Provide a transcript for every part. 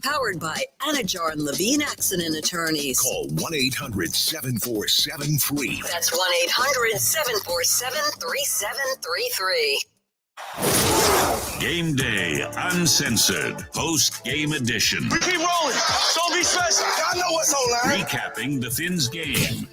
Powered by Anajar and Levine Accident Attorneys. Call 1-800-747-FREE. That's 1-800-747-3733. Game Day Uncensored, post-game edition. We keep rolling. Don't be stressed. I know what's online. Recapping the Fins game.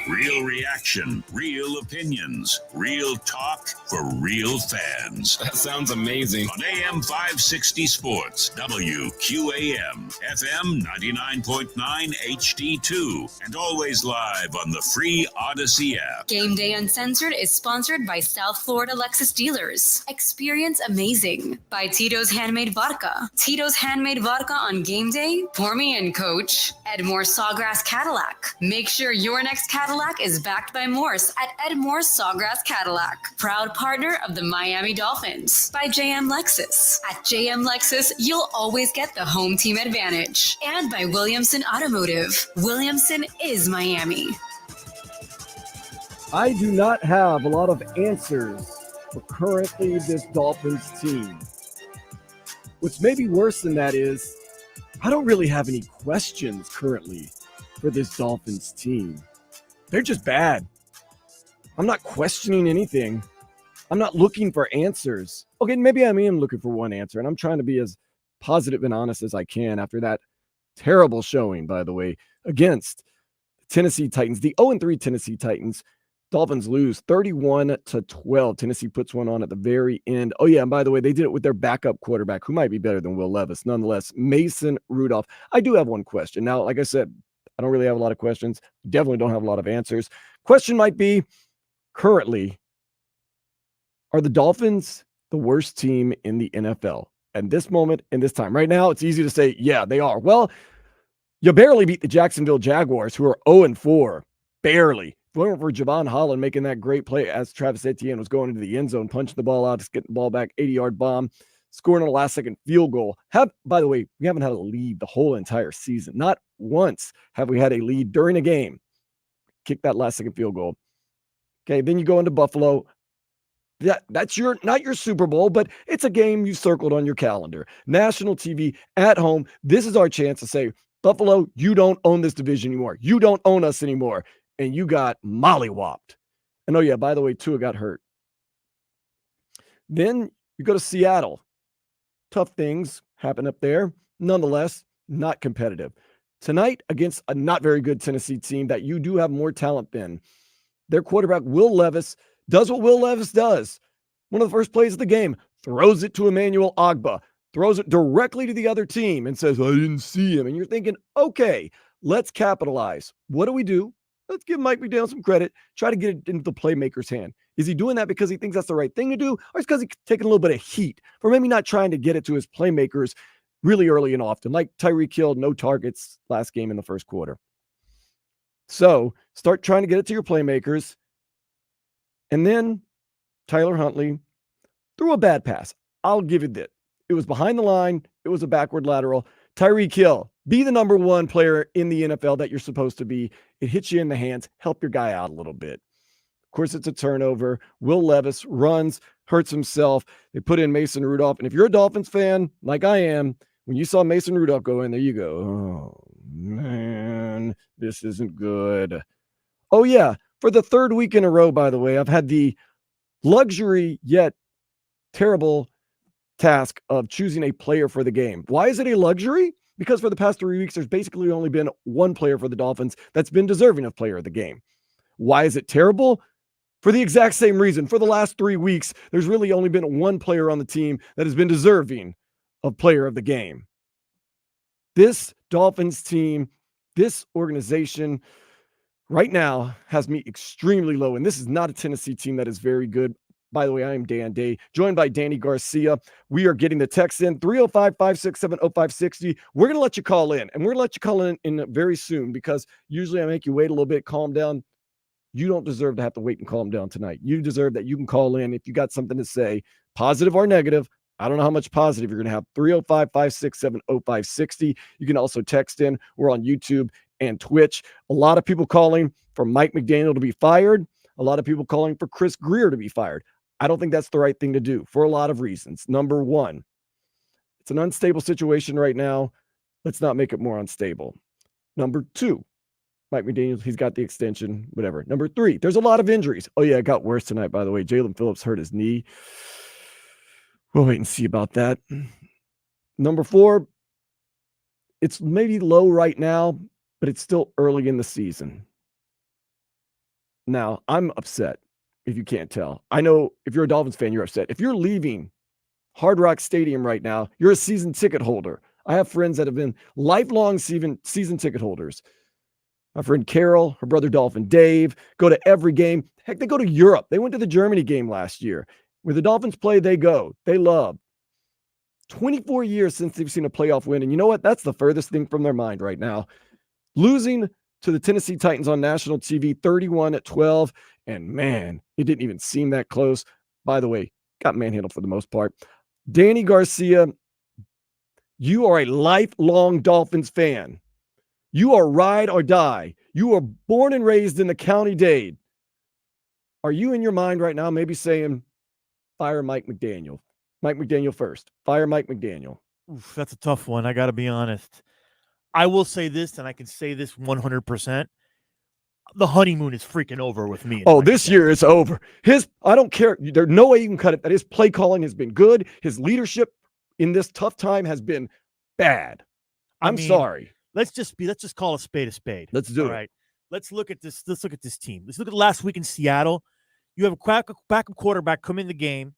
Real reaction, real opinions, real talk for real fans. That sounds amazing. On AM 560 Sports, WQAM, FM 99.9 HD2, and always live on the free Odyssey app. Game Day Uncensored is sponsored by South Florida Lexus Dealers. Experience amazing by Tito's Handmade Vodka. Tito's Handmade Vodka on game day? Pour me in, coach. Edmore Sawgrass Cadillac. Make sure your next Cadillac is backed by Morse at Edmore Sawgrass Cadillac. Proud partner of the Miami Dolphins. By JM Lexus. At JM Lexus, you'll always get the home team advantage. And by Williamson Automotive. Williamson is Miami. I do not have a lot of answers for currently this Dolphins team. What's maybe worse than that is I don't really have any questions currently for this Dolphins team. They're just bad. I'm not questioning anything. I'm not looking for answers. Okay, maybe I am looking for one answer, and I'm trying to be as positive and honest as I can after that terrible showing, by the way, against the Tennessee Titans. The 0-3 Tennessee Titans. Dolphins lose 31-12. Tennessee puts one on at the very end. Oh, yeah, and by the way, they did it with their backup quarterback, who might be better than Will Levis. Nonetheless, Mason Rudolph. I do have one question. Now, like I said, I don't really have a lot of questions. Definitely don't have a lot of answers. Question might be, currently, are the Dolphins the worst team in the NFL? At this moment, in this time. Right now, it's easy to say, yeah, they are. Well, you barely beat the Jacksonville Jaguars, who are 0-4. Barely. Going for Javon Holland, making that great play as Travis Etienne was going into the end zone, punching the ball out, just getting the ball back, 80-yard bomb, scoring on a last-second field goal. By the way, we haven't had a lead the whole entire season. Not once have we had a lead during a game. Kick that last-second field goal. Okay, then you go into Buffalo. That's not your Super Bowl, but it's a game you circled on your calendar. National TV at home. This is our chance to say, Buffalo, you don't own this division anymore. You don't own us anymore. And you got mollywopped. And oh, yeah, by the way, Tua got hurt. Then you go to Seattle. Tough things happen up there. Nonetheless, not competitive. Tonight, against a not very good Tennessee team that you do have more talent than, their quarterback, Will Levis, does what Will Levis does. One of the first plays of the game, throws it to Emmanuel Ogbah, throws it directly to the other team and says, I didn't see him. And you're thinking, okay, let's capitalize. What do? Let's give Mike McDaniel some credit. Try to get it into the playmaker's hand. Is he doing that because he thinks that's the right thing to do? Or is it because he's taking a little bit of heat for maybe not trying to get it to his playmakers really early and often? Like Tyreek Hill, no targets last game in the first quarter. So start trying to get it to your playmakers. And then Tyler Huntley threw a bad pass. I'll give you that. It was behind the line. It was a backward lateral. Tyreek Hill, be the number one player in the NFL that you're supposed to be. It hits you in the hands. Help your guy out a little bit. Of course, it's a turnover. Will Levis runs, hurts himself. They put in Mason Rudolph. And if you're a Dolphins fan, like I am, when you saw Mason Rudolph go in there, you go, oh, man, this isn't good. Oh, yeah. For the third week in a row, by the way, I've had the luxury yet terrible task of choosing a player for the game. Why is it a luxury? Because for the past 3 weeks, there's basically only been one player for the Dolphins that's been deserving of player of the game. Why is it terrible? For the exact same reason. For the last 3 weeks, there's really only been one player on the team that has been deserving of player of the game. This Dolphins team, this organization right now has me extremely low. And this is not a Tennessee team that is very good. By the way, I am Dan Day, joined by Danny Garcia. We are getting the text in, 305-567-0560. We're going to let you call in, and we're going to let you call in very soon because usually I make you wait a little bit, calm down. You don't deserve to have to wait and calm down tonight. You deserve that you can call in if you got something to say, positive or negative. I don't know how much positive you're going to have. 305-567-0560. You can also text in. We're on YouTube and Twitch. A lot of people calling for Mike McDaniel to be fired. A lot of people calling for Chris Grier to be fired. I don't think that's the right thing to do for a lot of reasons. Number one, It's an unstable situation right now. Let's not make it more unstable. Number 2, Mike McDaniel, he's got the extension, whatever. Number 3, there's a lot of injuries. Oh, yeah, it got worse tonight, by the way. Jalen Phillips hurt his knee. We'll wait and see about that. Number 4, it's maybe low right now, but it's still early in the season. Now, I'm upset, if you can't tell. I know if you're a Dolphins fan, you're upset. If you're leaving Hard Rock Stadium right now, you're a season ticket holder. I have friends that have been lifelong season ticket holders. My friend Carol, her brother Dolphin Dave, go to every game. Heck, they go to Europe. They went to the Germany game last year. Where the Dolphins play, they go. They love. 24 years since they've seen a playoff win. And you know what? That's the furthest thing from their mind right now. Losing to the Tennessee Titans on national TV, 31-12. And man, it didn't even seem that close. By the way, got manhandled for the most part. Danny Garcia, you are a lifelong Dolphins fan. You are ride or die. You are born and raised in the County Dade. Are you in your mind right now maybe saying, fire Mike McDaniel? Mike McDaniel first. Fire Mike McDaniel. Oof, that's a tough one. I got to be honest. I will say this, and I can say this 100%. The honeymoon is freaking over with me. Oh, this year it's over. I don't care. There's no way you can cut it. That his play calling has been good. His leadership in this tough time has been bad. I'm sorry. Let's just call a spade a spade. Let's do it. All right. Let's look at this. Let's look at this team. Let's look at last week in Seattle. You have a backup quarterback come in the game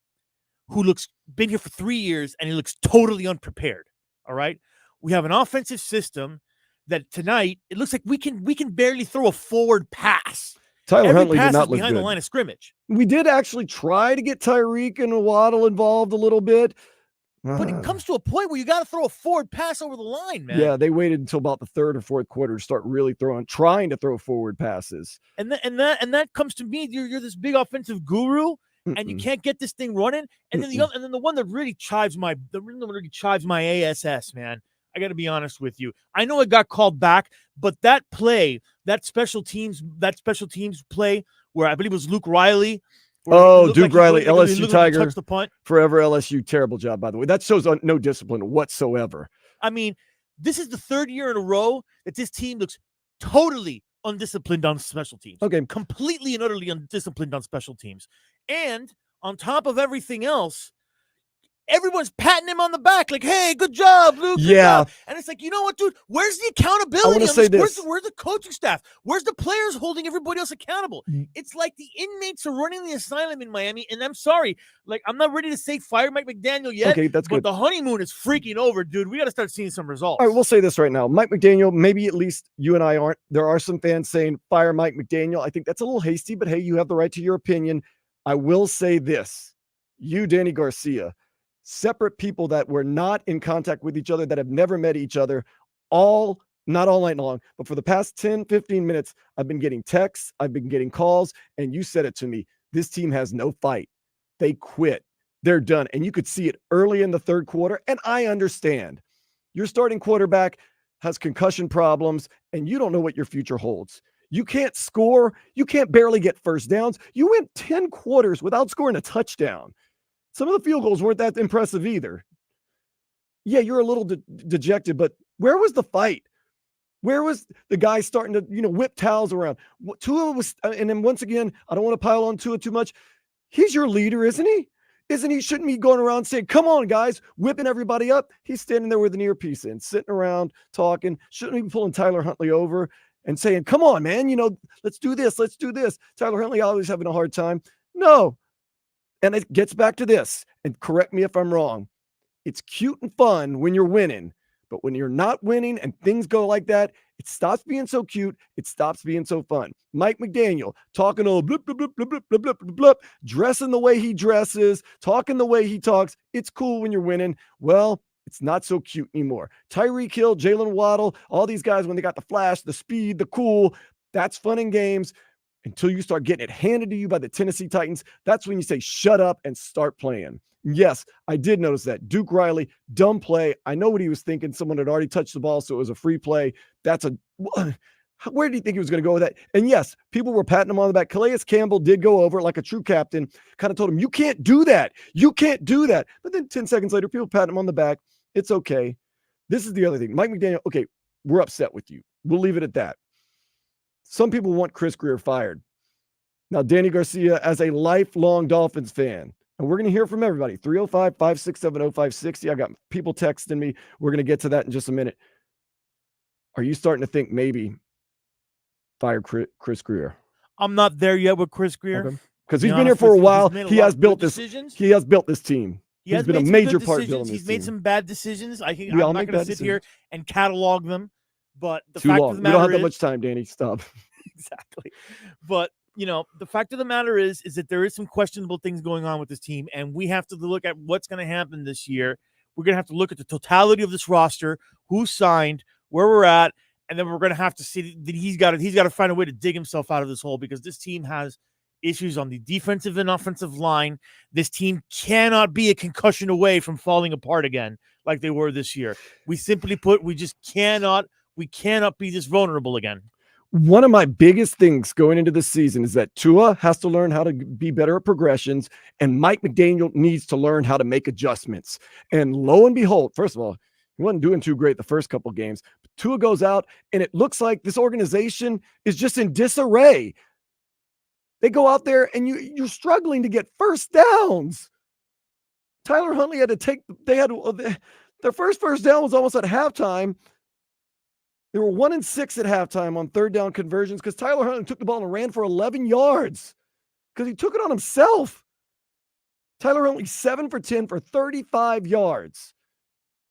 who been here for 3 years, and he looks totally unprepared. All right. We have an offensive system that tonight it looks like we can barely throw a forward pass. Tyler Huntley did not look behind good. The line of scrimmage. We did actually try to get Tyreek and Waddle involved a little bit. But it comes to a point where you got to throw a forward pass over the line, man. Yeah, they waited until about the third or fourth quarter to start really trying to throw forward passes. And that comes to me. You're this big offensive guru, and you can't get this thing running. And then the one that really chives my ASS, man. I got to be honest with you. I know it got called back, but that play, that special teams play where I believe it was Luke Riley. Duke Riley, LSU Tiger. Touch the punt. Forever LSU. Terrible job, by the way. That shows no discipline whatsoever. I mean, this is the third year in a row that this team looks totally undisciplined on special teams. Okay. Completely and utterly undisciplined on special teams. And on top of everything else, everyone's patting him on the back like, hey, good job, Luke. Good job. And it's like, you know what, dude? Where's the accountability? I want to say this. Where's the coaching staff? Where's the players holding everybody else accountable? It's like the inmates are running the asylum in Miami, and I'm sorry. Like, I'm not ready to say fire Mike McDaniel yet. Okay, that's good. But the honeymoon is freaking over, dude. We got to start seeing some results. All right, we'll say this right now. Mike McDaniel, maybe at least you and I aren't. There are some fans saying fire Mike McDaniel. I think that's a little hasty, but hey, you have the right to your opinion. I will say this. You, Danny Garcia, separate people that were not in contact with each other, that have never met each other, not all night long, but for the past 10, 15 minutes, I've been getting texts, I've been getting calls, and you said it to me. This team has no fight. They quit. They're done. And you could see it early in the third quarter, and I understand. Your starting quarterback has concussion problems, and you don't know what your future holds. You can't score. You can't barely get first downs. You went 10 quarters without scoring a touchdown. Some of the field goals weren't that impressive either. Yeah, you're a little dejected, but where was the fight? Where was the guy starting to, whip towels around? Tua was, and then once again, I don't want to pile on Tua too much. He's your leader, isn't he? Shouldn't he going around saying, come on, guys, whipping everybody up? He's standing there with an earpiece in, sitting around talking. Shouldn't he be pulling Tyler Huntley over and saying, come on, man, let's do this. Let's do this. Tyler Huntley always having a hard time. No. And it gets back to this, and correct me if I'm wrong. It's cute and fun when you're winning, but when you're not winning and things go like that, it stops being so cute. It stops being so fun. Mike McDaniel talking all blip, blip, blip, blip, blip, blip, blip, blip, dressing the way he dresses, talking the way he talks. It's cool when you're winning. Well, it's not so cute anymore. Tyreek Hill, Jalen Waddle, all these guys, when they got the flash, the speed, the cool, that's fun in games. Until you start getting it handed to you by the Tennessee Titans, that's when you say, shut up and start playing. Yes, I did notice that. Duke Riley, dumb play. I know what he was thinking. Someone had already touched the ball, so it was a free play. Where did he think he was going to go with that? And yes, people were patting him on the back. Calais Campbell did go over like a true captain, kind of told him, you can't do that. You can't do that. But then 10 seconds later, people patting him on the back. It's okay. This is the other thing. Mike McDaniel, okay, we're upset with you. We'll leave it at that. Some people want Chris Grier fired. Now, Danny Garcia, as a lifelong Dolphins fan, and we're going to hear from everybody, 305-567-0560. I got people texting me. We're going to get to that in just a minute. Are you starting to think maybe fire Chris Grier? I'm not there yet with Chris Grier. Okay. Because he's been here for a while. He has built this team. He's been a major part of building this team. He's made some bad decisions. I'm not going to sit here and catalog them. But the fact of the matter we don't have that much time, Danny. Stop. Exactly. But, the fact of the matter is that there is some questionable things going on with this team, and we have to look at what's going to happen this year. We're going to have to look at the totality of this roster, who signed, where we're at, and then we're going to have to see that he's got to find a way to dig himself out of this hole, because this team has issues on the defensive and offensive line. This team cannot be a concussion away from falling apart again like they were this year. We simply put, we cannot be this vulnerable again. One of my biggest things going into this season is that Tua has to learn how to be better at progressions, and Mike McDaniel needs to learn how to make adjustments. And lo and behold, first of all, he wasn't doing too great the first couple games. But Tua goes out, and it looks like this organization is just in disarray. They go out there, and you're struggling to get first downs. Tyler Huntley their first down was almost at halftime. They were 1-6 at halftime on third down conversions because Tyler Huntley took the ball and ran for 11 yards because he took it on himself. Tyler Huntley, 7 for 10 for 35 yards.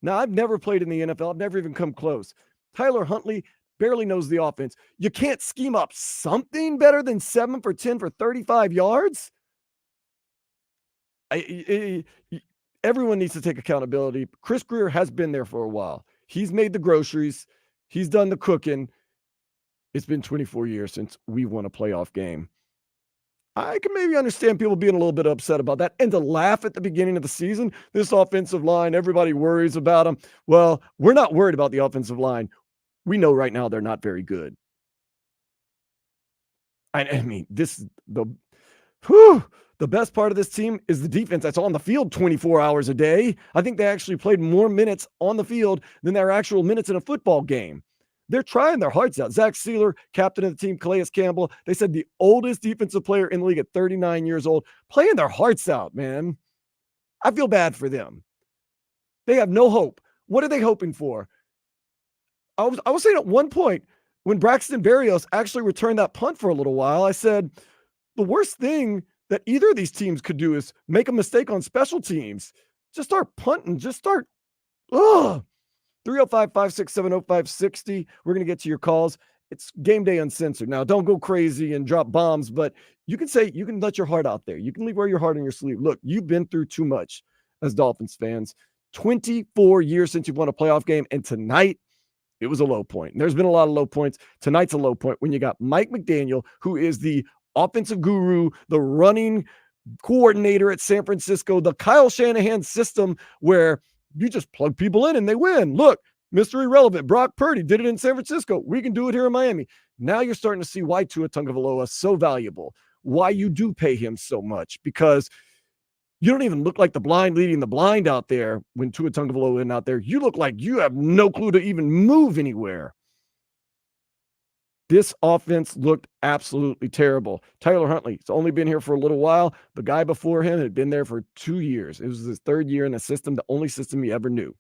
Now, I've never played in the NFL. I've never even come close. Tyler Huntley barely knows the offense. You can't scheme up something better than 7 for 10 for 35 yards? Everyone needs to take accountability. Chris Grier has been there for a while. He's made the groceries. He's done the cooking. It's been 24 years since we won a playoff game. I can maybe understand people being a little bit upset about that and to laugh at the beginning of the season. This offensive line, everybody worries about them. Well, we're not worried about the offensive line. We know right now they're not very good. I mean, the best part of this team is the defense that's on the field 24 hours a day. I think they actually played more minutes on the field than their actual minutes in a football game. They're trying their hearts out. Zach Sealer, captain of the team, Calais Campbell, they said the oldest defensive player in the league at 39 years old, playing their hearts out, man. I feel bad for them. They have no hope. What are they hoping for? I was saying at one point, when Braxton Berrios actually returned that punt for a little while, I said, the worst thing that either of these teams could do is make a mistake on special teams. Just start punting. Just start. 305-567-0560. We're going to get to your calls. It's Game Day Uncensored. Now, don't go crazy and drop bombs, but you can let your heart out there. You can wear your heart on your sleeve. Look, you've been through too much as Dolphins fans. 24 years since you've won a playoff game, and tonight, it was a low point. And there's been a lot of low points. Tonight's a low point when you got Mike McDaniel, who is the offensive guru, the running coordinator at San Francisco, the Kyle Shanahan system where you just plug people in and they win. Look, Mr. Irrelevant, Brock Purdy did it in San Francisco. We can do it here in Miami. Now you're starting to see why Tua Tagovailoa is so valuable, why you do pay him so much, because you don't even look like the blind leading the blind out there when Tua Tagovailoa isn't out there. You look like you have no clue to even move anywhere. This offense looked absolutely terrible. Tyler Huntley, he's only been here for a little while. The guy before him had been there for 2 years. It was his third year in the system, the only system he ever knew.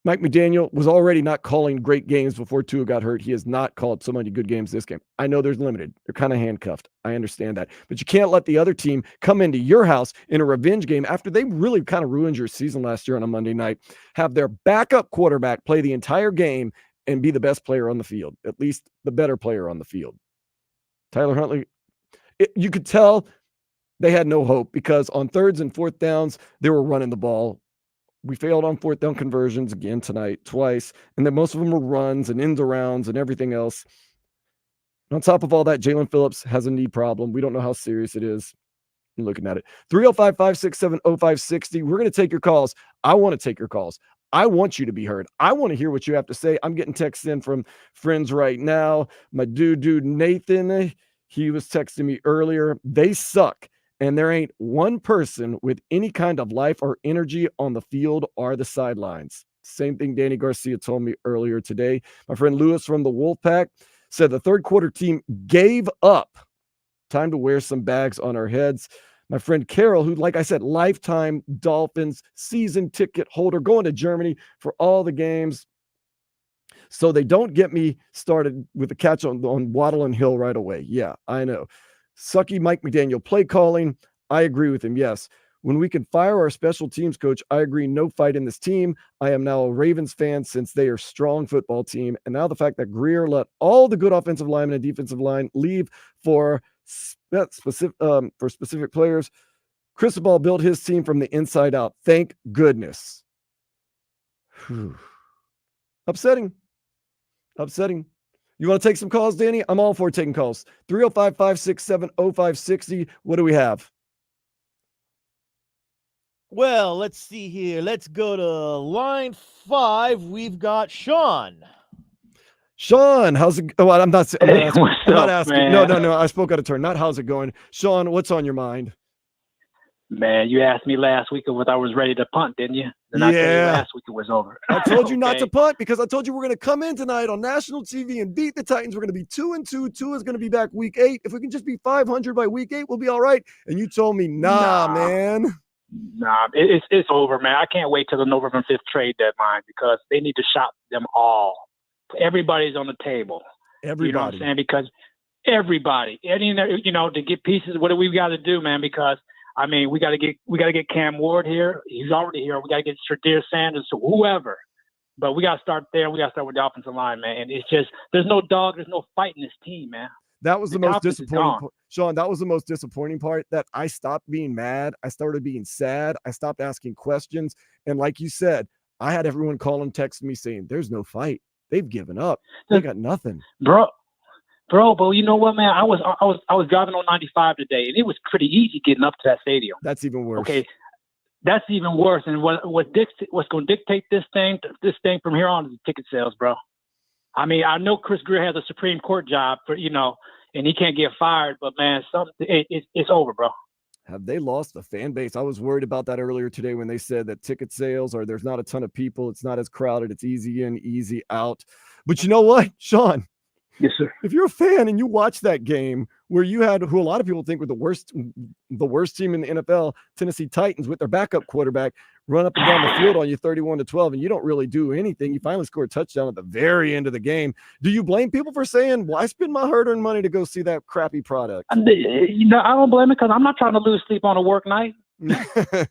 Mike McDaniel was already not calling great games before Tua got hurt. He has not called so many good games this game. I know there's limited. They're kind of handcuffed. I understand that. But you can't let the other team come into your house in a revenge game after they really kind of ruined your season last year on a Monday night, have their backup quarterback play the entire game and be the best player on the field, at least the better player on the field. Tyler Huntley, you could tell they had no hope because on thirds and fourth downs, they were running the ball. We failed on fourth down conversions again tonight, twice. And then most of them were runs and end arounds and everything else. And on top of all that, Jalen Phillips has a knee problem. We don't know how serious it is. I'm looking at it. 305-567-0560. We're going to take your calls. I want to take your calls. I want you to be heard. I want to hear what you have to say. I'm getting texts in from friends right now. My dude Nathan, he was texting me earlier. They suck. and there ain't one person with any kind of life or energy on the field or the sidelines. Same thing Danny Garcia told me earlier today. My friend Lewis from the Wolfpack said the third quarter team gave up. Time to wear some bags on our heads. My friend Carol, who, like I said, lifetime Dolphins season ticket holder, going to Germany for all the games. So they don't get me started with the catch on Waddle and Hill right away. Yeah, I know. Sucky Mike McDaniel play calling. I agree with him. Yes. When we can fire our special teams coach, I agree. No fight in this team. I am now a Ravens fan since they are a strong football team. And now the fact that Greer let all the good offensive linemen and defensive line leave for specific players. Cristobal built his team from the inside out. Thank goodness. Whew. Upsetting. You want to take some calls, Danny? I'm all for taking calls. 305-567-0560. What do we have? Well, let's see here. Let's go to line 5. We've got Sean. Sean, how's it? Oh, I'm not asking. Man? No. I spoke out of turn. Not how's it going. Sean, what's on your mind? Man, you asked me last week if I was ready to punt, didn't you? And I told you last week it was over. I told you not to punt because I told you we're going to come in tonight on national TV and beat the Titans. We're going to be 2-2. Tua is going to be back week 8. If we can just be 500 by week 8, we'll be all right. And you told me, nah. Man. Nah, it's over, man. I can't wait till the November 5th trade deadline because they need to shop them all. Everybody's on the table. Everybody. You know what I'm saying? Because everybody, to get pieces, what do we got to do, man? Because I mean, we got to get Cam Ward here. He's already here. We got to get Shadir Sanders to whoever. But we got to start there. We got to start with the offensive line, man. And it's just there's no dog, there's no fight in this team, man. That was the most disappointing part. Sean, that was the most disappointing part, that I stopped being mad. I started being sad. I stopped asking questions. And like you said, I had everyone call and text me saying, there's no fight. They've given up. They got nothing. Bro, but you know what, man? I was driving on 95 today, and it was pretty easy getting up to that stadium. That's even worse. Okay, that's even worse. And what's going to dictate this thing from here on is the ticket sales, bro. I mean, I know Chris Greer has a Supreme Court job and he can't get fired, but man, it's over, bro. Have they lost the fan base? I was worried about that earlier today when they said that ticket sales there's not a ton of people. It's not as crowded. It's easy in, easy out. But you know what, Sean? Yes, sir. If you're a fan and you watch that game where you had who a lot of people think were the worst team in the NFL, Tennessee Titans, with their backup quarterback, run up and down the field on you 31-12, and you don't really do anything. You finally score a touchdown at the very end of the game. Do you blame people for saying, well, I spend my hard-earned money to go see that crappy product? I don't blame it because I'm not trying to lose sleep on a work night. That's the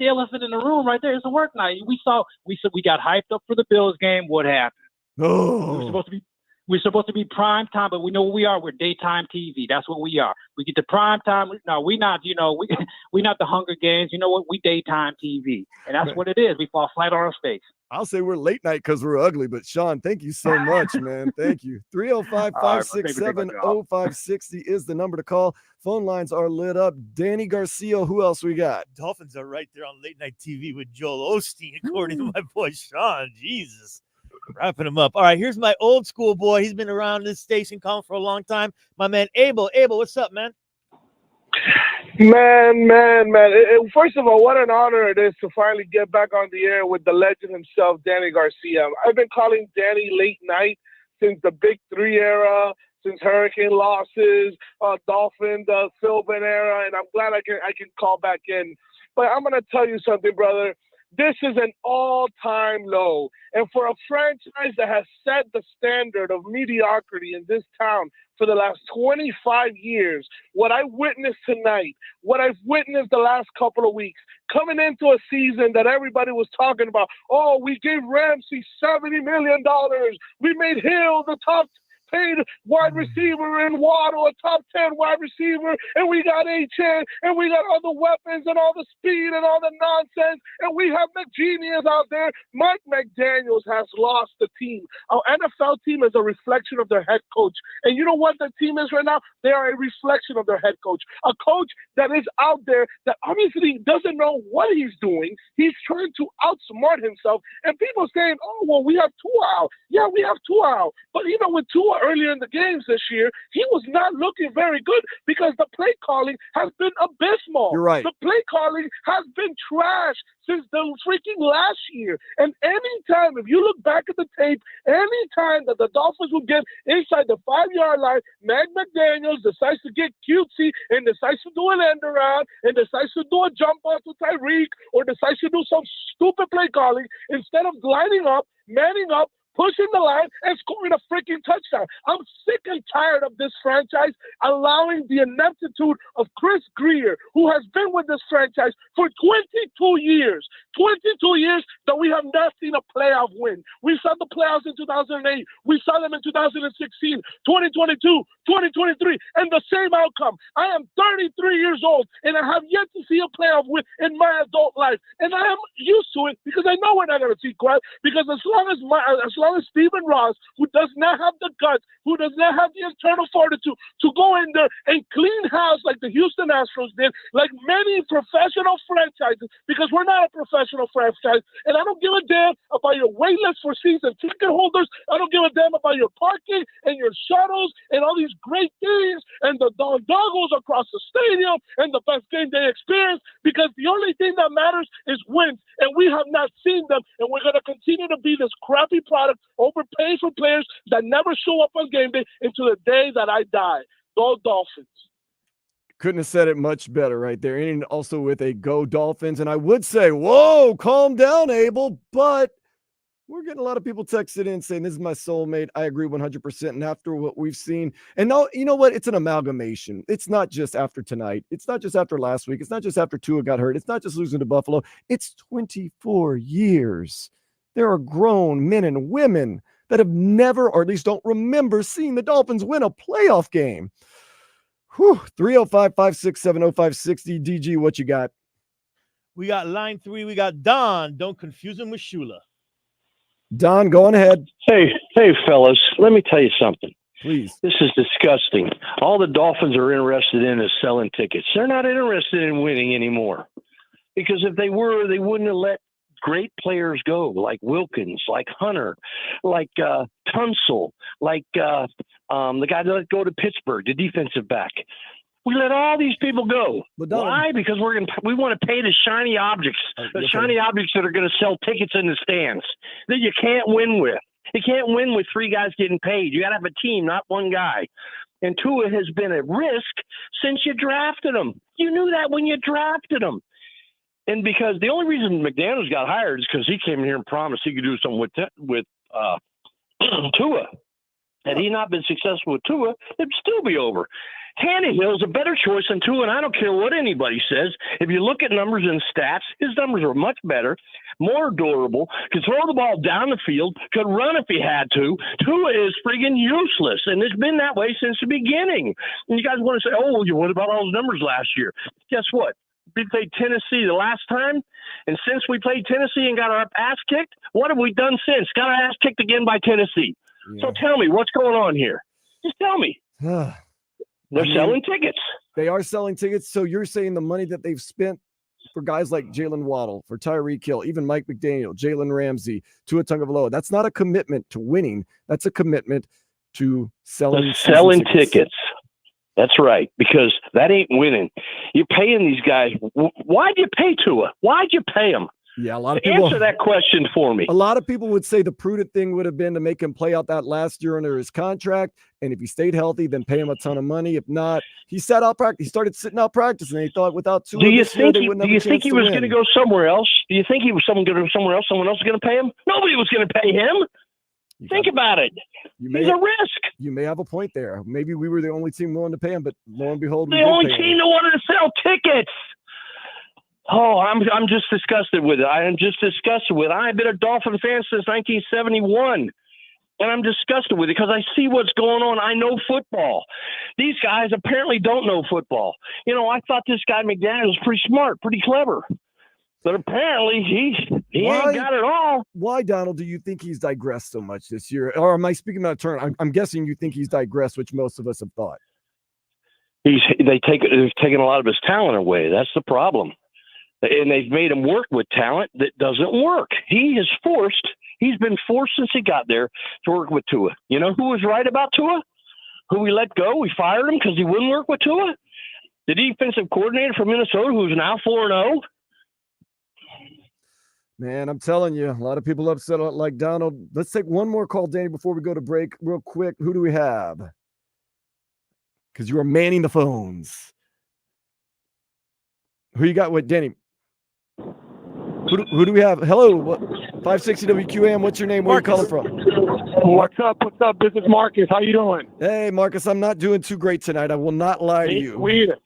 elephant in the room right there. It's a work night. We got hyped up for the Bills game. What happened? Oh. We're supposed to be prime time, but we know what we are. We're daytime TV. That's what we are. We get to prime time. No, we're not. We're not the Hunger Games. You know what? We daytime TV, and that's what it is. We fall flat on our face. I'll say we're late night because we're ugly, but Sean, thank you so much, man. Thank you. 305-567-0560 is the number to call. Phone lines are lit up. Danny Garcia, who else we got? Dolphins are right there on late night TV with Joel Osteen, according to my boy Sean. Jesus. Wrapping him up. All right, here's my old school boy. He's been around this station calling for a long time. My man, Abel. Abel, what's up, man? Man. First of all, what an honor it is to finally get back on the air with the legend himself, Danny Garcia. I've been calling Danny late night since the Big Three era, since Hurricane losses, Dolphin, the Philbin era, and I'm glad I can call back in. But I'm going to tell you something, brother. This is an all-time low. And for a franchise that has set the standard of mediocrity in this town for the last 25 years, what I witnessed tonight, what I've witnessed the last couple of weeks, coming into a season that everybody was talking about, oh, we gave Ramsey $70 million. We made Hill the top paid wide receiver and Waddle a top 10 wide receiver, and we got HN, and we got all the weapons and all the speed and all the nonsense, and we have McGenius out there. Mike McDaniel has lost the team. Our NFL team is a reflection of their head coach, and you know what the team is right now? They are a reflection of their head coach, a coach that is out there that obviously doesn't know what he's doing. He's trying to outsmart himself, and people saying, oh, well, we have Tua out. Yeah, we have Tua out, but even with Tua earlier in the games this year, he was not looking very good because the play calling has been abysmal. You're right. The play calling has been trash since the freaking last year. And anytime, if you look back at the tape, anytime that the Dolphins will get inside the 5-yard line, McDaniel decides to get cutesy and decides to do an end around and decides to do a jump ball to Tyreek or decides to do some stupid play calling instead of lining up, manning up, pushing the line, and scoring a freaking touchdown. I'm sick and tired of this franchise allowing the ineptitude of Chris Greer, who has been with this franchise for 22 years. 22 years that we have not seen a playoff win. We saw the playoffs in 2008. We saw them in 2016, 2022, 2023, and the same outcome. I am 33 years old, and I have yet to see a playoff win in my adult life. And I am used to it because I know we're not going to see crap, because as long as Stephen Ross, who does not have the guts, who does not have the internal fortitude to go in there and clean house like the Houston Astros did, like many professional franchises, because we're not a professional franchise, and I don't give a damn about your wait list for season ticket holders. I don't give a damn about your parking and your shuttles and all these great things and the doggos across the stadium and the best game day experience, because the only thing that matters is wins, and we have not seen them, and we're going to continue to be this crappy product, overpaying for players that never show up on game day until the day that I die. Go Dolphins. Couldn't have said it much better right there. And also with a go Dolphins. And I would say, whoa, calm down, Abel. But we're getting a lot of people texted in saying, this is my soulmate. I agree 100%. And after what we've seen, and now, you know what? It's an amalgamation. It's not just after tonight. It's not just after last week. It's not just after Tua got hurt. It's not just losing to Buffalo. It's 24 years. There are grown men and women that have never, or at least don't remember, seeing the Dolphins win a playoff game. 305-567-0560. DG, what you got? We got line 3. We got Don. Don't confuse him with Shula. Don, go on ahead. Hey, fellas, let me tell you something. Please. This is disgusting. All the Dolphins are interested in is selling tickets. They're not interested in winning anymore. Because if they were, they wouldn't have let great players go, like Wilkins, like Hunter, like Tunsil, like the guy that let go to Pittsburgh, the defensive back. We let all these people go. Why? Because we want to pay the shiny objects, objects that are going to sell tickets in the stands that you can't win with. You can't win with 3 guys getting paid. You got to have a team, not one guy. And Tua has been at risk since you drafted him. You knew that when you drafted him. And because the only reason McDaniel's got hired is because he came in here and promised he could do something with Tua. Had he not been successful with Tua, it'd still be over. Tannehill's a better choice than Tua, and I don't care what anybody says. If you look at numbers and stats, his numbers are much better, more durable, could throw the ball down the field, could run if he had to. Tua is friggin' useless, and it's been that way since the beginning. And you guys want to say, oh, what about all those numbers last year? Guess what? We played Tennessee the last time, and since we played Tennessee and got our ass kicked, what have we done since? Got our ass kicked again by Tennessee. Yeah. So tell me, what's going on here? Just tell me. They're selling tickets. They are selling tickets. So you're saying the money that they've spent for guys like Jalen Waddle, for Tyreek Hill, even Mike McDaniel, Jalen Ramsey, Tua Tagovailoa, that's not a commitment to winning. That's a commitment to selling tickets. That's right, because that ain't winning. You're paying these guys. Why'd you pay Tua? Why'd you pay him? Yeah, a lot of people answer that question for me. A lot of people would say the prudent thing would have been to make him play out that last year under his contract, and if he stayed healthy, then pay him a ton of money. If not, he sat out practice. He started sitting out practice, and he thought without Tua, do you think he was going to go somewhere else? Do you think he was going to go somewhere else? Someone else was going to pay him? Nobody was going to pay him. Think about it. He's a risk. You may have a point there. Maybe we were the only team willing to pay him, but lo and behold, the only team that wanted to sell tickets. Oh, I'm just disgusted with it. I am just disgusted with it. I've been a Dolphin fan since 1971, and I'm disgusted with it because I see what's going on. I know football. These guys apparently don't know football. You know, I thought this guy McDaniel was pretty smart, pretty clever. But apparently he ain't got it all. Why, Donald, do you think he's digressed so much this year? Or am I speaking out of turn? I'm guessing you think he's digressed, which most of us have thought. They've taken a lot of his talent away. That's the problem. And they've made him work with talent that doesn't work. He's been forced since he got there to work with Tua. You know who was right about Tua? Who we let go? We fired him because he wouldn't work with Tua? The defensive coordinator from Minnesota, who's now 4-0. Man, I'm telling you, a lot of people upset like Donald. Let's take one more call, Danny, before we go to break real quick. Who do we have? Because you are manning the phones. Who you got with Danny? Who do we have? Hello, 560 WQAM. What's your name? Where are you calling from? What's up? What's up? This is Marcus. How you doing? Hey, Marcus, I'm not doing too great tonight. I will not lie to you. Weird.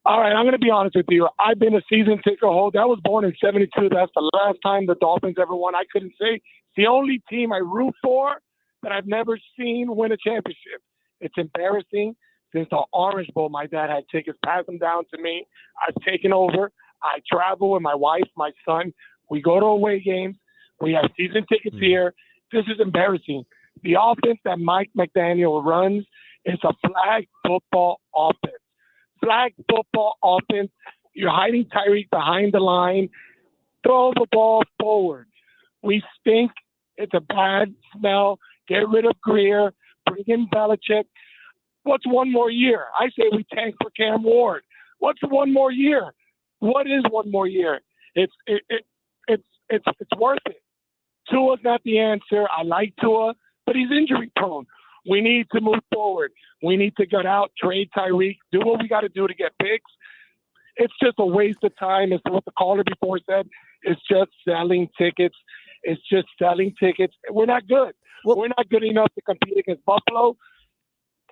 All right, I'm going to be honest with you. I've been a season ticket holder. I was born in '72. That's the last time the Dolphins ever won. I couldn't say. It's the only team I root for that I've never seen win a championship. It's embarrassing. Since the Orange Bowl, my dad had tickets, passed them down to me. I've taken over. I travel with my wife, my son. We go to away games. We have season tickets here. This is embarrassing. The offense that Mike McDaniel runs is a flag football offense. Flag football offense. You're hiding Tyreek behind the line. Throw the ball forward. We stink. It's a bad smell. Get rid of Greer. Bring in Belichick. What's one more year? I say we tank for Cam Ward. What's one more year? What is one more year? It's worth it. Tua's not the answer. I like Tua, but he's injury prone. We need to move forward. We need to get out, trade Tyreek, do what we got to do to get picks. It's just a waste of time. It's what the caller before said. It's just selling tickets. It's just selling tickets. We're not good. We're not good enough to compete against Buffalo.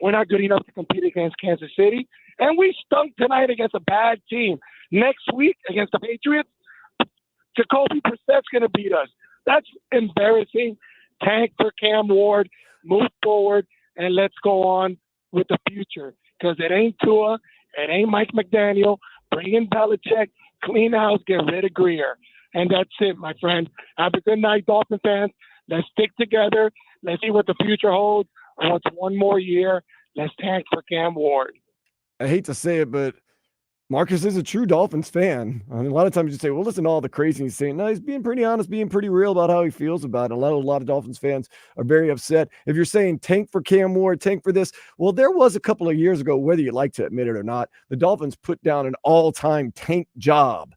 We're not good enough to compete against Kansas City. And we stunk tonight against a bad team. Next week against the Patriots, Jacoby Brissett's going to beat us. That's embarrassing. Tank for Cam Ward. Move forward, and let's go on with the future. Because it ain't Tua. It ain't Mike McDaniel. Bring in Belichick. Clean house. Get rid of Greer. And that's it, my friend. Have a good night, Dolphin fans. Let's stick together. Let's see what the future holds. What's one more year? Let's tank for Cam Ward. I hate to say it, but Marcus is a true Dolphins fan. I mean, a lot of times you say, well, listen to all the crazy he's saying. No, he's being pretty honest, being pretty real about how he feels about it. A lot of Dolphins fans are very upset. If you're saying tank for Cam Ward, tank for this, well, there was a couple of years ago, whether you like to admit it or not, the Dolphins put down an all-time tank job.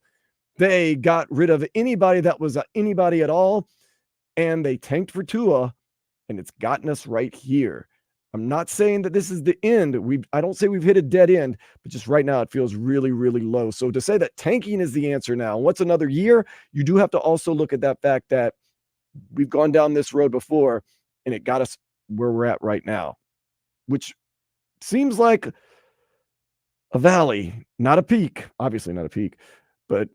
They got rid of anybody that was anybody at all, and they tanked for Tua, and it's gotten us right here. I'm not saying that this is the end. I don't say we've hit a dead end, but just right now it feels really, really low. So to say that tanking is the answer now, what's another year? You do have to also look at that fact that we've gone down this road before and it got us where we're at right now, which seems like a valley, not a peak, obviously not a peak, but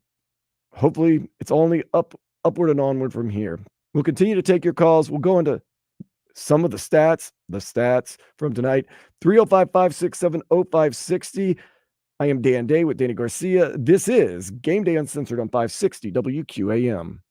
hopefully it's only upward and onward from here. We'll continue to take your calls. We'll go into some of the stats from tonight. 305-567-0560. I am Dan Day with Danny Garcia. This is Game Day Uncensored on 560 WQAM.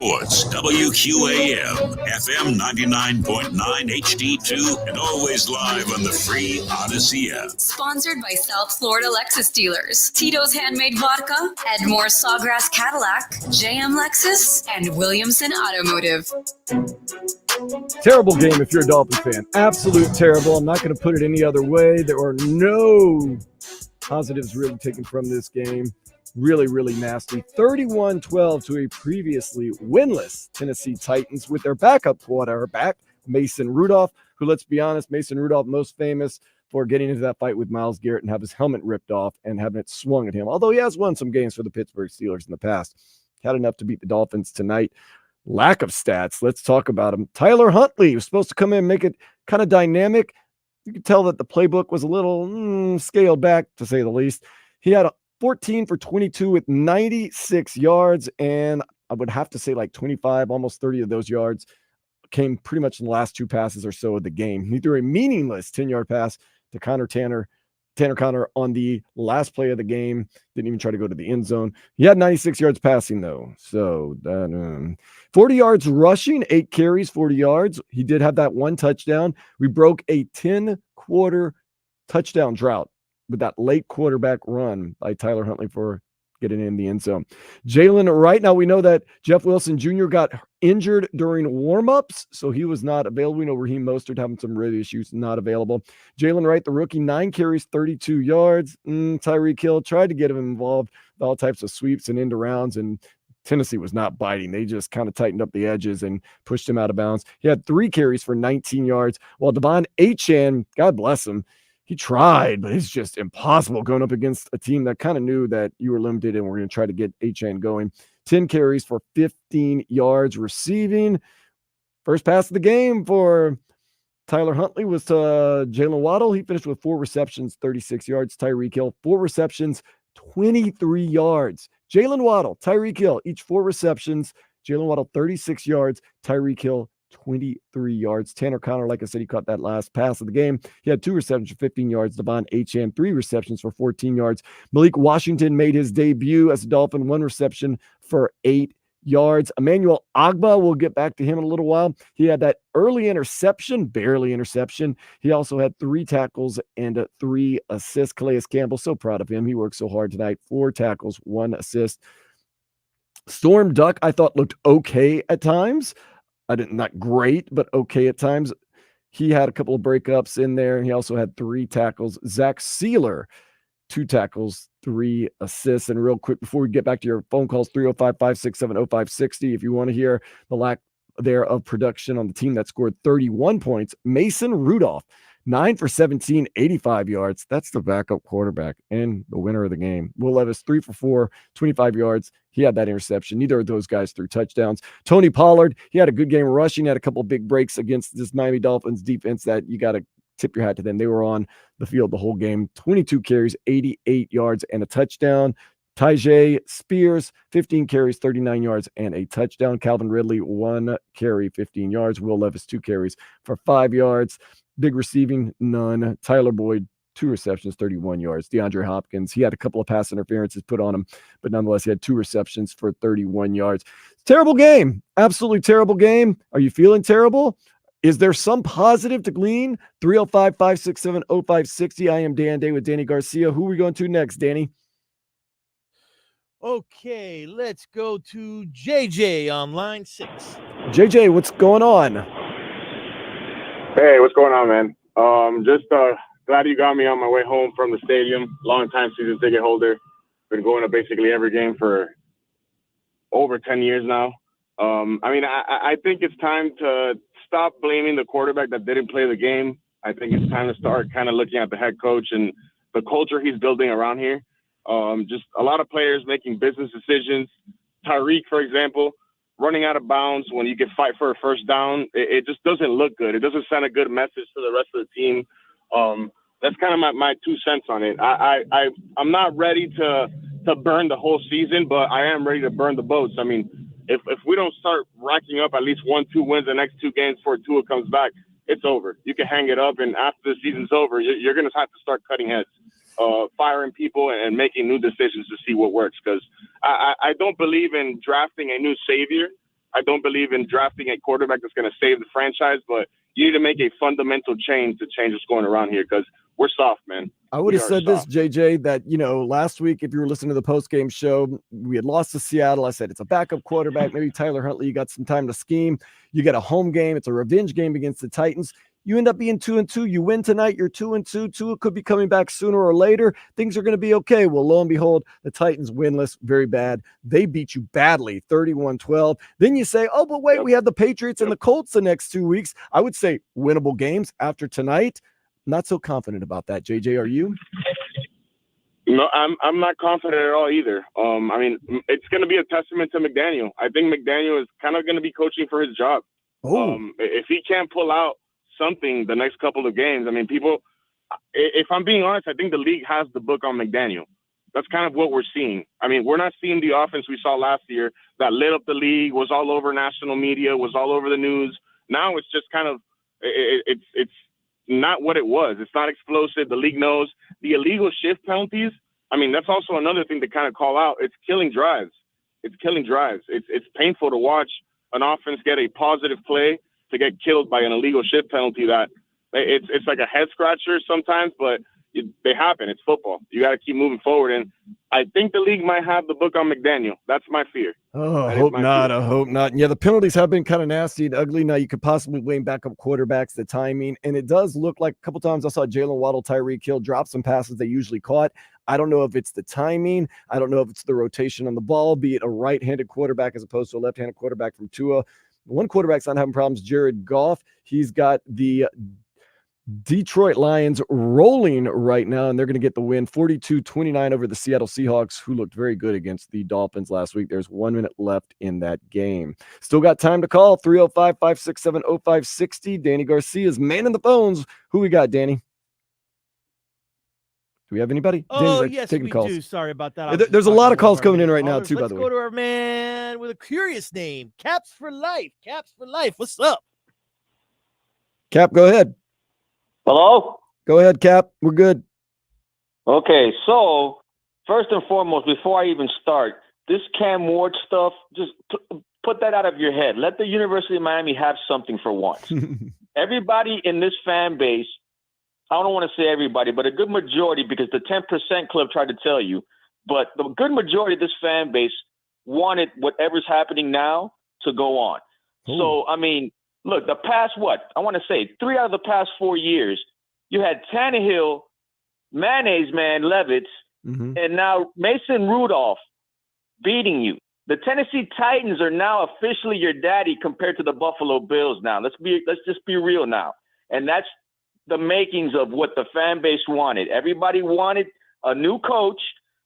Sports, WQAM, FM 99.9 HD2, and always live on the free Odyssey app. Sponsored by South Florida Lexus dealers, Tito's Handmade Vodka, Edmore Sawgrass Cadillac, JM Lexus, and Williamson Automotive. Terrible game if you're a Dolphins fan. Absolute terrible. I'm not going to put it any other way. There are no positives really taken from this game. Really, really nasty. 31-12 to a previously winless Tennessee Titans with their backup quarterback, Mason Rudolph, who, let's be honest, Mason Rudolph, most famous for getting into that fight with Myles Garrett and have his helmet ripped off and having it swung at him. Although he has won some games for the Pittsburgh Steelers in the past. Had enough to beat the Dolphins tonight. Lack of stats. Let's talk about him. Tyler Huntley was supposed to come in and make it kind of dynamic. You could tell that the playbook was a little scaled back, to say the least. He had 14 for 22 with 96 yards, and I would have to say like 25, almost 30 of those yards came pretty much in the last two passes or so of the game. He threw a meaningless 10-yard pass to Tanner Conner on the last play of the game. Didn't even try to go to the end zone. He had 96 yards passing, though. So 40 yards rushing, 8 carries, 40 yards. He did have that one touchdown. We broke a 10-quarter touchdown drought with that late quarterback run by Tyler Huntley for getting in the end zone. Jalen Wright. Now we know that Jeff Wilson Jr. got injured during warmups, so he was not available. We know Raheem Mostert having some rib issues, not available. Jalen Wright, the rookie, 9 carries, 32 yards. Tyreek Hill tried to get him involved with all types of sweeps and end arounds, and Tennessee was not biting. They just kind of tightened up the edges and pushed him out of bounds. He had 3 carries for 19 yards, while Devon Achane, God bless him, he tried, but it's just impossible going up against a team that kind of knew that you were limited and we're going to try to get Achane going. 10 carries for 15 yards receiving. First pass of the game for Tyler Huntley was to Jalen Waddle. He finished with 4 receptions, 36 yards. Tyreek Hill, 4 receptions, 23 yards. Jalen Waddle, Tyreek Hill, each 4 receptions. Jalen Waddle, 36 yards. Tyreek Hill, 23 yards. Tanner Conner, like I said, he caught that last pass of the game. He had 2 receptions for 15 yards. Devon Achane, 3 receptions for 14 yards. Malik Washington made his debut as a Dolphin, 1 reception for 8 yards. Emmanuel Agba, we'll get back to him in a little while. He had that early interception, barely interception. He also had 3 tackles and 3 assists. Calais Campbell, so proud of him. He worked so hard tonight. 4 tackles, 1 assist. Storm Duck, I thought, looked okay at times. Not great, but okay at times. He had a couple of breakups in there. He also had 3 tackles. Zach Sealer, 2 tackles, 3 assists. And real quick, before we get back to your phone calls, 305-567-0560, if you want to hear the lack there of production on the team that scored 31 points, Mason Rudolph, 9 for 17, 85 yards. That's the backup quarterback and the winner of the game. Will Levis, 3 for 4, 25 yards. He had that interception. Neither of those guys threw touchdowns. Tony Pollard, he had a good game rushing, had a couple of big breaks against this Miami Dolphins defense that you got to tip your hat to them. They were on the field the whole game. 22 carries, 88 yards, and a touchdown. Tyjae Spears, 15 carries, 39 yards, and a touchdown. Calvin Ridley, 1 carry, 15 yards. Will Levis, 2 carries for 5 yards. Big receiving, none. Tyler Boyd, 2 receptions, 31 yards. DeAndre Hopkins, he had a couple of pass interferences put on him, but nonetheless, he had 2 receptions for 31 yards. Terrible game. Absolutely terrible game. Are you feeling terrible? Is there some positive to glean? 305-567-0560. I am Dan Day with Danny Garcia. Who are we going to next, Danny? Okay, let's go to JJ on line 6. JJ, what's going on? Hey, what's going on, man? Just glad you got me on my way home from the stadium. Long-time season ticket holder. Been going to basically every game for over 10 years now. I think it's time to stop blaming the quarterback that didn't play the game. I think it's time to start kind of looking at the head coach and the culture he's building around here. Just a lot of players making business decisions. Tyreek, for example, running out of bounds when you can fight for a first down. It just doesn't look good. It doesn't send a good message to the rest of the team. That's kind of my 2 cents on it. I'm not ready to burn the whole season, but I am ready to burn the boats. I mean, if we don't start racking up at least 1-2 wins the next 2 games before Tua comes back, it's over. You can hang it up, and after the season's over, you're going to have to start cutting heads, firing people, and making new decisions to see what works. Because I don't believe in drafting a new savior. I don't believe in drafting a quarterback that's going to save the franchise, but you need to make a fundamental change to change what's going around here because we're soft, man. I would have said this, JJ, that, last week, if you were listening to the post-game show, we had lost to Seattle. I said, it's a backup quarterback. Maybe Tyler Huntley, you got some time to scheme. You got a home game. It's a revenge game against the Titans. You end up being 2-2. You win tonight. You're 2-2. Tua could be coming back sooner or later. Things are going to be okay. Well, lo and behold, the Titans winless, very bad. They beat you badly, 31-12. Then you say, oh, but wait, we have the Patriots and the Colts the next 2 weeks. I would say winnable games after tonight. Not so confident about that. JJ, are you? No, I'm not confident at all either. I mean, it's going to be a testament to McDaniel. I think McDaniel is kind of going to be coaching for his job. If he can't pull out something the next couple of games, I mean, people, if I'm being honest, I think the league has the book on McDaniel. That's kind of what we're seeing. I mean, we're not seeing the offense we saw last year that lit up the league, was all over national media, was all over the news. Now it's just kind of, it's not what it was. It's not explosive. The league knows the illegal shift penalties. I mean, that's also another thing to kind of call out. It's killing drives. It's painful to watch an offense get a positive play to get killed by an illegal shift penalty that it's like a head scratcher sometimes, but they happen. It's football. You got to keep moving forward. And I think the league might have the book on McDaniel. That's my fear. Oh, I hope not. I hope not. And yeah, the penalties have been kind of nasty and ugly. Now you could possibly blame backup quarterbacks, the timing. And it does look like a couple times I saw Jalen Waddle, Tyreek Hill drop some passes they usually caught. I don't know if it's the timing. I don't know if it's the rotation on the ball, be it a right-handed quarterback as opposed to a left-handed quarterback from Tua. One quarterback's not having problems, Jared Goff. He's got the Detroit Lions rolling right now, and they're going to get the win 42-29 over the Seattle Seahawks, who looked very good against the Dolphins last week. There's 1 minute left in that game. Still got time to call, 305-567-0560. Danny Garcia's manning the phones. Who we got, Danny? Do we have anybody? Oh, yes, we do. Sorry about that. There's a lot of calls coming in right now, too, by the way. Let's go to our man with a curious name, Caps for Life. Caps for Life. What's up? Cap, go ahead. Hello? Go ahead, Cap. We're good. Okay, so first and foremost, before I even start, this Cam Ward stuff, just put that out of your head. Let the University of Miami have something for once. Everybody in this fan base, I don't want to say everybody, but a good majority, because the 10% club tried to tell you, but the good majority of this fan base wanted whatever's happening now to go on. Ooh. So, I mean, look, the past, I want to say 3 out of the past 4 years, you had Tannehill, Mayonnaise Man Levitz, and now Mason Rudolph beating you. The Tennessee Titans are now officially your daddy compared to the Buffalo Bills now. Let's just be real now. And that's the makings of what the fan base wanted. Everybody wanted a new coach.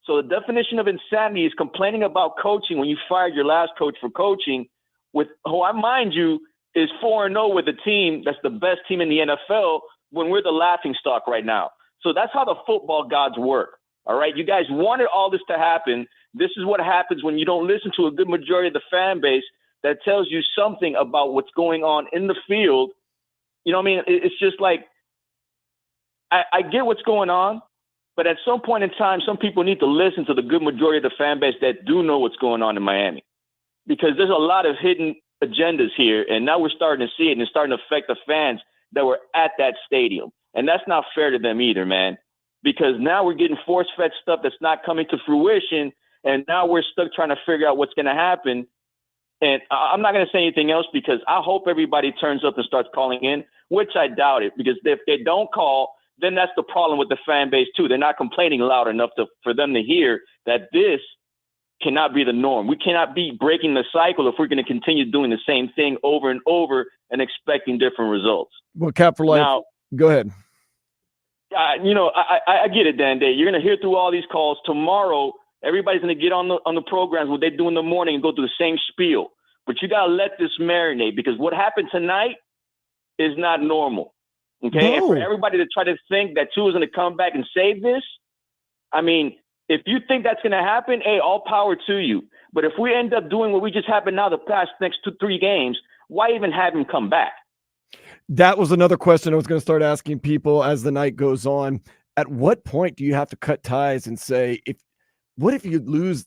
So the definition of insanity is complaining about coaching when you fired your last coach for coaching with, who I mind you, is 4-0 with a team that's the best team in the NFL when we're the laughing stock right now. So that's how the football gods work. All right. You guys wanted all this to happen. This is what happens when you don't listen to a good majority of the fan base that tells you something about what's going on in the field. You know what I mean? It's just like, I get what's going on, but at some point in time, some people need to listen to the good majority of the fan base that do know what's going on in Miami, because there's a lot of hidden agendas here, and now we're starting to see it, and it's starting to affect the fans that were at that stadium. And that's not fair to them either, man, because now we're getting force-fed stuff that's not coming to fruition, and now we're stuck trying to figure out what's going to happen. And I'm not going to say anything else because I hope everybody turns up and starts calling in, which I doubt it, because if they don't call, then that's the problem with the fan base too. They're not complaining loud enough for them to hear that this cannot be the norm. We cannot be breaking the cycle if we're going to continue doing the same thing over and over and expecting different results. Well, Cap for Life, now, go ahead. I get it, Dan Day. You're going to hear through all these calls. Tomorrow, everybody's going to get on the programs, what they do in the morning, and go through the same spiel. But you got to let this marinate, because what happened tonight is not normal. Okay, no. And for everybody to try to think that Tua is going to come back and save this, I mean, if you think that's going to happen, hey, all power to you. But if we end up doing what we just happened now the past next 2-3 games, why even have him come back? That was another question I was going to start asking people as the night goes on. At what point do you have to cut ties and say, what if you lose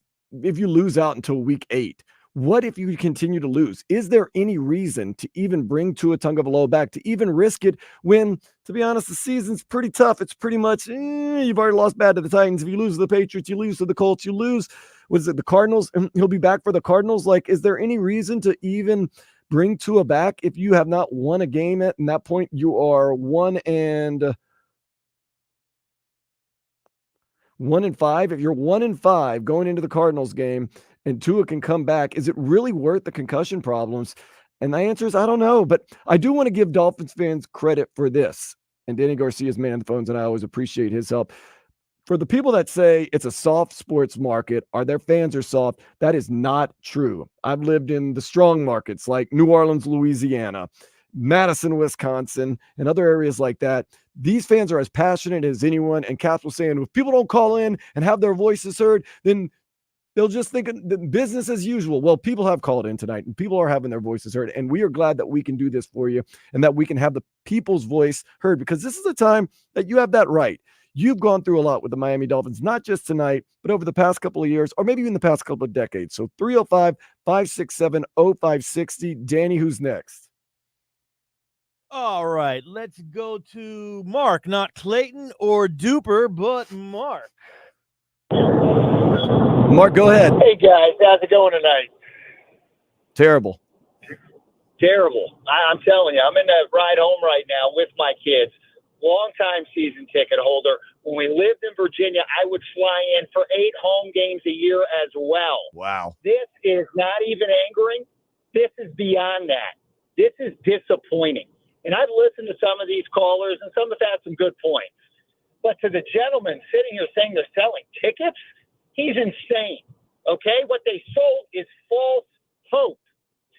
out until week 8? What if you continue to lose? Is there any reason to even bring Tua Tagovailoa back, to even risk it when, to be honest, the season's pretty tough? It's pretty much, you've already lost bad to the Titans. If you lose to the Patriots, you lose to the Colts, you lose, the Cardinals? He'll be back for the Cardinals. Like, is there any reason to even bring Tua back if you have not won a game at that point? You are 1-5. If you're 1-5 going into the Cardinals game and Tua can come back, is it really worth the concussion problems? And the answer is, I don't know. But I do want to give Dolphins fans credit for this. And Danny Garcia's man on the phones, and I always appreciate his help. For the people that say it's a soft sports market, or their fans are soft, that is not true. I've lived in the strong markets like New Orleans, Louisiana, Madison, Wisconsin, and other areas like that. These fans are as passionate as anyone. And Cass was saying, if people don't call in and have their voices heard, then they'll just think of business as usual. Well, people have called in tonight and people are having their voices heard. And we are glad that we can do this for you and that we can have the people's voice heard, because this is a time that you have that right. You've gone through a lot with the Miami Dolphins, not just tonight, but over the past couple of years, or maybe even the past couple of decades. So 305-567-0560. Danny, who's next? All right, let's go to Mark, not Clayton or Duper, but Mark. Mark, go ahead. Hey, guys. How's it going tonight? Terrible. Terrible. I'm telling you, I'm in that ride home right now with my kids. Long-time season ticket holder. When we lived in Virginia, I would fly in for 8 home games a year as well. Wow. This is not even angering. This is beyond that. This is disappointing. And I've listened to some of these callers, and some have had some good points. But to the gentleman sitting here saying they're selling tickets, he's insane. Okay? What they sold is false hope.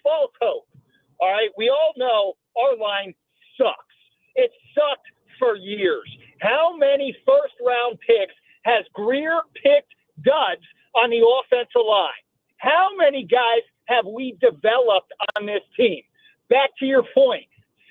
False hope. All right? We all know our line sucks. It sucked for years. How many first-round picks has Greer picked duds on the offensive line? How many guys have we developed on this team? Back to your point,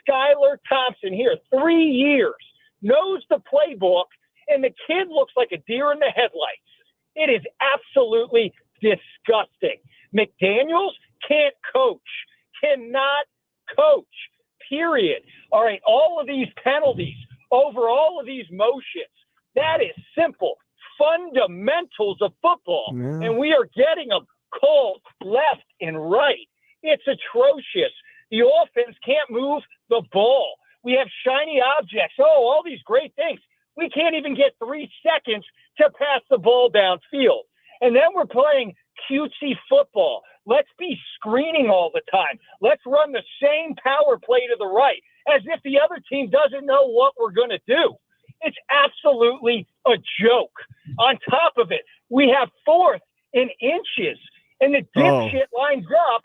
Skylar Thompson here, 3 years, knows the playbook, and the kid looks like a deer in the headlights. It is absolutely disgusting. McDaniels can't coach, cannot coach, period. All right, all of these penalties over all of these motions, that is simple fundamentals of football. Yeah. And we are getting them called left and right. It's atrocious. The offense can't move the ball. We have shiny objects. Oh, all these great things. We can't even get 3 seconds to pass the ball downfield. And then we're playing cutesy football. Let's be screening all the time. Let's run the same power play to the right as if the other team doesn't know what we're going to do. It's absolutely a joke. On top of it, we have 4th in inches, and the dipshit lines up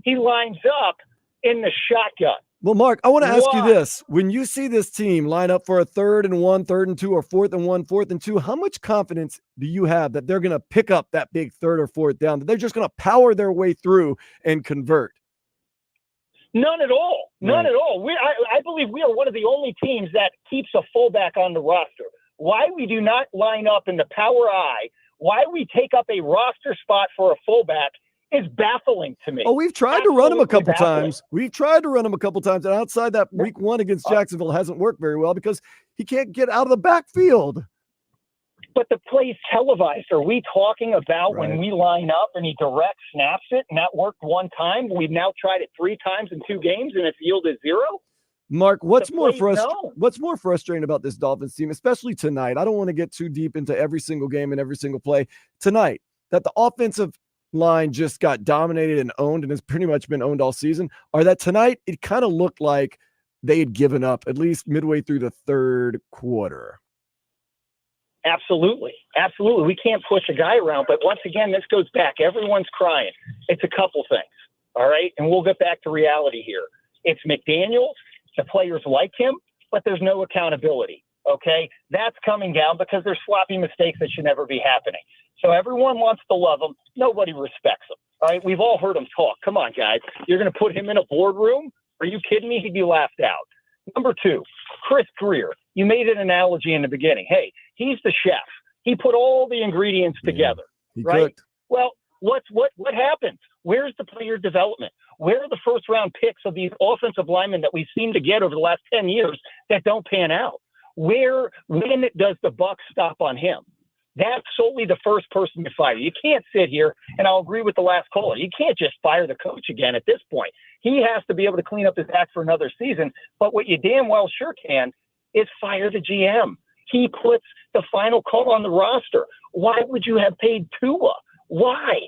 he lines up in the shotgun. Well, Mark, I want to ask you this. When you see this team line up for a 3rd and 1, 3rd and 2, or 4th and 1, 4th and 2, how much confidence do you have that they're going to pick up that big 3rd or 4th down, that they're just going to power their way through and convert? None at all. None at all. I believe we are one of the only teams that keeps a fullback on the roster. Why we do not line up in the power I, why we take up a roster spot for a fullback is baffling to me. Oh, we've tried to run him a couple times. We've tried to run him a couple times. And outside that week 1 against Jacksonville hasn't worked very well because he can't get out of the backfield. But the play's televised. Are we talking about when we line up and he direct snaps it and that worked 1 time? We've now tried it 3 times in 2 games and it's yielded 0? Mark, what's more frustrating about this Dolphins team, especially tonight? I don't want to get too deep into every single game and every single play. Tonight, that the offensive line just got dominated and owned and has pretty much been owned all season, or that tonight it kind of looked like they had given up at least midway through the 3rd quarter. Absolutely. We can't push a guy around, but once again, this goes back. Everyone's crying. It's a couple things, all right? And we'll get back to reality here. It's McDaniels, the players like him, but there's no accountability, okay? That's coming down because there's sloppy mistakes that should never be happening. So everyone wants to love him. Nobody respects him. All right. We've all heard him talk. Come on, guys. You're going to put him in a boardroom? Are you kidding me? He'd be laughed out. Number 2, Chris Greer. You made an analogy in the beginning. Hey, he's the chef. He put all the ingredients together, right? Cooked. Well, What happens? Where's the player development? Where are the first-round picks of these offensive linemen that we seem to get over the last 10 years that don't pan out? When does the buck stop on him? That's solely the first person to fire. You can't sit here, and I'll agree with the last caller. You can't just fire the coach again at this point. He has to be able to clean up his act for another season. But what you damn well sure can is fire the GM. He puts the final call on the roster. Why would you have paid Tua? Why?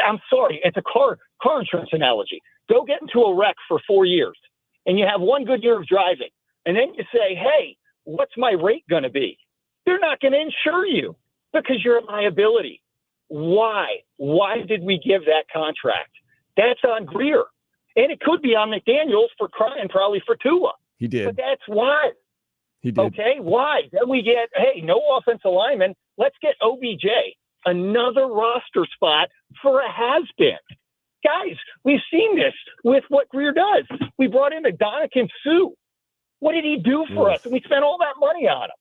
I'm sorry. It's a car insurance analogy. Go get into a wreck for 4 years, and you have one good year of driving. And then you say, hey, what's my rate going to be? They're not going to insure you because you're a liability. Why? Why did we give that contract? That's on Greer. And it could be on McDaniel for crying probably for Tua. He did. But that's why. He did. Okay, why? Then we get, hey, no offensive lineman. Let's get OBJ, another roster spot for a has-been. Guys, we've seen this with what Greer does. We brought in Adonican Sue. What did he do for us? And we spent all that money on him.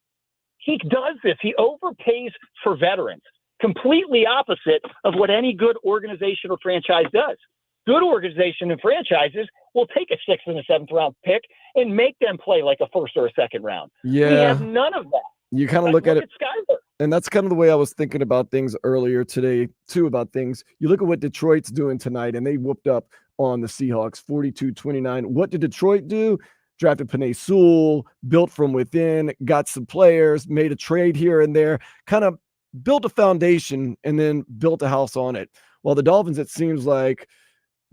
He does this. He overpays for veterans, completely opposite of what any good organization or franchise does. Good organization and franchises will take a 6th and a 7th round pick and make them play like a 1st or a 2nd round. Yeah. We have none of that. You kind of look at it. Skyler. And that's kind of the way I was thinking about things earlier today, too, about things. You look at what Detroit's doing tonight, and they whooped up on the Seahawks 42-29. What did Detroit do? Drafted Penei Sewell, built from within, got some players, made a trade here and there, kind of built a foundation and then built a house on it. While the Dolphins, it seems like,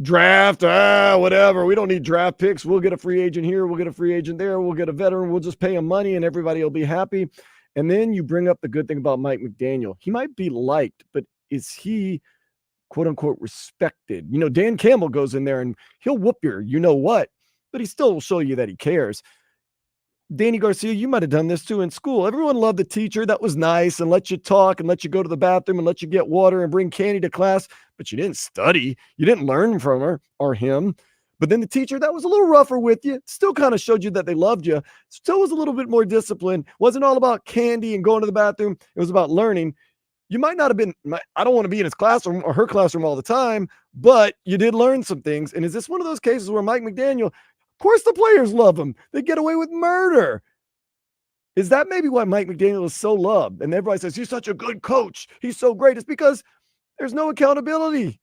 draft, whatever. We don't need draft picks. We'll get a free agent here. We'll get a free agent there. We'll get a veteran. We'll just pay him money and everybody will be happy. And then you bring up the good thing about Mike McDaniel. He might be liked, but is he, quote unquote, respected? You know, Dan Campbell goes in there and he'll whoop your, you know what, but he still will show you that he cares. Danny Garcia, you might have done this too in school. Everyone loved the teacher that was nice and let you talk and let you go to the bathroom and let you get water and bring candy to class, but you didn't study. You didn't learn from her or him. But then the teacher that was a little rougher with you still kind of showed you that they loved you, still was a little bit more disciplined, wasn't all about candy and going to the bathroom. It was about learning. You might not have been, I don't want to be in his classroom or her classroom all the time, but you did learn some things. And is this one of those cases where Mike McDaniel, of course the players love him, they get away with murder? Is that maybe why Mike McDaniel is so loved? And everybody says, he's such a good coach, he's so great. It's because there's no accountability.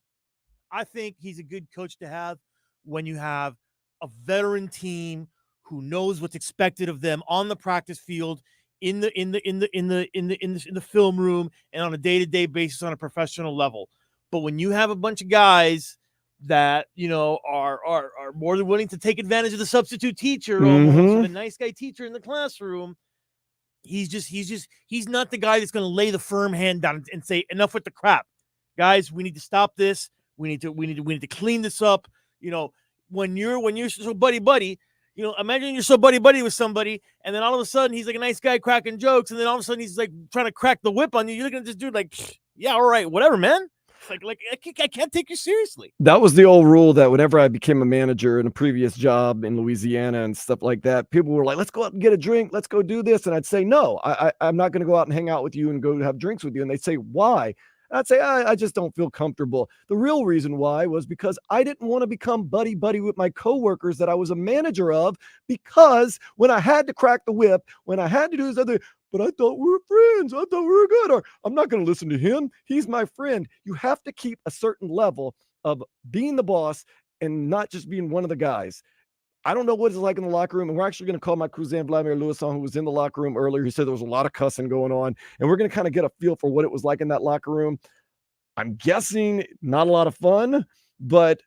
I think he's a good coach to have when you have a veteran team who knows what's expected of them on the practice field, in the film room, and on a day-to-day basis on a professional level. But when you have a bunch of guys that, you know, are more than willing to take advantage of the substitute teacher, almost, or the nice guy teacher in the classroom, he's not the guy that's going to lay the firm hand down and say, enough with the crap, guys. We need to stop this. We need to clean this up. You know, when you're so buddy, you know, imagine you're so buddy with somebody, and then all of a sudden he's like a nice guy cracking jokes, and then all of a sudden he's like trying to crack the whip on you. You're looking at this dude like, yeah, all right, whatever, man. It's like I can't take you seriously. That was the old rule that whenever I became a manager in a previous job in Louisiana and stuff like that, people were like, let's go out and get a drink. Let's go do this. And I'd say, no, I'm not going to go out and hang out with you and go have drinks with you. And they'd say, why? I'd say, I just don't feel comfortable. The real reason why was because I didn't want to become buddy with my coworkers that I was a manager of, because when I had to crack the whip, when I had to do this other, but I thought we were friends. I thought we were good. Or I'm not going to listen to him. He's my friend. You have to keep a certain level of being the boss and not just being one of the guys. I don't know what it's like in the locker room. And we're actually going to call my cousin Vladimir Lewis on, who was in the locker room earlier. He said there was a lot of cussing going on. And we're going to kind of get a feel for what it was like in that locker room. I'm guessing not a lot of fun, but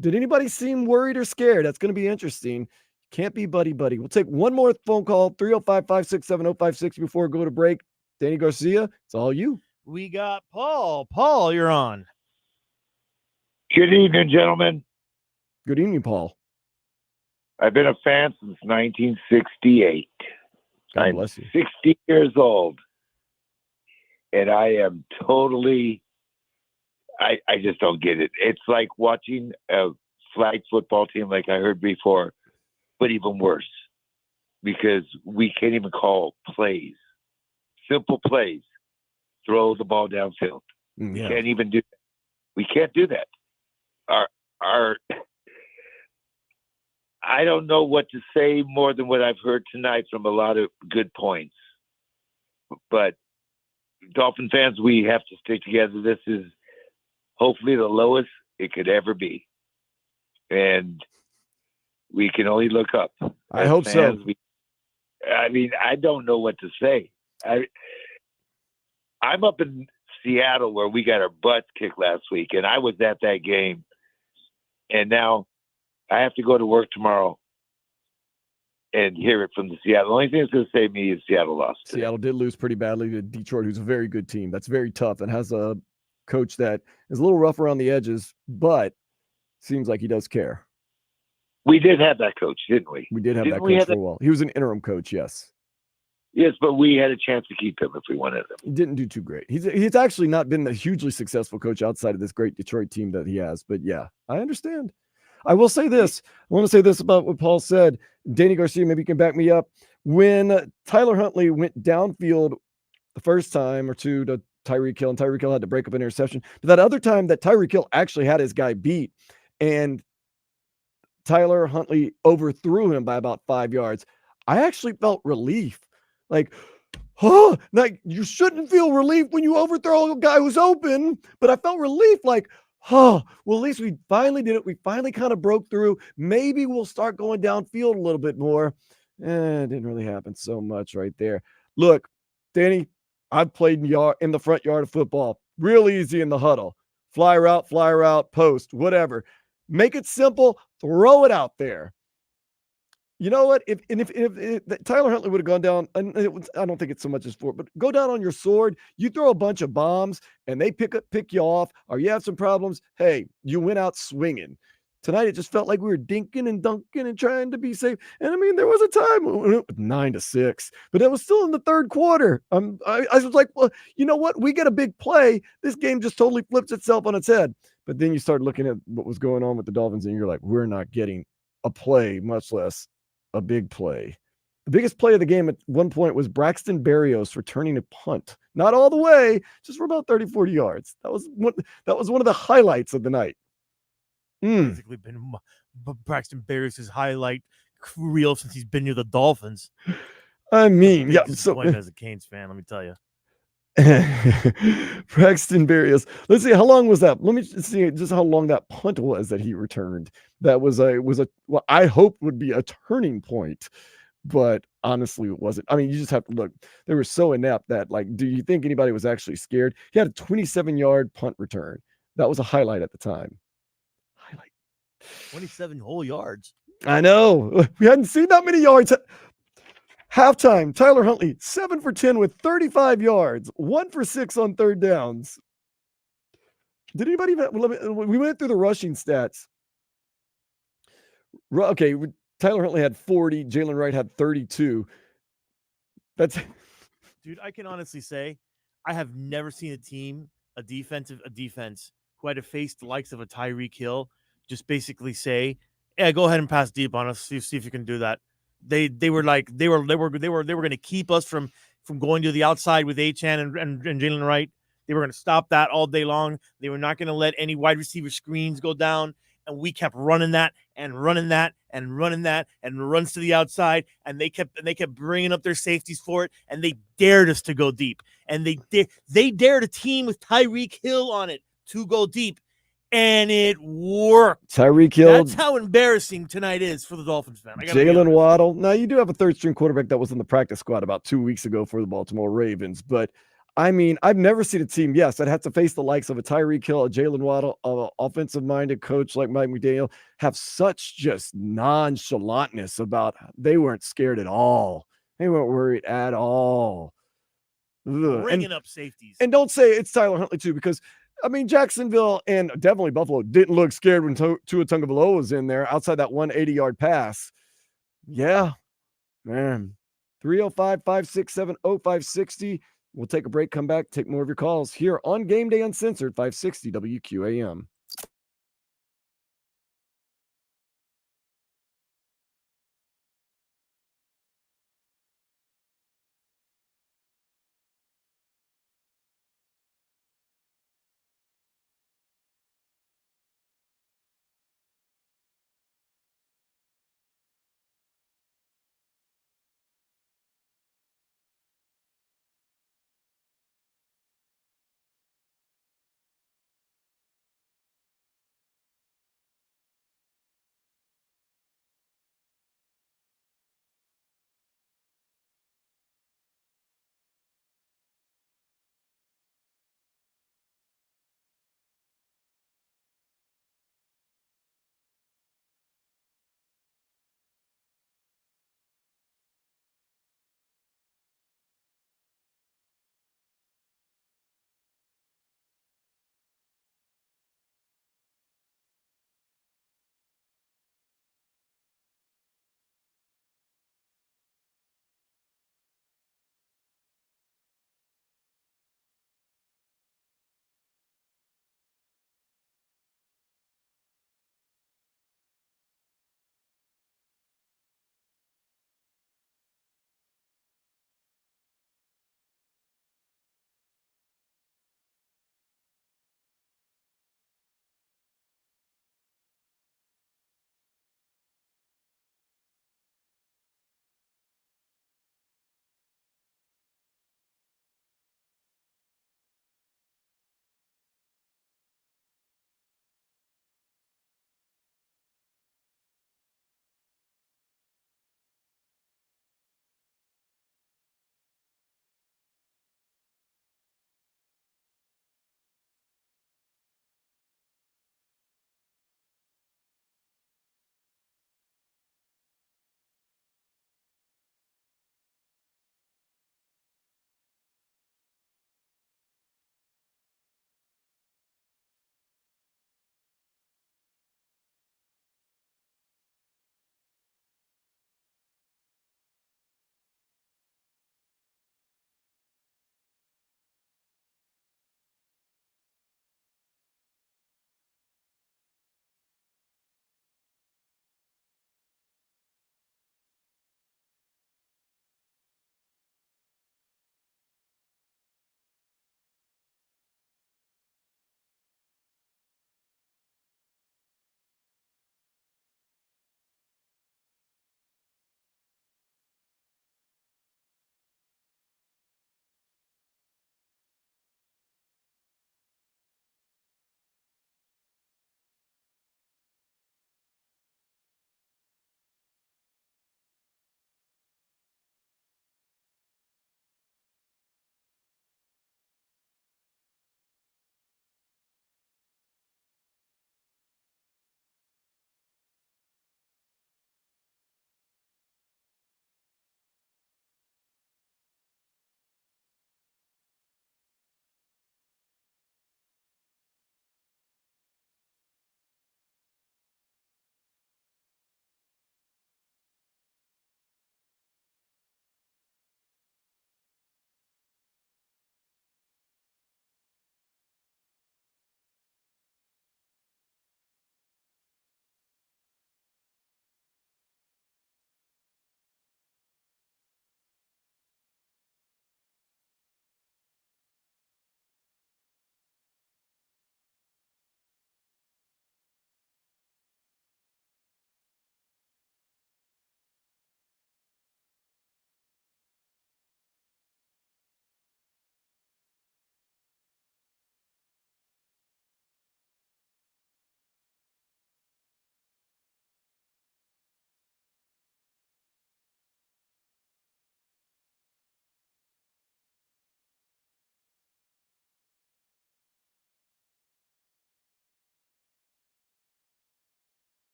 did anybody seem worried or scared? That's going to be interesting. Can't be buddy. We'll take one more phone call, 305-567-056 before we go to break. Danny Garcia, it's all you. We got Paul. Paul, you're on. Good evening, gentlemen. Good evening, Paul. I've been a fan since 1968. God bless you. 60 years old. And I am totally, I just don't get it. It's like watching a flag football team, like I heard before, but even worse, because we can't even call plays. Simple plays. Throw the ball downfield. We Yeah. can't even do that. We can't do that. Our I don't know what to say more than what I've heard tonight from a lot of good points. But Dolphin fans, we have to stick together. This is hopefully the lowest it could ever be. And we can only look up. I As hope fans, so. I don't know what to say. I'm up in Seattle where we got our butts kicked last week, and I was at that game. And now I have to go to work tomorrow and hear it from the Seattle. The only thing that's going to save me is Seattle lost today. Seattle did lose pretty badly to Detroit, who's a very good team. That's very tough and has a coach that is a little rough around the edges, but seems like he does care. We did have that coach, didn't we? We did have Didn't that we coach have for a while. He was an interim coach, yes. Yes, but we had a chance to keep him if we wanted him. He didn't do too great. He's actually not been a hugely successful coach outside of this great Detroit team that he has. But yeah, I understand. I will say this. I want to say this about what Paul said. Danny Garcia, maybe you can back me up. When Tyler Huntley went downfield the first time or two to Tyreek Hill, and Tyreek Hill had to break up an interception, but that other time that Tyreek Hill actually had his guy beat, and Tyler Huntley overthrew him by about 5 yards, I actually felt relief. Like, like you shouldn't feel relief when you overthrow a guy who's open, but I felt relief like, well, at least we finally did it. We finally kind of broke through. Maybe we'll start going downfield a little bit more. It didn't really happen so much right there. Look, Danny, I've played in the front yard of football. Real easy in the huddle. Fly route, post, whatever. Make it simple. Throw it out there. You know what? If Tyler Huntley would have gone down, and I don't think it's so much as for, but go down on your sword. You throw a bunch of bombs, and they pick you off, or you have some problems. Hey, you went out swinging. Tonight, it just felt like we were dinking and dunking and trying to be safe. And I mean, there was a time when it was 9-6, but it was still in the third quarter. I was like, well, you know what? We get a big play. This game just totally flips itself on its head. But then you start looking at what was going on with the Dolphins, and you're like, we're not getting a play, much less a big play. The biggest play of the game at one point was Braxton Berrios returning a punt. Not all the way, just for about 30, 40 yards. That was one of the highlights of the night. Basically been Braxton Berrios' highlight reel since he's been near the Dolphins. I mean, yeah. So as a Canes fan, let me tell you. Braxton Berrios. Let's see, how long was that? Let me see just how long that punt was that he returned. That was what I hope would be a turning point, but honestly, it wasn't. I mean, you just have to look. They were so inept that, like, do you think anybody was actually scared? He had a 27-yard punt return. That was a highlight at the time. 27 whole yards. I know. We hadn't seen that many yards. Halftime, Tyler Huntley, 7 for 10 with 35 yards, 1 for 6 on third downs. Did anybody we went through the rushing stats. Okay, Tyler Huntley had 40, Jalen Wright had 32. That's Dude, I can honestly say I have never seen a defense who had to face the likes of a Tyreek Hill just basically say, "Yeah, go ahead and pass deep on us. See if you can do that." They were going to keep us from going to the outside with Achane and Jalen Wright. They were going to stop that all day long. They were not going to let any wide receiver screens go down. And we kept running that and running that and running that and runs to the outside. And they kept bringing up their safeties for it. And they dared us to go deep. And they dared a team with Tyreek Hill on it to go deep. And it worked. Tyreek Hill. That's how embarrassing tonight is for the Dolphins fan. Jalen Waddle. Now, you do have a third-string quarterback that was in the practice squad about 2 weeks ago for the Baltimore Ravens. But, I mean, I've never seen a team, yes, that has to face the likes of a Tyreek Hill, a Jalen Waddle, an offensive-minded coach like Mike McDaniel, have such just nonchalantness about they weren't scared at all. They weren't worried at all. Bringing up safeties. And don't say it's Tyler Huntley, too, because – I mean, Jacksonville and definitely Buffalo didn't look scared when Tua Tagovailoa was in there outside that 180-yard pass. Yeah, man. 305-567-0560. We'll take a break, come back, take more of your calls here on Game Day Uncensored, 560 WQAM.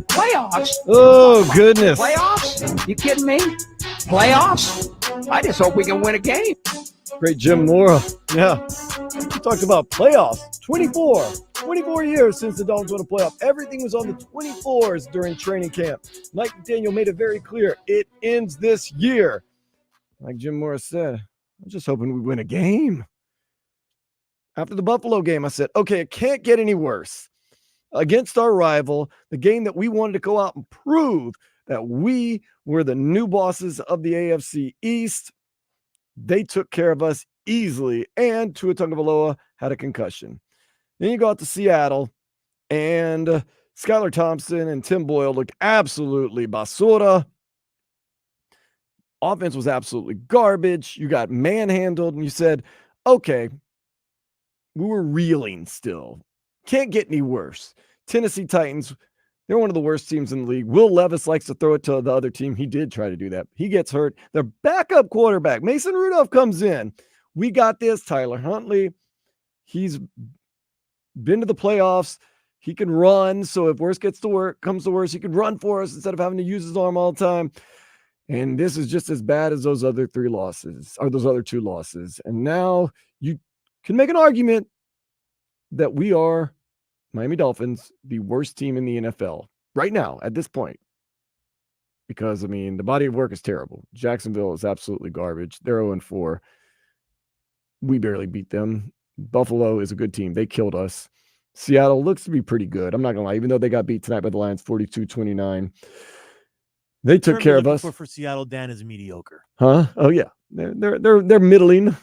Playoffs? Oh, goodness. Playoffs? You kidding me? Playoffs? I just hope we can win a game. Great Jim Mora. Yeah. We talked about playoffs. 24 years since the Dolphins won a playoff. Everything was on the 24s during training camp. Mike McDaniel made it very clear. It ends this year. Like Jim Mora said, I'm just hoping we win a game. After the Buffalo game, I said, okay, it can't get any worse. Against our rival, the game that we wanted to go out and prove that we were the new bosses of the AFC East. They took care of us easily, and Tua Tagovailoa had a concussion. Then you go out to Seattle, and Skylar Thompson and Tim Boyle looked absolutely basura. Offense was absolutely garbage. You got manhandled, and you said, okay, we were reeling still. Can't get any worse. Tennessee Titans, they're one of the worst teams in the league. Will Levis likes to throw it to the other team. He did try to do that. He gets hurt. Their backup quarterback, Mason Rudolph, comes in. We got this. Tyler Huntley, he's been to the playoffs. He can run. So if worse comes to worse, he can run for us instead of having to use his arm all the time. And this is just as bad as those other two losses. And now you can make an argument that we are, Miami Dolphins, the worst team in the NFL right now at this point. Because, I mean, the body of work is terrible. Jacksonville is absolutely garbage. They're 0-4. We barely beat them. Buffalo is a good team. They killed us. Seattle looks to be pretty good. I'm not going to lie. Even though they got beat tonight by the Lions 42-29. They took care of us. For Seattle, Dan is mediocre. Huh? Oh, yeah. They're middling.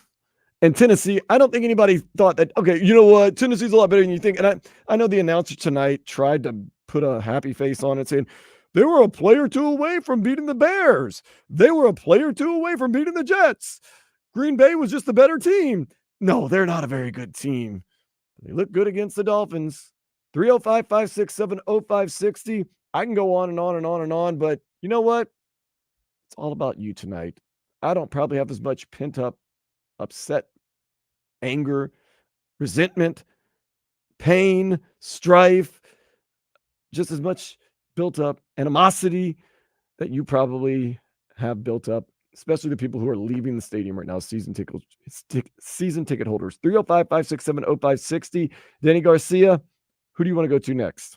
And Tennessee, I don't think anybody thought that, okay, you know what? Tennessee's a lot better than you think. And I know the announcer tonight tried to put a happy face on it saying, they were a play or two away from beating the Bears. They were a play or two away from beating the Jets. Green Bay was just the better team. No, they're not a very good team. They look good against the Dolphins. 305-567-0560. I can go on and on and on and on, but you know what? It's all about you tonight. I don't probably have as much pent-up upset, anger, resentment, pain, strife, just as much built up animosity that you probably have built up, especially the people who are leaving the stadium right now, season ticket holders. 305-567-0560. Danny Garcia, who do you want to go to next?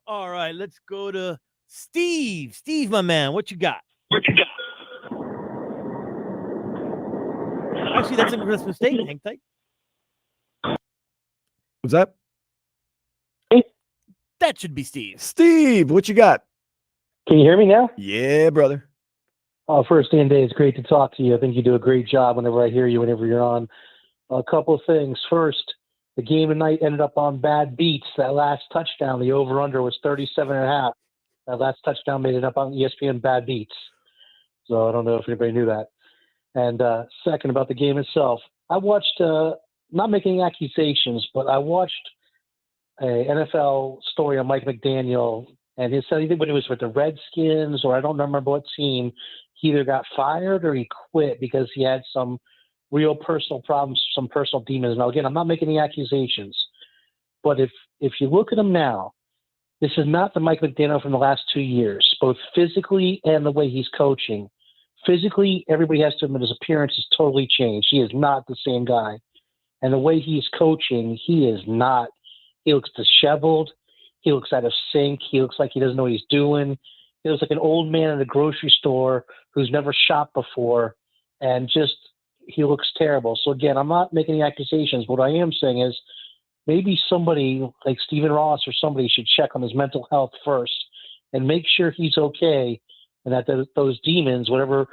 All right, let's go to Steve. Steve, my man, what you got? Actually, that's a mistake. Hang tight. What's that? That should be Steve. Steve, what you got? Can you hear me now? Yeah, brother. First, Dan Day, it's great to talk to you. I think you do a great job whenever I hear you, whenever you're on. A couple of things. First, the game tonight ended up on bad beats. That last touchdown, the over-under was 37.5. That last touchdown made it up on ESPN bad beats. So I don't know if anybody knew that. And second, about the game itself, I watched, not making accusations, but I watched a NFL story on Mike McDaniel, and he said either when he was with the Redskins or I don't remember what team, he either got fired or he quit because he had some real personal problems, some personal demons. Now, again, I'm not making any accusations, but if you look at him now, this is not the Mike McDaniel from the last 2 years, both physically and the way he's coaching. Physically, everybody has to admit his appearance has totally changed. He is not the same guy. And the way he's coaching, he is not. He looks disheveled. He looks out of sync. He looks like he doesn't know what he's doing. He looks like an old man in a grocery store who's never shopped before. And just, he looks terrible. So again, I'm not making any accusations. What I am saying is maybe somebody like Stephen Ross or somebody should check on his mental health first and make sure he's okay and that those demons, whatever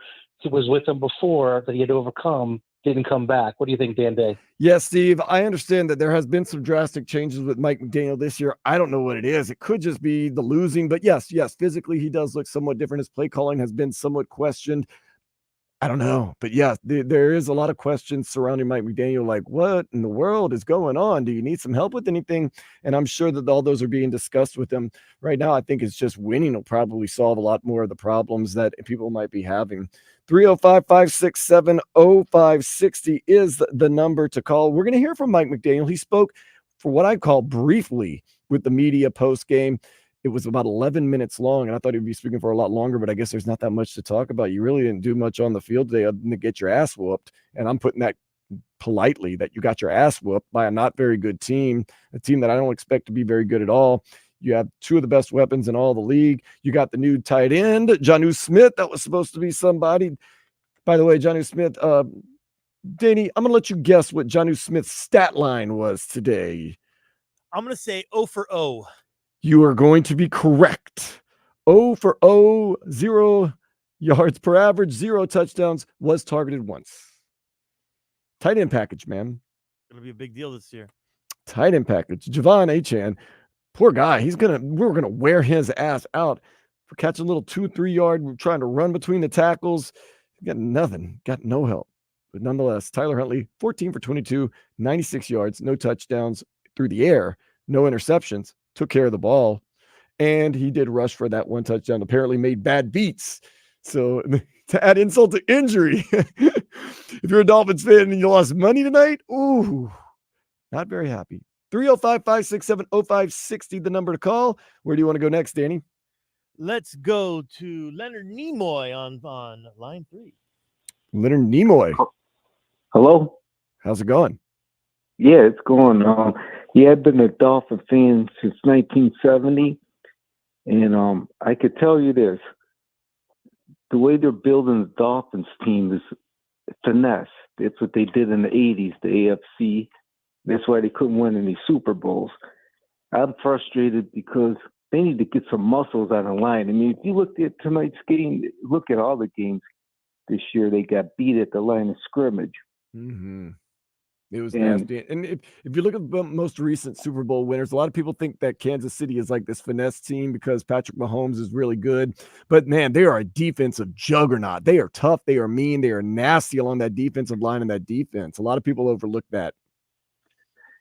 was with him before that he had to overcome, didn't come back. What do you think, Dan Day? Yes, Steve, I understand that there has been some drastic changes with Mike McDaniel this year. I don't know what it is. It could just be the losing, but yes, physically he does look somewhat different. His play calling has been somewhat questioned. I don't know, but yeah, there is a lot of questions surrounding Mike McDaniel, like what in the world is going on? Do you need some help with anything? And I'm sure that all those are being discussed with him right now. I think it's just winning will probably solve a lot more of the problems that people might be having. 305-567-0560 is the number to call. We're going to hear from Mike McDaniel. He spoke for what I call briefly with the media post game. It was about 11 minutes long, and I thought he'd be speaking for a lot longer, but I guess there's not that much to talk about. You really didn't do much on the field today other than to get your ass whooped, and I'm putting that politely, that you got your ass whooped by a not very good team, a team that I don't expect to be very good at all. You have two of the best weapons in all the league. You got the new tight end, Jonnu Smith. That was supposed to be somebody. By the way, Jonnu Smith, Danny, I'm going to let you guess what Jonnu Smith's stat line was today. I'm going to say 0 for 0. You are going to be correct. 0 for 0, 0 yards per average, 0 touchdowns, was targeted once. Tight end package, man. Going to be a big deal this year. Tight end package. Javon Achan, poor guy. We're gonna wear his ass out for catching a little 2-3 yard, trying to run between the tackles. Got nothing. Got no help. But nonetheless, Tyler Huntley, 14 for 22, 96 yards, no touchdowns through the air, no interceptions, took care of the ball, and he did rush for that one touchdown. Apparently made bad beats. So to add insult to injury, if you're a Dolphins fan and you lost money tonight, ooh, not very happy. 305-567-0560, the number to call. Where do you want to go next, Danny? Let's go to Leonard Nimoy on line 3. Leonard Nimoy. Hello? How's it going? Yeah, it's going. I've been a Dolphin fan since 1970, and I could tell you this. The way they're building the Dolphins team is finesse. That's what they did in the 80s, the AFC. That's why they couldn't win any Super Bowls. I'm frustrated because they need to get some muscles on the line. I mean, if you look at tonight's game, look at all the games this year, they got beat at the line of scrimmage. Mm-hmm. It was nasty. And if you look at the most recent Super Bowl winners, a lot of people think that Kansas City is like this finesse team because Patrick Mahomes is really good. But, man, they are a defensive juggernaut. They are tough. They are mean. They are nasty along that defensive line and that defense. A lot of people overlook that.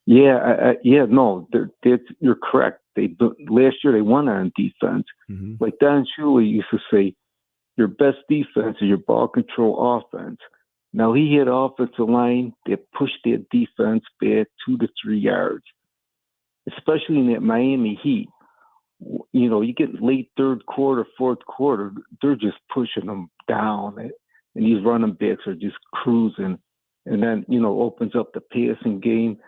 Yeah, no, you're correct. Last year they won on defense. Mm-hmm. Like Don Shula used to say, your best defense is your ball control offense. Now he hit offensive line that pushed their defense back 2 to 3 yards, especially in that Miami Heat. You know, you get late third quarter, fourth quarter, they're just pushing them down, and these running backs are just cruising, and then opens up the passing game.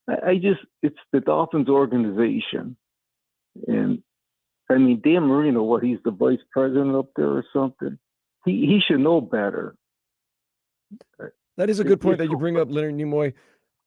It's the Dolphins organization. And I mean, Dan Marino, he's the vice president up there or something? He should know better. That is a good point that you bring up, Leonard Nimoy.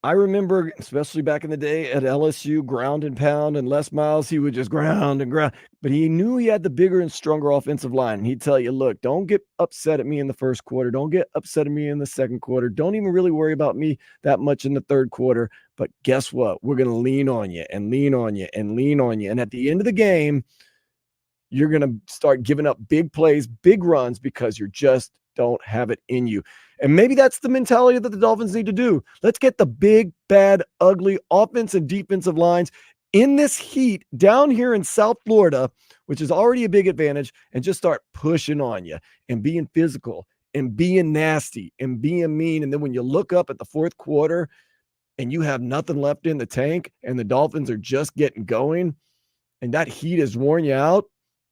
I remember, especially back in the day at LSU, ground and pound, and Les Miles, he would just ground and ground. But he knew he had the bigger and stronger offensive line. And he'd tell you, look, don't get upset at me in the first quarter. Don't get upset at me in the second quarter. Don't even really worry about me that much in the third quarter. But guess what? We're going to lean on you and lean on you and lean on you. And at the end of the game, you're going to start giving up big plays, big runs, because you just don't have it in you. And maybe that's the mentality that the Dolphins need to do. Let's get the big, bad, ugly offense and defensive lines in this heat down here in South Florida, which is already a big advantage, and just start pushing on you and being physical and being nasty and being mean. And then when you look up at the fourth quarter and you have nothing left in the tank and the Dolphins are just getting going and that heat has worn you out,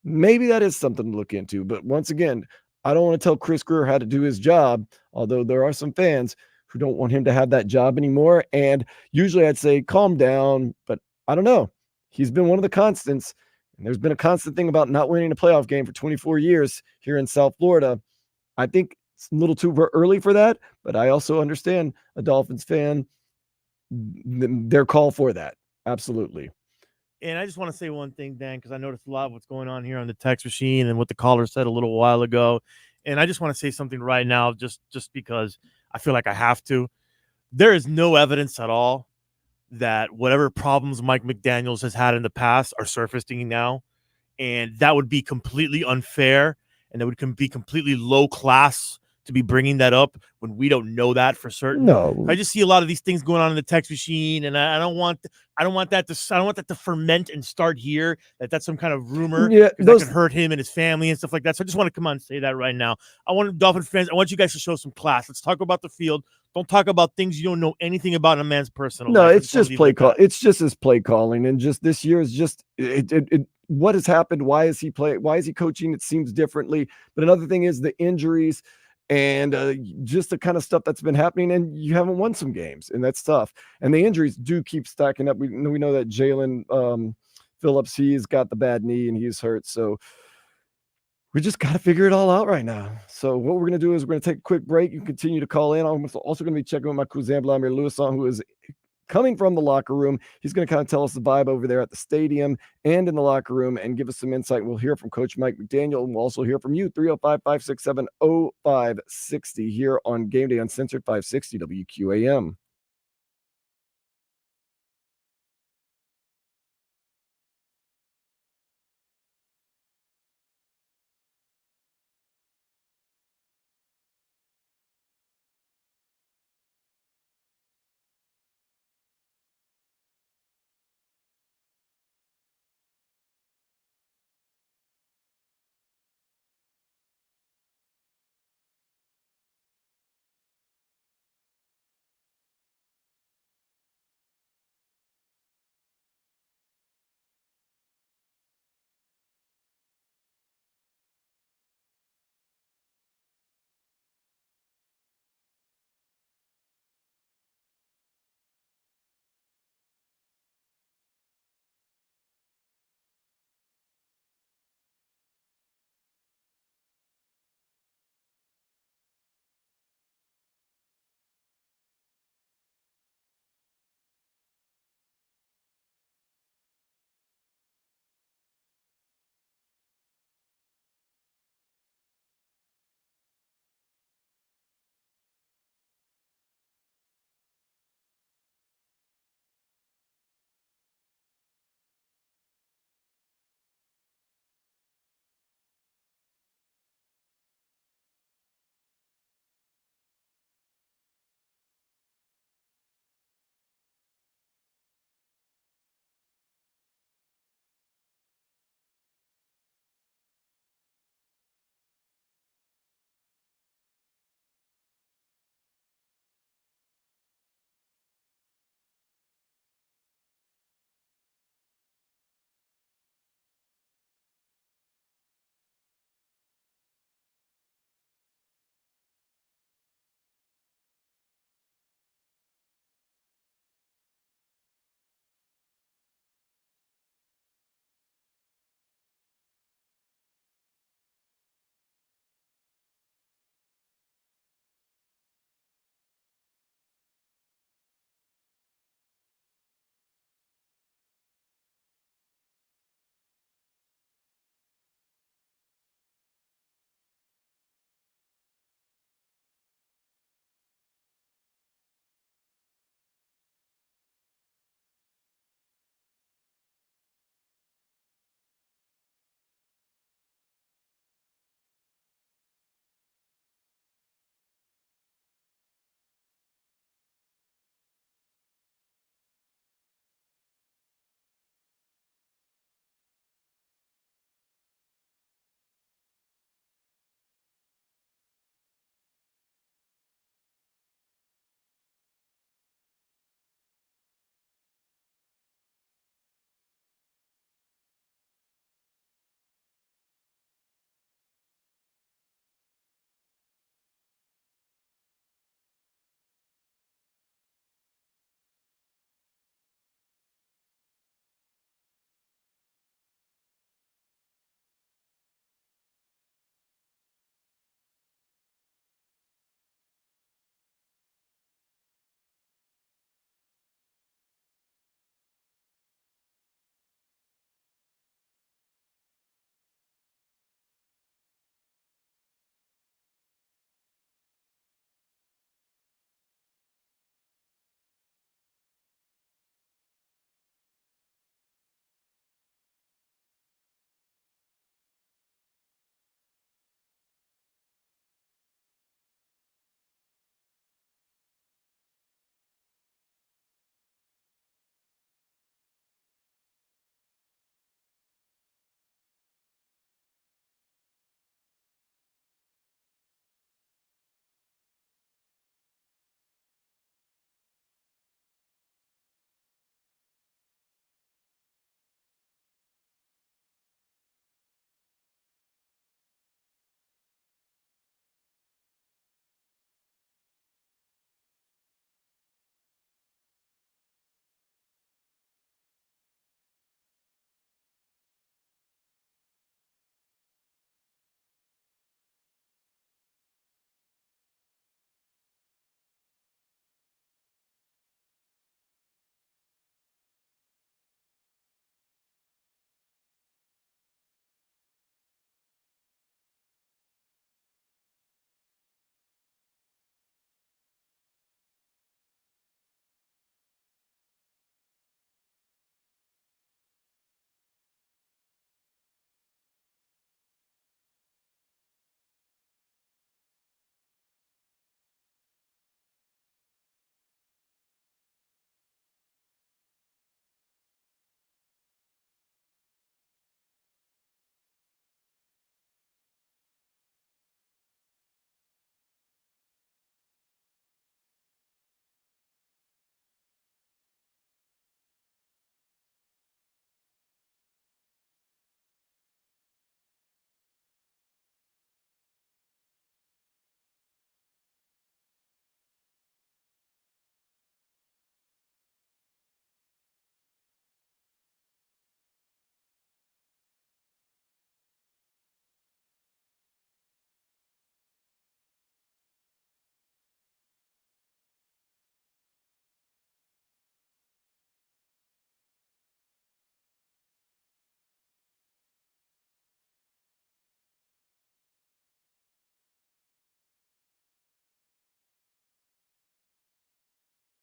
maybe that is something to look into. But once again, I don't want to tell Chris Greer how to do his job, although there are some fans who don't want him to have that job anymore. And usually I'd say calm down, but I don't know. He's been one of the constants, and there's been a constant thing about not winning a playoff game for 24 years here in South Florida. I think it's a little too early for that, but I also understand a Dolphins fan, their call for that. Absolutely. And I just want to say one thing, Dan, because I noticed a lot of what's going on here on the text machine and what the caller said a little while ago. And I just want to say something right now, just because I feel like I have to. There is no evidence at all that whatever problems Mike McDaniels has had in the past are surfacing now. And that would be completely unfair. And that would be completely low class to be bringing that up when we don't know that for certain. No, I just see a lot of these things going on in the text machine, and I don't want that to ferment and start here. That's some kind of rumor. Yeah, that could hurt him and his family and stuff like that. So I just want to come on and say that right now. I want Dolphin fans. I want you guys to show some class. Let's talk about the field. Don't talk about things you don't know anything about in a man's personal No, life. I it's wanna just leave it play at call. that. It's just his play calling, and just this year is just what has happened. Why is he playing? Why is he coaching? It seems differently. But another thing is the injuries and just the kind of stuff that's been happening, and you haven't won some games, and that's tough. And the injuries do keep stacking up. We know that Jalen Phillips, he's got the bad knee and he's hurt, so we just got to figure it all out right now. So what we're going to do is we're going to take a quick break. You can continue to call in. I'm also going to be checking with my cousin Vladimir Lewisson, who is coming from the locker room. He's going to kind of tell us the vibe over there at the stadium and in the locker room and give us some insight. We'll hear from Coach Mike McDaniel, and we'll also hear from you, 305-567-0560 here on Game Day Uncensored 560 WQAM.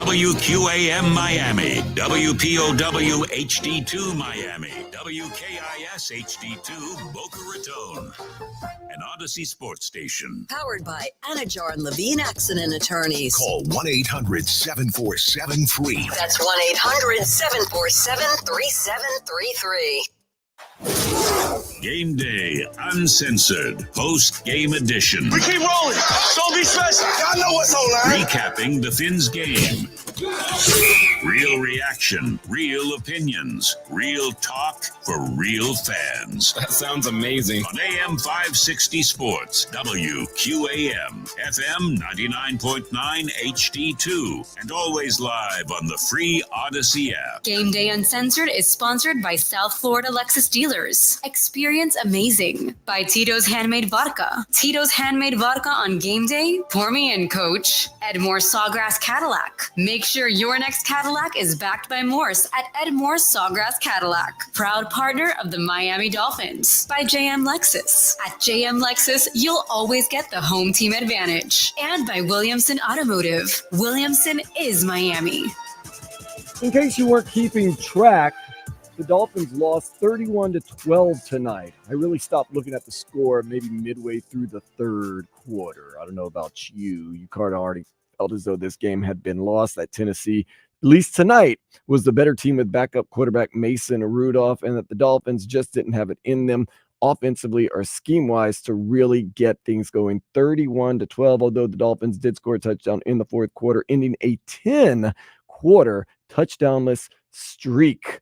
WQAM Miami, WPOW HD2 Miami, WKIS HD2 Boca Raton, an Odyssey Sports Station. Powered by Anajar and Levine Accident Attorneys. Call 1-800-747-FREE. That's 1-800-747-3733. Game Day Uncensored, post-game edition. We keep rolling. Don't be stressed. Y'all know what's online. Recapping the Finns game. Real reaction, real opinions, real talk for real fans. That sounds amazing. On AM 560 Sports, WQAM, FM 99.9 HD2, and always live on the free Odyssey app. Game Day Uncensored is sponsored by South Florida Lexus Dealers. Experience amazing by Tito's Handmade Vodka. Tito's Handmade Vodka on game day. Pour me in, coach. Edmore Sawgrass Cadillac. Make sure your next Cadillac is backed by Morse at Edmore Sawgrass Cadillac. Proud partner of the Miami Dolphins. By JM Lexus. At JM Lexus, you'll always get the home team advantage. And by Williamson Automotive. Williamson is Miami. In case you weren't keeping track, the Dolphins lost 31-12 tonight. I really stopped looking at the score maybe midway through the third quarter. I don't know about you. You kind of already felt as though this game had been lost, that Tennessee, at least tonight, was the better team with backup quarterback Mason Rudolph, and that the Dolphins just didn't have it in them offensively or scheme-wise to really get things going. 31-12, although the Dolphins did score a touchdown in the fourth quarter, ending a 10-quarter touchdownless streak.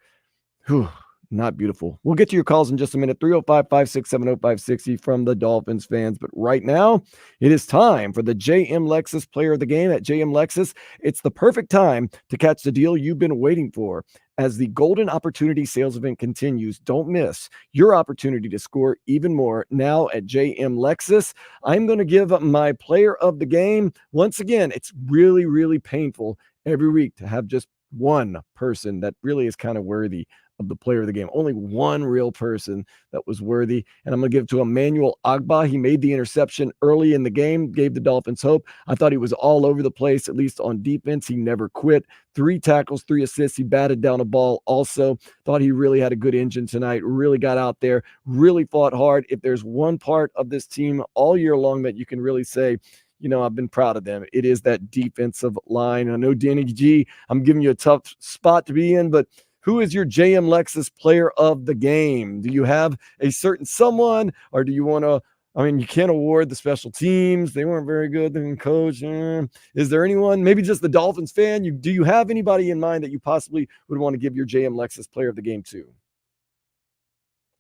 Whew, not beautiful. We'll get to your calls in just a minute. 305-567-0560 from the Dolphins fans. But right now, it is time for the JM Lexus Player of the Game. At JM Lexus, it's the perfect time to catch the deal you've been waiting for. As the Golden Opportunity Sales Event continues, don't miss your opportunity to score even more now at JM Lexus. I'm going to give my Player of the Game. Once again, it's really, really painful every week to have just one person that really is kind of worthy of the Player of the Game. Only one real person that was worthy. And I'm going to give it to Emmanuel Ogbah. He made the interception early in the game, gave the Dolphins hope. I thought he was all over the place, at least on defense. He never quit. 3 tackles, 3 assists. He batted down a ball also. Thought he really had a good engine tonight. Really got out there. Really fought hard. If there's one part of this team all year long that you can really say, you know, I've been proud of them, it is that defensive line. I know, Danny G, I'm giving you a tough spot to be in, but who is your JM Lexus Player of the Game? Do you have a certain someone, or do you want to, I mean, you can't award the special teams. They weren't very good. The coach. Is there anyone, maybe just the Dolphins fan? Do you have anybody in mind that you possibly would want to give your JM Lexus Player of the Game to?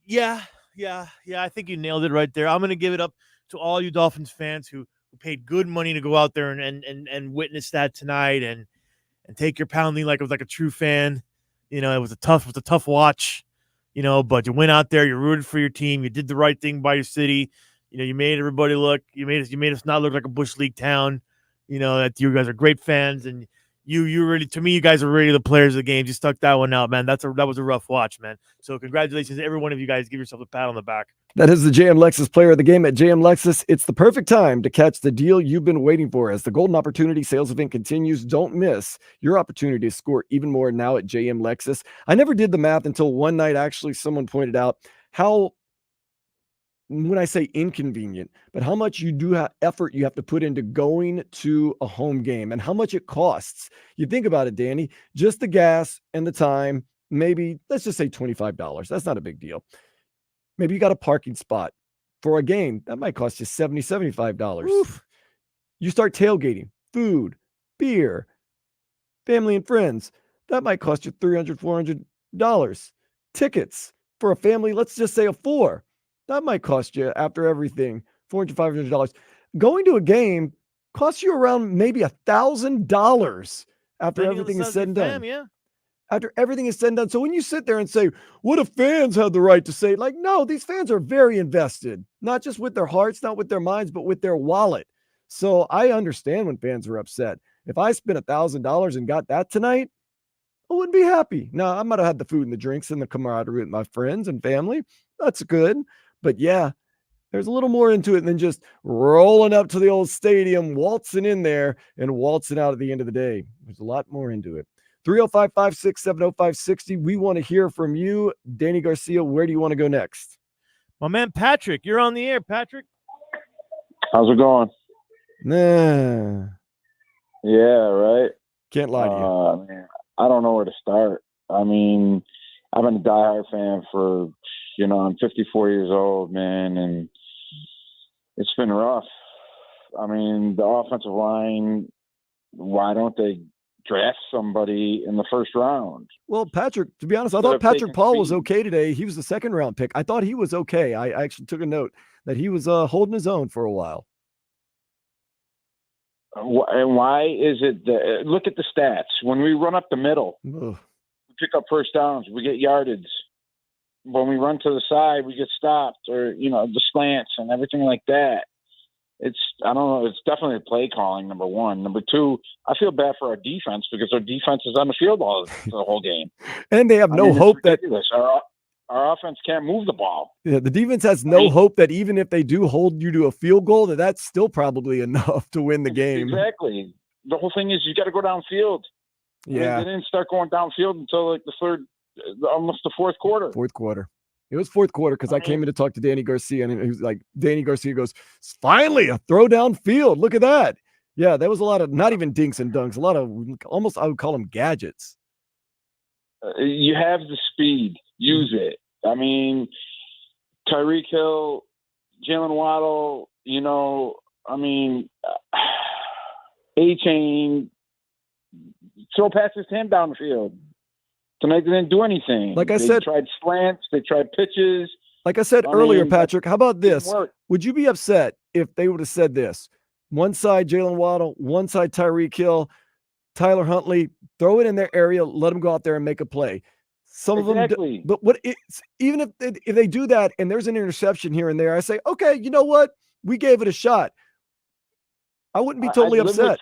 Yeah. I think you nailed it right there. I'm going to give it up to all you Dolphins fans who paid good money to go out there and witness that tonight and take your pounding like it was like a true fan. You know, it was a tough watch, you know, but you went out there, you rooted for your team, you did the right thing by your city. You know, you made everybody look, you made us not look like a Bush League town. You know, that you guys are great fans, and you really, to me, you guys are really the players of the game. You stuck that one out, man. That was a rough watch, man. So congratulations to every one of you guys. Give yourself a pat on the back. That is the JM Lexus Player of the Game at JM Lexus. It's the perfect time to catch the deal you've been waiting for. As the Golden Opportunity Sales Event continues, don't miss your opportunity to score even more now at JM Lexus. I never did the math until one night, actually, someone pointed out how, when I say inconvenient, but how much you do have effort you have to put into going to a home game and how much it costs. You think about it, Danny, just the gas and the time, maybe, let's just say $25. That's not a big deal. Maybe you got a parking spot for a game. That might cost you $70, $75. Oof. You start tailgating, food, beer, family and friends. That might cost you $300, $400. Tickets for a family, let's just say a 4. That might cost you, after everything, $400, $500. Going to a game costs you around maybe $1,000 after everything is said and done. Yeah. After everything is said and done. So when you sit there and say, what if fans had the right to say, like, no, these fans are very invested, not just with their hearts, not with their minds, but with their wallet. So I understand when fans are upset. If I spent $1,000 and got that tonight, I wouldn't be happy. Now, I might have had the food and the drinks and the camaraderie with my friends and family. That's good. But yeah, There's a little more into it than just rolling up to the old stadium, waltzing in there, and waltzing out at the end of the day. There's a lot more into it. 305-567-0560. We want to hear from you. Danny Garcia, where do you want to go next? My man Patrick, you're on the air, Patrick. How's it going? Nah. Yeah, right. Can't lie to you. Man, I don't know where to start. I mean, I've been a diehard fan for, I'm 54 years old, man, and it's been rough. I mean, the offensive line, why don't they draft somebody in the first round? Well, Patrick, to be honest, I thought Patrick Paul was okay today. He was the second round pick. I thought he was okay. I actually took a note that he was holding his own for a while. And why is it that, look at the stats. When we run up the middle, we pick up first downs, we get yardage. When we run to the side, we get stopped, or, the slants and everything like that. I don't know, it's definitely play calling, number one. Number two, I feel bad for our defense because our defense is on the field the whole game. And they have hope that our offense can't move the ball. Yeah, the defense has no hope that even if they do hold you to a field goal, that's still probably enough to win the game. Exactly. The whole thing is you got to go downfield. Yeah. They didn't start going downfield until like almost the fourth quarter. Fourth quarter. It was fourth quarter because I came in to talk to Danny Garcia, and he was like, Danny Garcia goes, finally a throw downfield. Look at that. Yeah, there was a lot of not even dinks and dunks, a lot of almost I would call them gadgets. You have the speed. Use it. I mean, Tyreek Hill, Jalen Waddle, A-Chain, throw passes to him down the field. Tonight they didn't do anything. Like I said, they tried slants, they tried pitches. Like I said earlier, Patrick, how about this? Would you be upset if they would have said this? One side Jalen Waddle, one side Tyreek Hill, Tyler Huntley, throw it in their area, let them go out there and make a play. Some of them, but even if they do that and there's an interception here and there, I say, okay, you know what? We gave it a shot. I wouldn't be totally upset.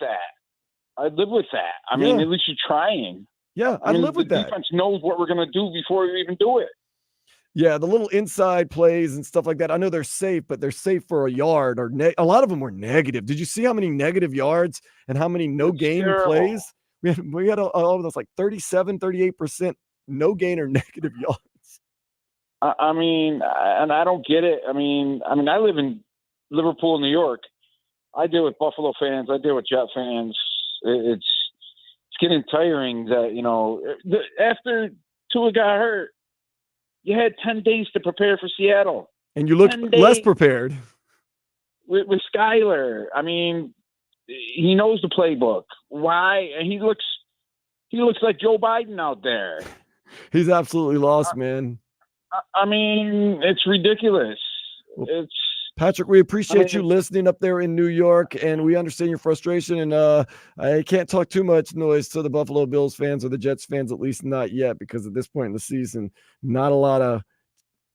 I'd live with that. I mean, at least you're trying. Yeah, I'd live with that. The defense knows what we're going to do before we even do it. Yeah, the little inside plays and stuff like that. I know they're safe, but they're safe for a yard or a lot of them were negative. Did you see how many negative yards and how many no gain plays? We had all of those like 37, 38% no gain or negative yards. I mean, and I don't get it. I mean, I live in Liverpool, New York. I deal with Buffalo fans. I deal with Jet fans. It's getting tiring that, after Tua got hurt, you had 10 days to prepare for Seattle. And you looked less prepared. With Skyler. I mean, he knows the playbook. Why? And he looks like Joe Biden out there. He's absolutely lost, man. I mean, it's ridiculous. It's Patrick, we appreciate you listening up there in New York, and we understand your frustration. And I can't talk too much noise to the Buffalo Bills fans or the Jets fans, at least not yet, because at this point in the season, not a lot of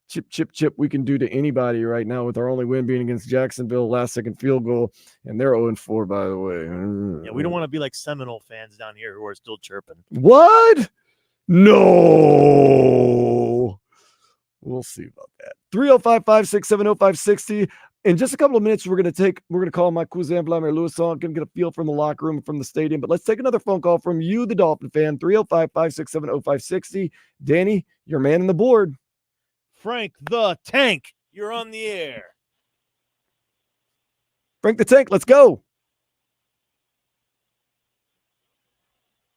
chip we can do to anybody right now, with our only win being against Jacksonville, last-second field goal, and they're 0-4, by the way. Yeah, we don't want to be like Seminole fans down here who are still chirping. What? No. We'll see about that. 305-567-0560. In just a couple of minutes, we're going to call my cousin Vladimir Lewis on, going to get a feel from the locker room and from the stadium. But let's take another phone call from you, the Dolphin fan, 305-567-0560. Danny, your man on the board. Frank the Tank, you're on the air. Frank the Tank, let's go.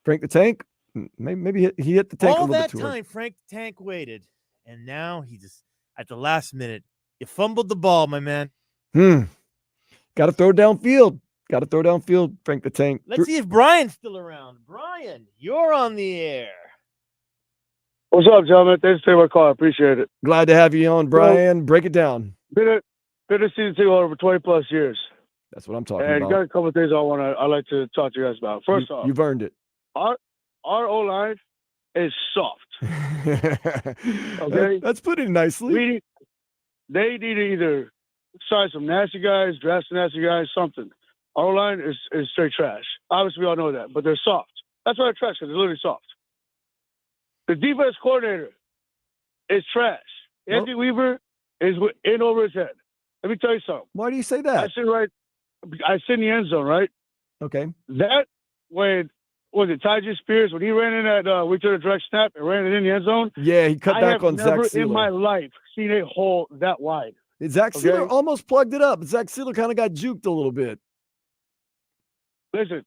Frank the Tank, maybe he hit the tank a All little that bit too time, Frank the Tank waited. And now he just, at the last minute, you fumbled the ball, my man. Got to throw downfield. Frank the Tank. Let's see if Brian's still around. Brian, you're on the air. What's up, gentlemen? Thanks for taking my call. I appreciate it. Glad to have you on, Brian. Break it down. Been a season ticket holder for 20+ years. That's what I'm talking and about. Got a couple of things I'd like to talk to you guys about. First off, you've earned it. Our O-line is soft. Okay, that's putting it nicely. They need to either sign some nasty guys, draft some nasty guys, something. Our O-line is straight trash. Obviously, we all know that, but they're soft. That's why they're trash, because they're literally soft. The defense coordinator is trash. Andy Weaver is in over his head. Let me tell you something. Why do you say that? I sit in the end zone, right? Okay. That when was it Tyjae Spears when he ran in that we took a direct snap and ran it in the end zone? Yeah, he cut back on Zach I've never Sealer. in my life seen a hole that wide. Zach Sealer almost plugged it up. Zach Sealer kind of got juked a little bit. Listen,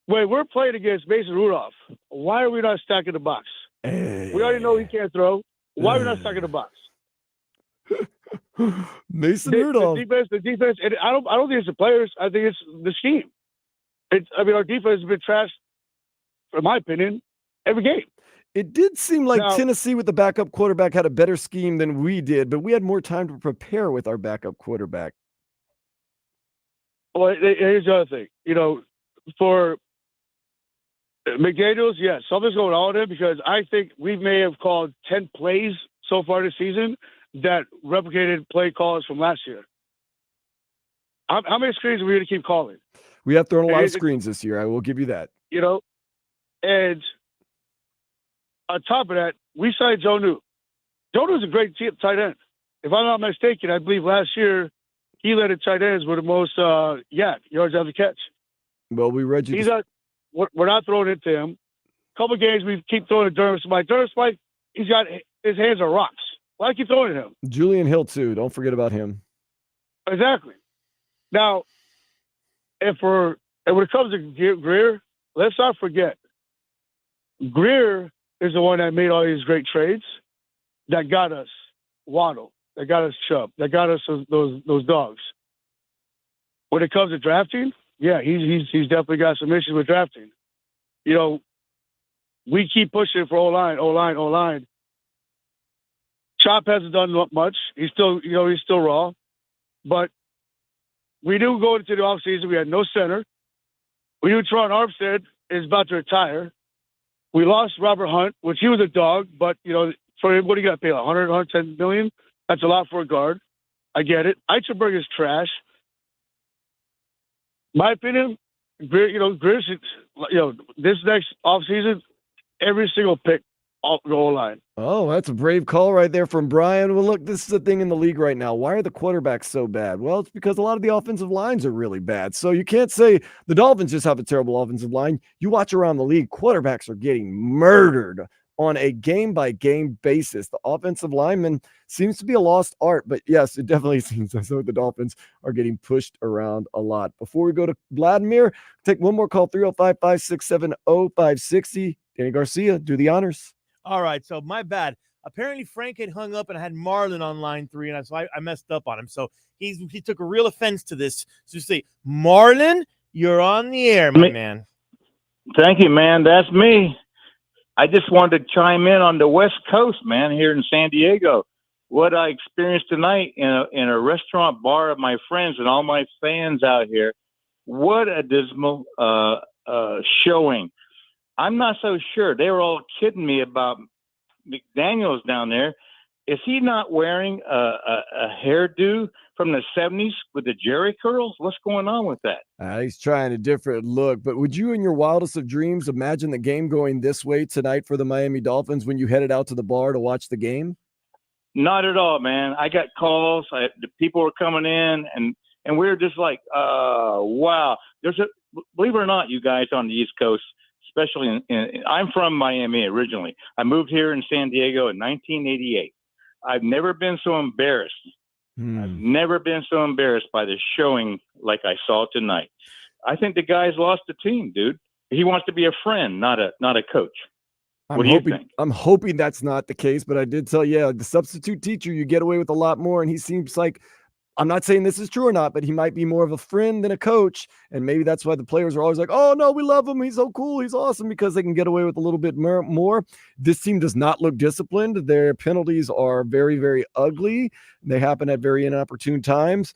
when we're playing against Mason Rudolph, why are we not stacking the box? We already know he can't throw. Why are we not stacking the box? Mason Rudolph. The defense. And I don't think it's the players. I think it's the scheme. Our defense has been trashed, in my opinion, every game. It did seem like Tennessee with the backup quarterback had a better scheme than we did, but we had more time to prepare with our backup quarterback. Well, here's the other thing. For McDaniels, yes, something's going on with him because I think we may have called 10 plays so far this season that replicated play calls from last year. How many screens are we going to keep calling? We have thrown a lot of screens this year. I will give you that. And on top of that, we signed Joe New. Joe New's a great tight end. If I'm not mistaken, I believe last year he led the tight ends with the most yards after catch. Well, we read you. We're not throwing it to him. A couple of games we keep throwing to Durham Smythe. Durham Smythe, his hands are rocks. Why do you keep throwing at him? Julian Hill too. Don't forget about him. Exactly. Now, and when it comes to Greer, let's not forget, Greer is the one that made all these great trades that got us Waddle, that got us Chubb, that got us those dogs. When it comes to drafting, yeah, he's definitely got some issues with drafting. We keep pushing for O-line. Chop hasn't done much. He's still raw. But we knew going into the offseason we had no center. We knew Teron Armstead is about to retire. We lost Robert Hunt, which he was a dog, but, for him, what do you got to pay, like $110 million? That's a lot for a guard. I get it. Eichenberg is trash. My opinion, Greer should, this next offseason, every single pick off the goal line. Oh, that's a brave call right there from Brian. Well, look, this is the thing in the league right now. Why are the quarterbacks so bad? Well, it's because a lot of the offensive lines are really bad. So you can't say the Dolphins just have a terrible offensive line. You watch around the league, quarterbacks are getting murdered on a game-by-game basis. The offensive lineman seems to be a lost art, but yes, it definitely seems as though the Dolphins are getting pushed around a lot. Before we go to Vladimir, take one more call, 305-567-0560. Danny Garcia, do the honors. All right, so my bad. Apparently, Frank had hung up and I had Marlon on line 3, and so I messed up on him. So he took a real offense to this. So say, Marlon, you're on the air, my man. Thank you, man. That's me. I just wanted to chime in on the West Coast, man, here in San Diego. What I experienced tonight in a restaurant bar of my friends and all my fans out here. What a dismal showing. I'm not so sure. They were all kidding me about McDaniel's down there. Is he not wearing a hairdo from the 70s with the Jerry curls? What's going on with that? He's trying a different look. But would you, in your wildest of dreams, imagine the game going this way tonight for the Miami Dolphins when you headed out to the bar to watch the game? Not at all, man. I got calls. The people were coming in, and we were just like, wow. Believe it or not, you guys on the East Coast, especially I'm from Miami originally. I moved here in San Diego in 1988. I've never been so embarrassed. I've never been so embarrassed by the showing like I saw tonight. I think the guy's lost the team, dude. He wants to be a friend, not a coach. What do you think? I'm hoping that's not the case, but I did tell you, the substitute teacher, you get away with a lot more, and he seems like, I'm not saying this is true or not, but he might be more of a friend than a coach. And maybe that's why the players are always like, oh, no, we love him. He's so cool. He's awesome, because they can get away with a little bit more. This team does not look disciplined. Their penalties are very, very ugly. They happen at very inopportune times.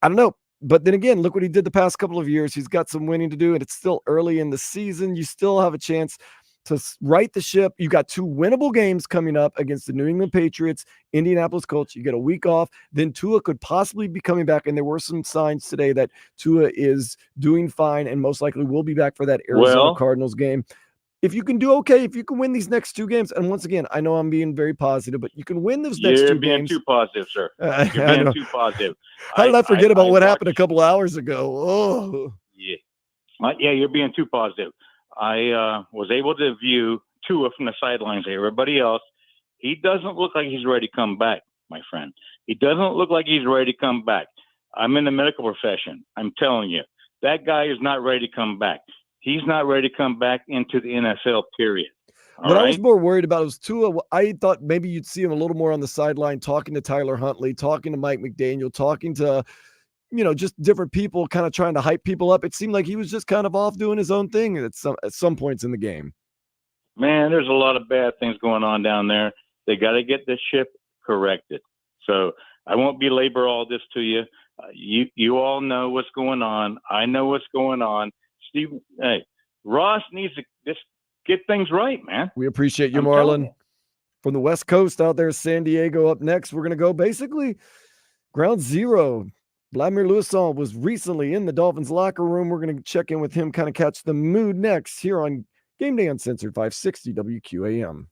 I don't know. But then again, look what he did the past couple of years. He's got some winning to do, and it's still early in the season. You still have a chance to right the ship. You got 2 winnable games coming up against the New England Patriots, Indianapolis Colts. You get a week off. Then Tua could possibly be coming back, and there were some signs today that Tua is doing fine and most likely will be back for that Arizona Cardinals game. if you can do okay, if you can win these next 2 games, and once again, I know I'm being very positive, but you can win those next 2 You're games. being too positive, sir. I You're being know. too positive. How did I forget about what watched- happened a couple hours ago? Oh, Yeah, you're being too positive. I was able to view Tua from the sidelines. Everybody else, he doesn't look like he's ready to come back, my friend. He doesn't look like he's ready to come back. I'm in the medical profession. I'm telling you, that guy is not ready to come back. He's not ready to come back into the NFL, period. what I was more worried about was Tua. I thought maybe you'd see him a little more on the sideline, talking to Tyler Huntley, talking to Mike McDaniel, talking to, just different people, kind of trying to hype people up. It seemed like he was just kind of off doing his own thing at some points in the game. Man, there's a lot of bad things going on down there. They got to get this ship corrected. So I won't belabor all this to you. You all know what's going on. I know what's going on. Steve, hey, Ross needs to just get things right, man. We appreciate you, I'm telling Marlon. you. From the West Coast out there, San Diego up next. We're going to go basically ground zero. Vladimir Luisson was recently in the Dolphins locker room. We're going to check in with him, kind of catch the mood next here on Game Day Uncensored 560 WQAM.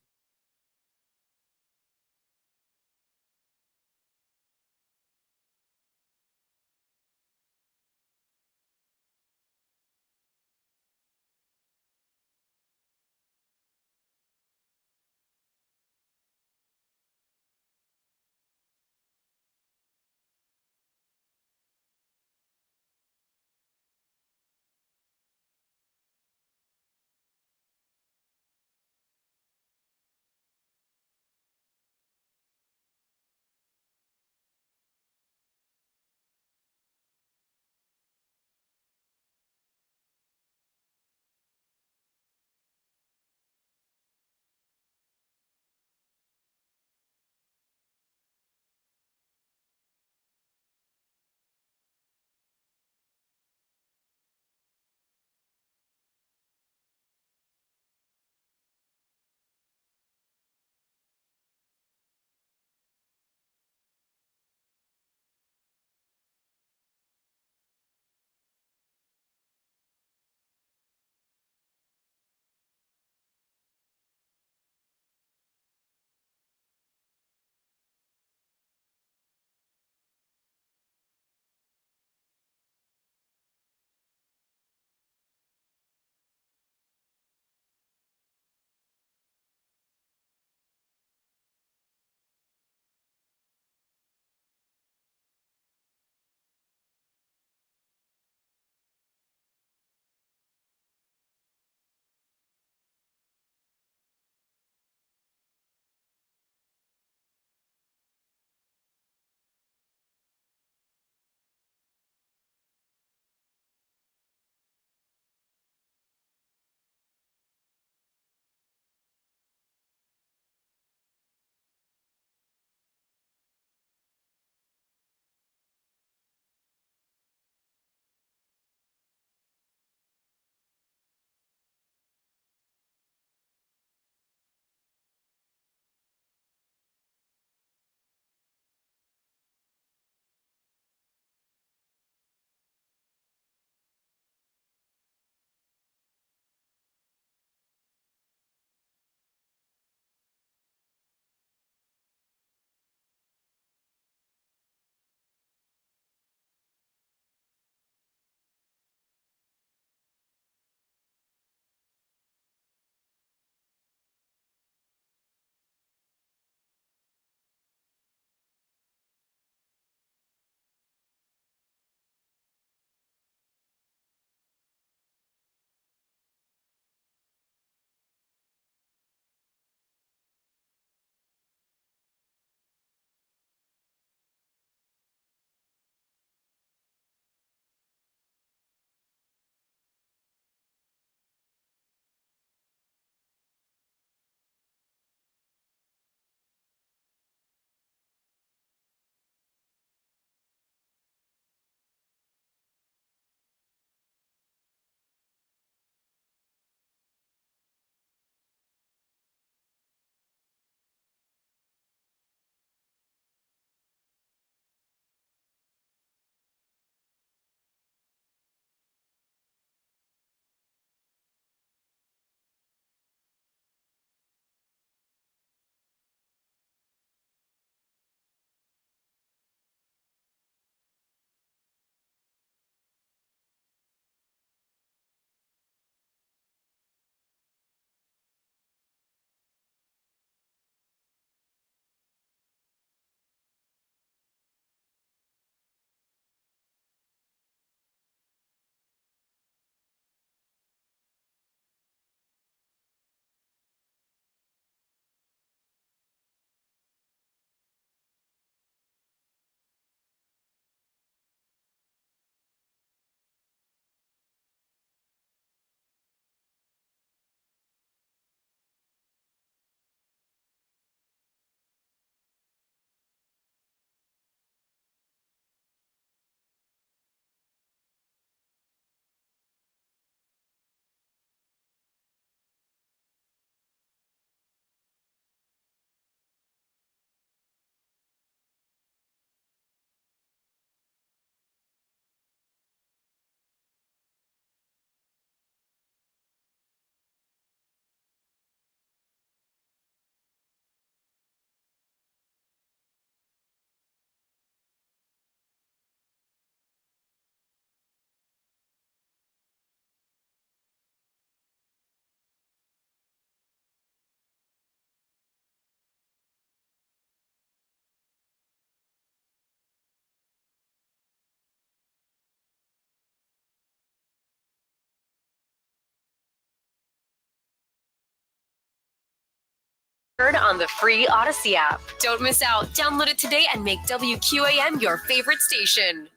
on the free Odyssey app. Don't miss out. Download it today and make WQAM your favorite station.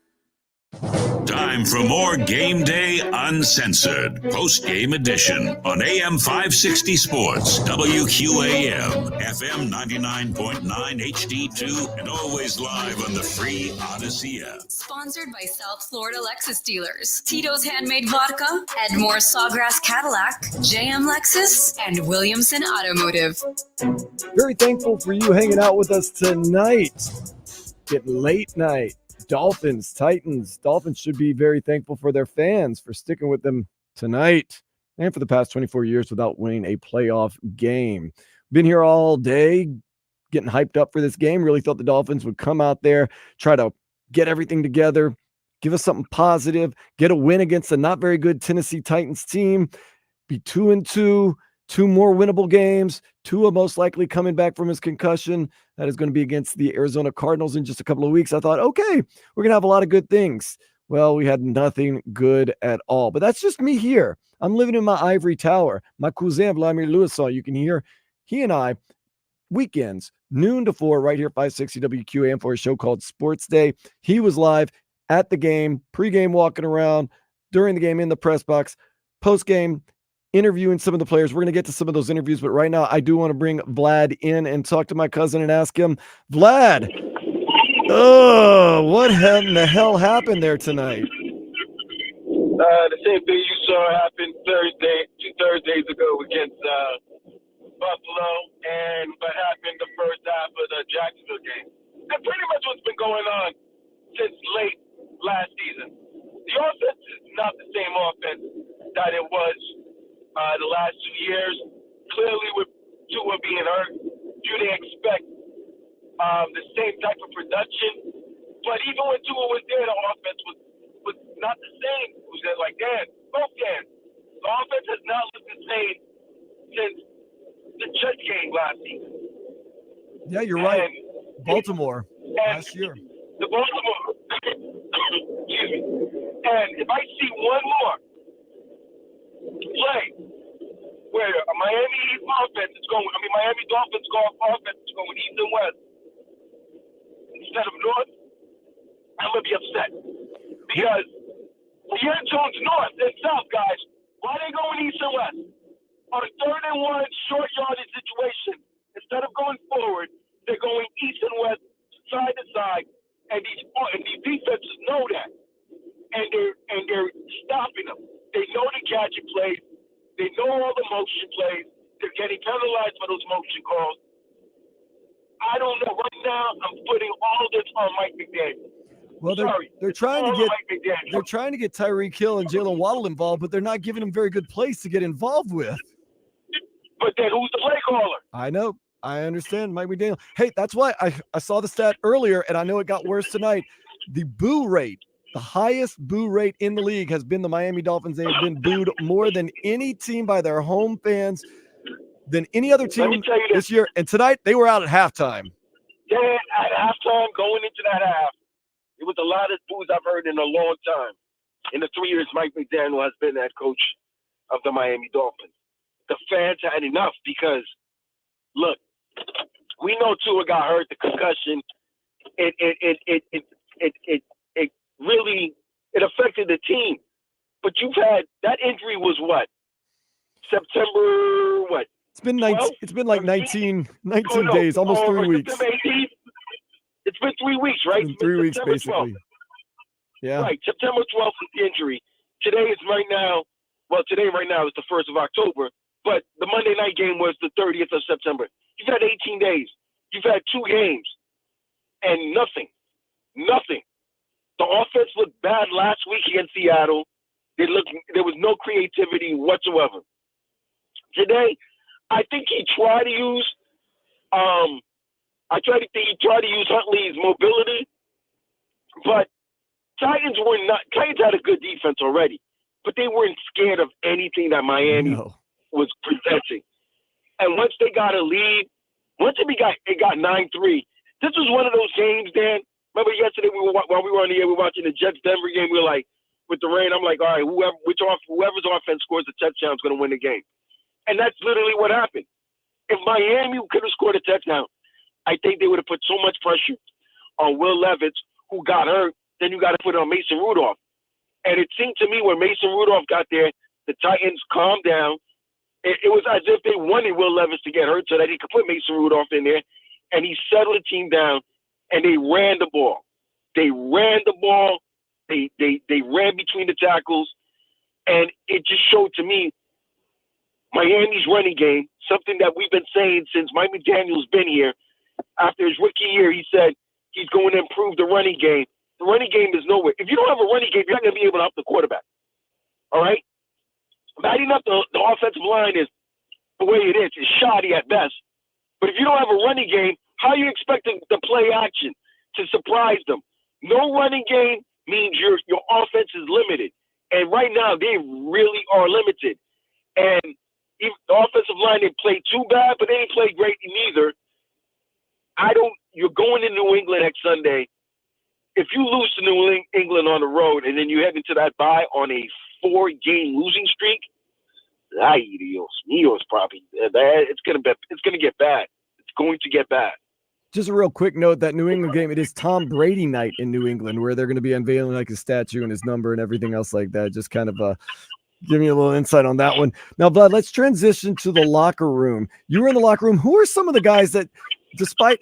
Time for more Game Day Uncensored, post-game edition on AM 560 Sports, WQAM, FM 99.9 HD2, and always live on the free Odyssey app. Sponsored by South Florida Lexus dealers, Tito's Handmade Vodka, Edmore Sawgrass Cadillac, JM Lexus, and Williamson Automotive. Very thankful for you hanging out with us tonight. Getting late night. Dolphins, Titans. Dolphins should be very thankful for their fans for sticking with them tonight and for the past 24 years without winning a playoff game. Been here all day getting hyped up for this game. Really thought the Dolphins would come out there, try to get everything together, give us something positive, get a win against a not very good Tennessee Titans team, be 2-2, 2 more winnable games. Tua most likely coming back from his concussion. That is going to be against the Arizona Cardinals in just a couple of weeks. I thought, okay, we're going to have a lot of good things. Well, we had nothing good at all. But that's just me here. I'm living in my ivory tower. My cousin, Vladimir Lewisson, you can hear he and I, weekends, noon to 4, right here, 560 WQAM for a show called Sports Day. He was live at the game, pregame walking around, during the game in the press box, postgame, interviewing some of the players. We're going to get to some of those interviews, but right now I do want to bring Vlad in and talk to my cousin and ask him, Vlad, what in the hell happened there tonight? The same thing you saw happen two Thursdays ago against Buffalo, and what happened the first half of the Jacksonville game. That's pretty much what's been going on since late last season. The offense is not the same offense that it was the last 2 years. Clearly, with Tua being hurt, you didn't expect the same type of production. But even when Tua was there, the offense was not the same. It was like both games. The offense has not looked the same since the Jets game last season. Yeah, you're right. Baltimore last year. The Baltimore. Excuse me. And if I see one more play where Miami Dolphins is going east and west instead of north, I'm gonna be upset because the end zone's north and south, guys. Why are they going east and west? On a 3rd and 1 short yardage situation, instead of going forward, they're going east and west, side to side, and these defenses know that, and they're stopping them. They know the gadget plays. They know all the motion plays. They're getting penalized for those motion calls. I don't know. Right now, I'm putting all this on Mike McDaniel. Well, they're trying to get Tyreek Hill and Jalen Waddle involved, but they're not giving them very good plays to get involved with. But then who's the play caller? I know. I understand, Mike McDaniel. Hey, that's why I saw the stat earlier, and I know it got worse tonight. The boo rate, the highest boo rate in the league has been the Miami Dolphins. They have been booed more than any team by their home fans, than any other team this year. And tonight, they were out at halftime. Yeah, at halftime, going into that half, it was the loudest boos I've heard in a long time. In the 3 years Mike McDaniel has been head coach of the Miami Dolphins. The fans had enough because, look, we know Tua got hurt, the concussion. It really affected the team. But you've had that injury was what? September what? It's been like 19 days, almost 3 weeks. It's been 3 weeks, right? It's been 3 weeks, September basically. 12th. Yeah. Right. September 12th was the injury. Today is right now is the 1st of October, but the Monday night game was the 30th of September. You've had 18 days. You've had 2 games and nothing. The offense looked bad last week against Seattle. There was no creativity whatsoever. Today, I think he tried to use Huntley's mobility, but Titans had a good defense already, but they weren't scared of anything that Miami was presenting. And once they got a lead, it got 9-3. This was one of those games, Dan. Remember yesterday while we were on the air, we were watching the Jets-Denver game. We were like, with the rain, I'm like, all right, whoever's offense scores the touchdown is going to win the game. And that's literally what happened. if Miami could have scored a touchdown, I think they would have put so much pressure on Will Levis, who got hurt. Then you got to put it on Mason Rudolph. And it seemed to me when Mason Rudolph got there, the Titans calmed down. It was as if they wanted Will Levis to get hurt so that he could put Mason Rudolph in there. And he settled the team down, and they ran the ball. They ran the ball. They ran between the tackles. And it just showed to me Miami's running game, something that we've been saying since Mike McDaniel's been here. After his rookie year, he said he's going to improve the running game. The running game is nowhere. If you don't have a running game, you're not going to be able to help the quarterback. All right? Batting up the offensive line is the way it is. It's shoddy at best. But if you don't have a running game, how are you expecting the play action to surprise them? No running game means your offense is limited. And right now, they really are limited. And the offensive line didn't play too bad, but they didn't play great neither. You're going to New England next Sunday. If you lose to New England on the road and then you head into that bye on a 4-game losing streak, ay Dios mío, probably it's going to get bad. It's going to get bad. Just a real quick note, that New England game, it is Tom Brady night in New England, where they're going to be unveiling like his statue and his number and everything else like that. Just kind of give me a little insight on that one. Now, Vlad, let's transition to the locker room. You were in the locker room. Who are some of the guys that, despite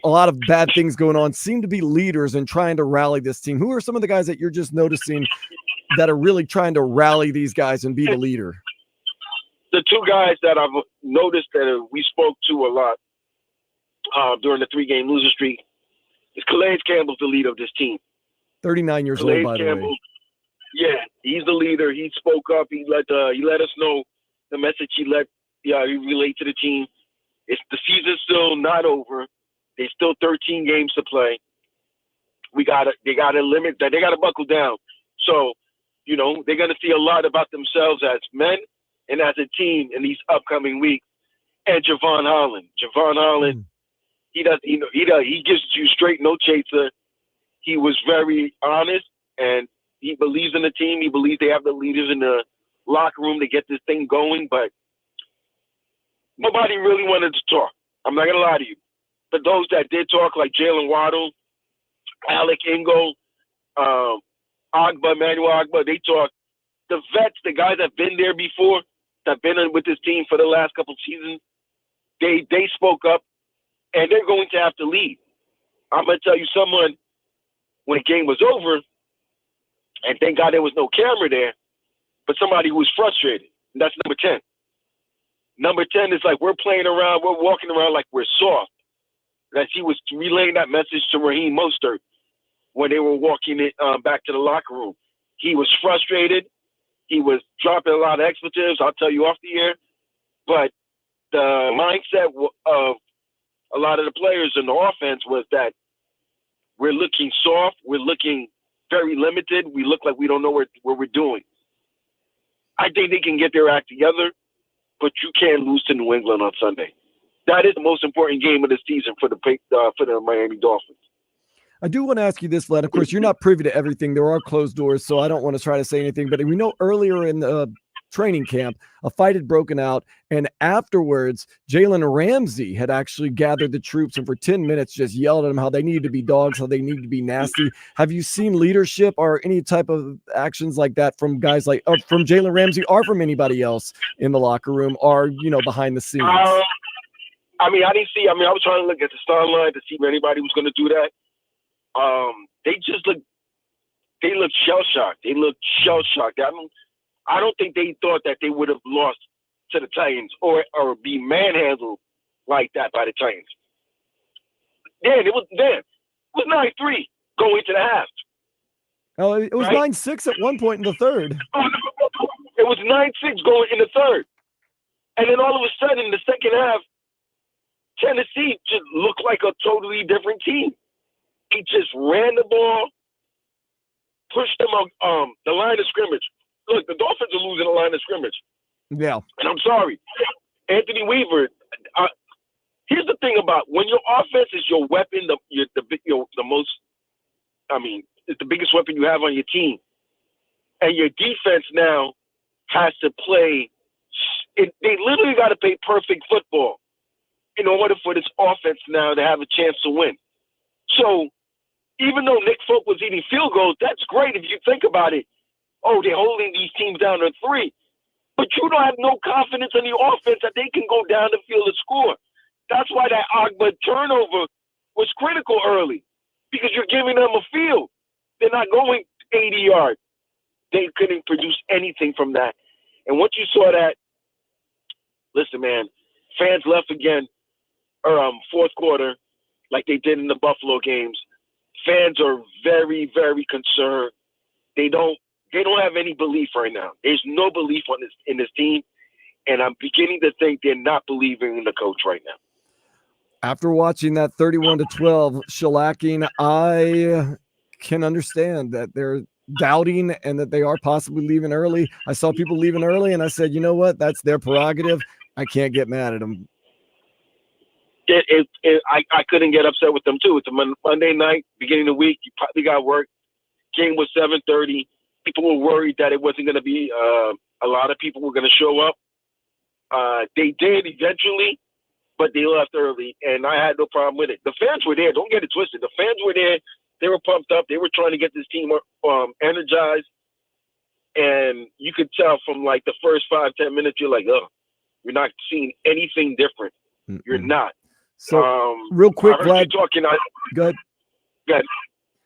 a lot of bad things going on, seem to be leaders and trying to rally this team? Who are some of the guys that you're just noticing that are really trying to rally these guys and be the leader? The two guys that I've noticed that we spoke to a lot during the 3-game losing streak is Calais Campbell's the leader of this team. 39 years Calais old, by Campbell, the way. Yeah, he's the leader. He spoke up. He let us know the message he relayed to the team. The season's still not over. There's still 13 games to play. They got to limit that. They got to buckle down. So, they're going to see a lot about themselves as men and as a team in these upcoming weeks. And Javon Holland, he gives you straight, no chaser. He was very honest, and he believes in the team. He believes they have the leaders in the locker room to get this thing going, but nobody really wanted to talk. I'm not going to lie to you. But those that did talk, like Jalen Waddle, Alec Ingold, Emmanuel Agba, they talked. The vets, the guys that have been there before, that have been with this team for the last couple of seasons, they spoke up, and they're going to have to lead. I'm going to tell you someone, when the game was over, and thank God there was no camera there, but somebody who was frustrated, and that's number 10. Number 10 is like we're walking around like we're soft. That he was relaying that message to Raheem Mostert when they were walking it back to the locker room. He was frustrated. He was dropping a lot of expletives. I'll tell you off the air. But the mindset of a lot of the players in the offense was that we're looking soft. We're looking very limited. We look like we don't know what we're doing. I think they can get their act together, but you can't lose to New England on Sunday. That is the most important game of the season for the Miami Dolphins. I do want to ask you this, Vlad. Of course, you're not privy to everything. There are closed doors, so I don't want to try to say anything. But we know earlier in the training camp, a fight had broken out, and afterwards, Jalen Ramsey had actually gathered the troops and for 10 minutes just yelled at them how they needed to be dogs, how they needed to be nasty. Have you seen leadership or any type of actions like that from guys like from Jalen Ramsey or from anybody else in the locker room or behind the scenes? I didn't see. I was trying to look at the star line to see if anybody was going to do that. They looked shell-shocked. I don't think they thought that they would have lost to the Titans or be manhandled like that by the Titans. It was 9-3 going into the half. Oh, it was 9-6 at one point in the third. It was 9-6 going in the third. And then all of a sudden in the second half, Tennessee just looked like a totally different team. He just ran the ball, pushed them on the line of scrimmage. Look, the Dolphins are losing the line of scrimmage. Yeah. And I'm sorry. Anthony Weaver, here's the thing about when your offense is your weapon, it's the biggest weapon you have on your team. And your defense now has to play. They literally got to play perfect football. in order for this offense now to have a chance to win. So even though Nick Folk was eating field goals, that's great if you think about it. Oh, they're holding these teams down to 3. But you don't have no confidence in the offense that they can go down the field and score. That's why that Ogba turnover was critical early, because you're giving them a field. They're not going 80 yards. They couldn't produce anything from that. And once you saw that, listen, man, fans left again, fourth quarter, like they did in the Buffalo games. Fans are very, very concerned. They don't have any belief right now. There's no belief in this team, and I'm beginning to think they're not believing in the coach right now. After watching that 31-12 shellacking, I can understand that they're doubting and that they are possibly leaving early. I saw people leaving early, and I said, you know what? That's their prerogative. I can't get mad at them. I couldn't get upset with them, too. It's a Monday night, beginning of the week. You probably got work. Game was 7:30. People were worried that it wasn't going to be a lot of people were going to show up. They did eventually, but they left early, and I had no problem with it. The fans were there. Don't get it twisted. The fans were there. They were pumped up. They were trying to get this team energized, and you could tell from like the first 5-10 minutes, you're like, oh, you're not seeing anything different. You're not. So, real quick, I heard Vlad. you talking. Go ahead.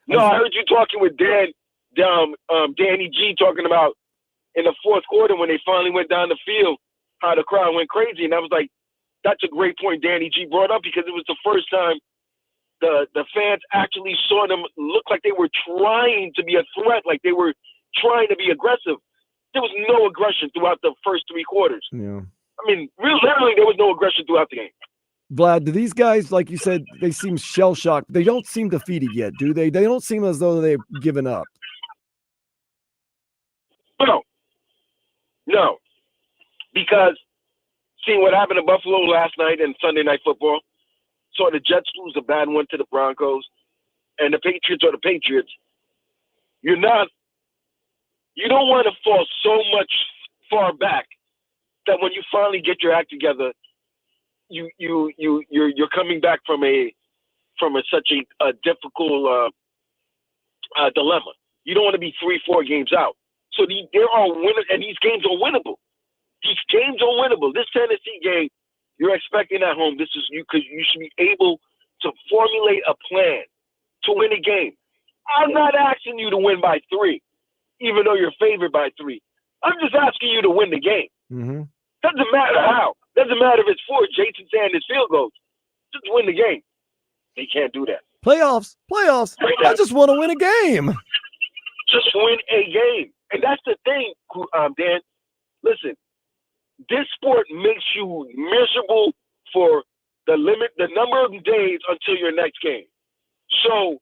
No, I heard you talking with Danny G, talking about in the fourth quarter when they finally went down the field, how the crowd went crazy. And I was like, that's a great point Danny G brought up, because it was the first time the fans actually saw them look like they were trying to be a threat, like they were trying to be aggressive. There was no aggression throughout the first 3 quarters. Yeah. I mean, literally, there was no aggression throughout the game. Vlad, do these guys, like you said, they seem shell-shocked. They don't seem defeated yet, do they? They don't seem as though they've given up. No. Because seeing what happened to Buffalo last night in Sunday Night Football, saw the Jets lose a bad one to the Broncos, and the Patriots are the Patriots. You don't want to fall so much far back that when you finally get your act together, you're coming back from such a difficult dilemma. You don't want to be 3-4 games out. So there are winners, and these games are winnable. These games are winnable. This Tennessee game, you're expecting at home. This is because you should be able to formulate a plan to win a game. I'm not asking you to win by 3, even though you're favored by 3. I'm just asking you to win the game. Mm-hmm. Doesn't matter how. Doesn't matter if it's 4 Jason Sanders field goals. Just win the game. They can't do that. Playoffs. I just want to win a game. Just win a game. And that's the thing, Dan. Listen, this sport makes you miserable for the number of days until your next game. So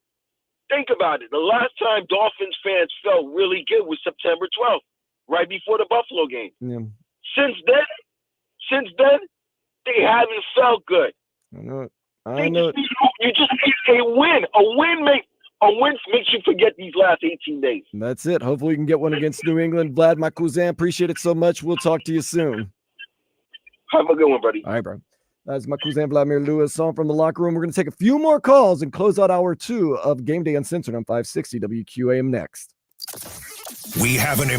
think about it. The last time Dolphins fans felt really good was September 12th, right before the Buffalo game. Yeah. Since then, they haven't felt good. I know. You just need a win. A win makes you forget these last 18 days. That's it. Hopefully we can get one against New England. Vlad, my cousin, appreciate it so much. We'll talk to you soon. Have a good one, buddy. All right, bro. That's my cousin Vladimir Lewis on from the locker room. We're going to take a few more calls and close out hour 2 of Game Day Uncensored on 560 WQAM next. We have an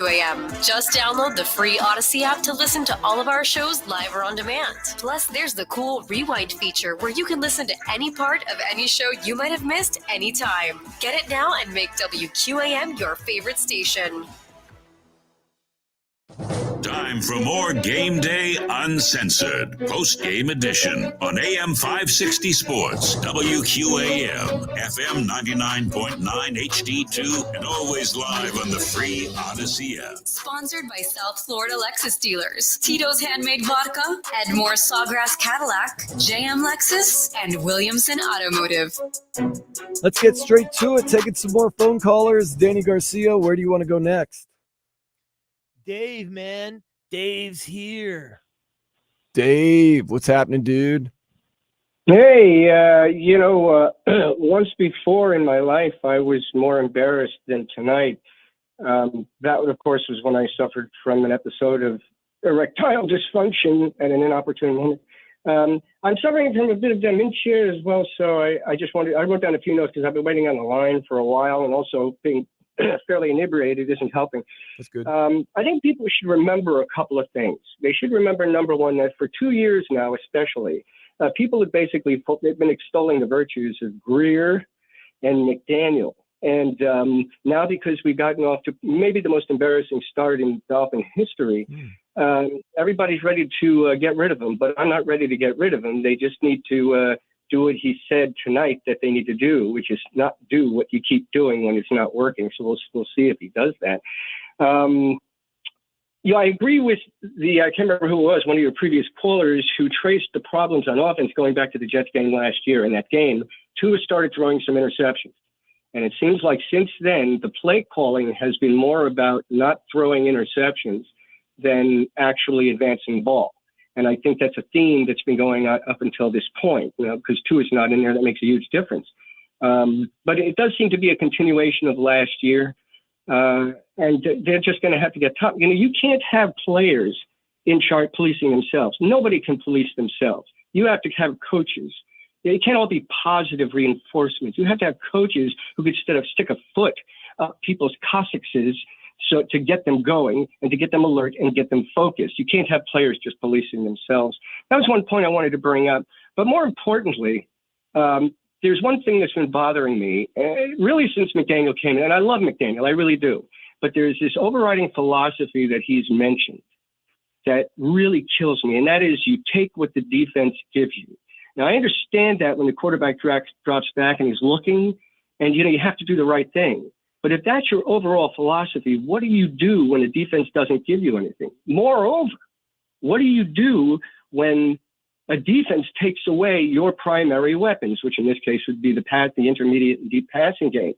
AM. Just download the free Odyssey app to listen to all of our shows live or on demand. Plus, there's the cool rewind feature where you can listen to any part of any show you might have missed anytime. Get it now and make WQAM your favorite station. Time for more Game Day Uncensored, post-game edition on AM 560 Sports, WQAM, FM 99.9 HD2, and always live on the free Odyssey app. Sponsored by South Florida Lexus dealers, Tito's Handmade Vodka, Edmore Sawgrass Cadillac, JM Lexus, and Williamson Automotive. Let's get straight to it. Taking some more phone callers. Danny Garcia, where do you want to go next? Dave, man. Dave's here. Dave, what's happening, dude? Hey, once before in my life, I was more embarrassed than tonight. That, of course, was when I suffered from an episode of erectile dysfunction at an inopportune moment. I'm suffering from a bit of dementia as well, so I wrote down a few notes because I've been waiting on the line for a while, and also being fairly inebriated isn't helping. That's good. I think people should remember a couple of things. They should remember, number one, that for 2 years now, especially, people have they've been extolling the virtues of Greer and McDaniel. And now, because we've gotten off to maybe the most embarrassing start in Dolphin history, everybody's ready to get rid of him. But I'm not ready to get rid of him. They just need to do what he said tonight that they need to do, which is not do what you keep doing when it's not working. So we'll see if he does that. I agree with I can't remember who it was, one of your previous callers, who traced the problems on offense going back to the Jets game last year. In that game, Tua started throwing some interceptions. And it seems like since then, the play calling has been more about not throwing interceptions than actually advancing the ball. And I think that's a theme that's been going on up until this point, because Tua is not in there. That makes a huge difference. But it does seem to be a continuation of last year. And they're just going to have to get tough. You can't have players in charge policing themselves. Nobody can police themselves. You have to have coaches. It can't all be positive reinforcements. You have to have coaches who could stick a foot up people's coccyxes so to get them going and to get them alert and get them focused. You can't have players just policing themselves. That was one point I wanted to bring up. But more importantly, there's one thing that's been bothering me, really since McDaniel came in, and I love McDaniel, I really do. But there's this overriding philosophy that he's mentioned that really kills me, and that is you take what the defense gives you. Now, I understand that when the quarterback drops back and he's looking, and, you have to do the right thing. But if that's your overall philosophy, what do you do when the defense doesn't give you anything? Moreover, what do you do when a defense takes away your primary weapons, which in this case would be the intermediate and deep passing game?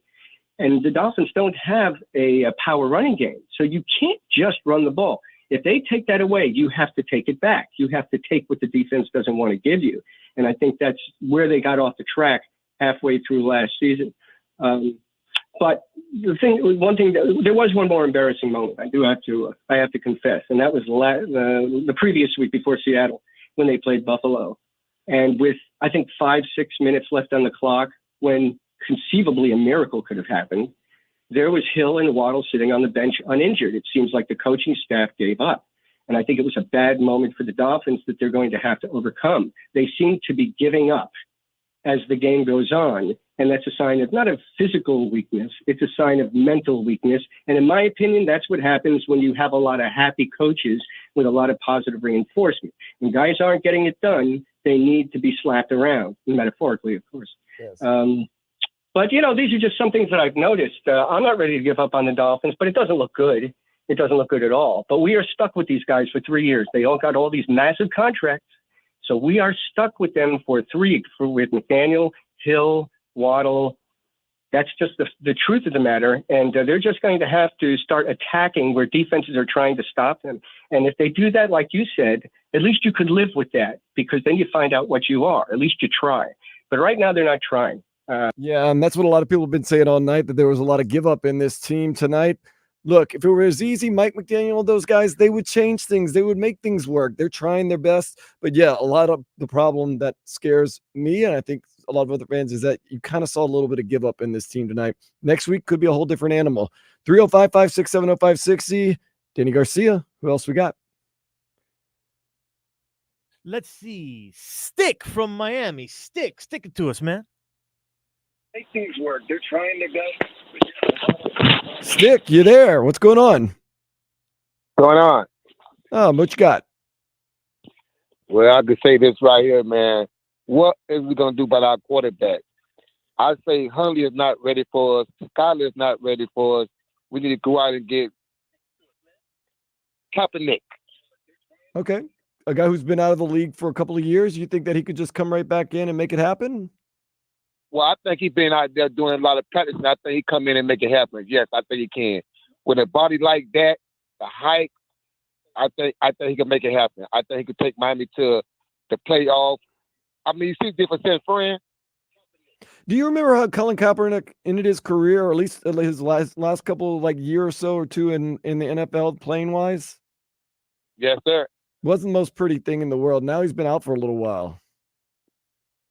And the Dolphins don't have a power running game. So you can't just run the ball. If they take that away, you have to take it back. You have to take what the defense doesn't want to give you. And I think that's where they got off the track halfway through last season. But there was one more embarrassing moment. I have to confess, and that was the previous week before Seattle when they played Buffalo, and with I think 5-6 minutes left on the clock, when conceivably a miracle could have happened, there was Hill and Waddle sitting on the bench uninjured. It seems like the coaching staff gave up, and I think it was a bad moment for the Dolphins that they're going to have to overcome. They seem to be giving up as the game goes on. And that's a sign of not of physical weakness, it's a sign of mental weakness. And in my opinion, that's what happens when you have a lot of happy coaches with a lot of positive reinforcement. When guys aren't getting it done, they need to be slapped around, metaphorically, of course. Yes. But, these are just some things that I've noticed. I'm not ready to give up on the Dolphins, but it doesn't look good. It doesn't look good at all. But we are stuck with these guys for 3 years. They all got all these massive contracts. So we are stuck with them with McDaniel, Hill, Waddle. That's just the truth of the matter. And they're just going to have to start attacking where defenses are trying to stop them. And if they do that, like you said, at least you could live with that, because then you find out what you are. At least you try. But right now they're not trying. Yeah, and that's what a lot of people have been saying all night, that there was a lot of give up in this team tonight. Look, if it were as easy, Mike McDaniel and those guys, they would change things. They would make things work. They're trying their best. But yeah, a lot of the problem that scares me, and I think a lot of other fans, is that you kind of saw a little bit of give up in this team tonight. Next week could be a whole different animal. 305-567-0560. Danny Garcia, who else we got? Let's see. Stick from Miami. Stick it to us, man. Make things work. They're trying their best. Stick, you there? What's going on? Going on? What you got? Well, I could say this right here, man. What is we going to do about our quarterback? I say Huntley is not ready for us. Skyler is not ready for us. We need to go out and get Kaepernick. Okay. A guy who's been out of the league for a couple of years. You think that he could just come right back in and make it happen? Well, I think he's been out there doing a lot of practice, and I think he come in and make it happen. Yes, I think he can. With a body like that, the height, I think he can make it happen. I think he could take Miami to the playoff. I mean, you see different San Fran. Do you remember how Colin Kaepernick ended his career, or at least his last couple year or so or two in the NFL playing wise? Yes, sir. Wasn't the most pretty thing in the world. Now he's been out for a little while.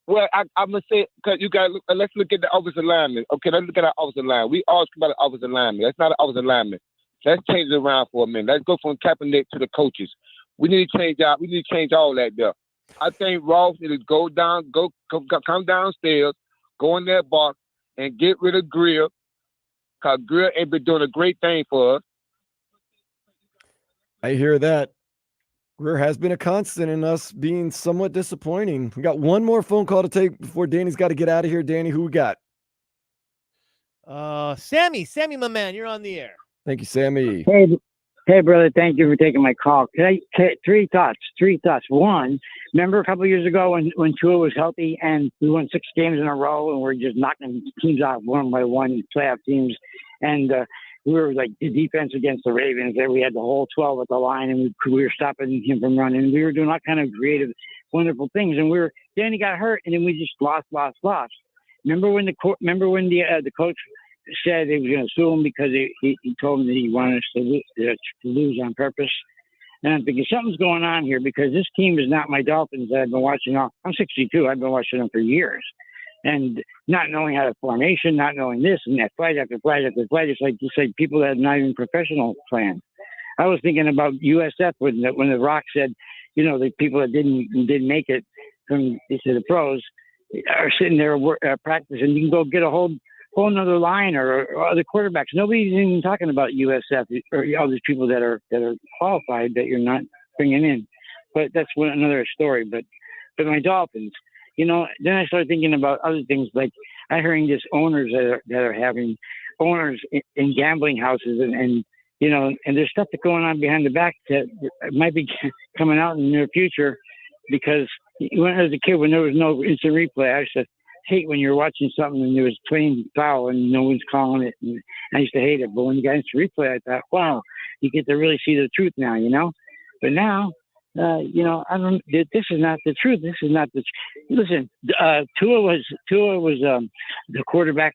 Well, I'm gonna say, because you got let's look at the offensive lineman. Okay, let's look at our offensive line. We always talk about the offensive lineman. That's not an offensive lineman. Let's change it around for a minute. Let's go from Kaepernick to the coaches. We need to change out. We need to change all that there. I think Ross needs to come downstairs, go in that box, and get rid of Greer, because Greer ain't been doing a great thing for us. I hear that. Greer has been a constant in us being somewhat disappointing. We got one more phone call to take before Danny's got to get out of here. Danny, who we got? Sammy, my man, you're on the air. Thank you, Sammy. Hey, brother. Thank you for taking my call. Three thoughts. One, remember a couple of years ago when Tua was healthy and we won 6 games in a row and we're just knocking teams out one by one, playoff teams, and we were like the defense against the Ravens, and we had the whole 12 at the line, and we were stopping him from running. We were doing all kind of creative, wonderful things, and Danny got hurt, and then we just lost. Remember when the coach said he was going to sue him because he told him that he wanted us to lose on purpose? And I'm thinking something's going on here, because this team is not my Dolphins that I've been watching. I'm 62. I've been watching them for years. And not knowing how to formation, not knowing this and that, flag after flag after flag, it's like people that are not even professional plans. I was thinking about USF when the Rock said, the people that didn't make it to the pros are sitting there practicing. You can go get a whole another line or other quarterbacks. Nobody's even talking about USF or all these people that are qualified that you're not bringing in. But that's another story. But my Dolphins. Then I started thinking about other things, like I hearing this owners that are having owners in gambling houses and there's stuff that's going on behind the back that might be coming out in the near future, because when I was a kid, when there was no instant replay, I used to hate when you're watching something and there was plain foul and no one's calling it. And I used to hate it. But when you got instant replay, I thought, wow, you get to really see the truth now, But now, I don't. This is not the truth. This is not the. Listen, Tua was the quarterback,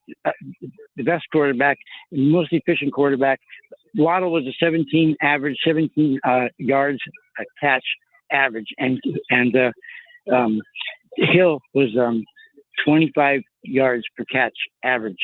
the best quarterback, most efficient quarterback. Waddle was a 17 yards a catch average, and Hill was 25 yards per catch average.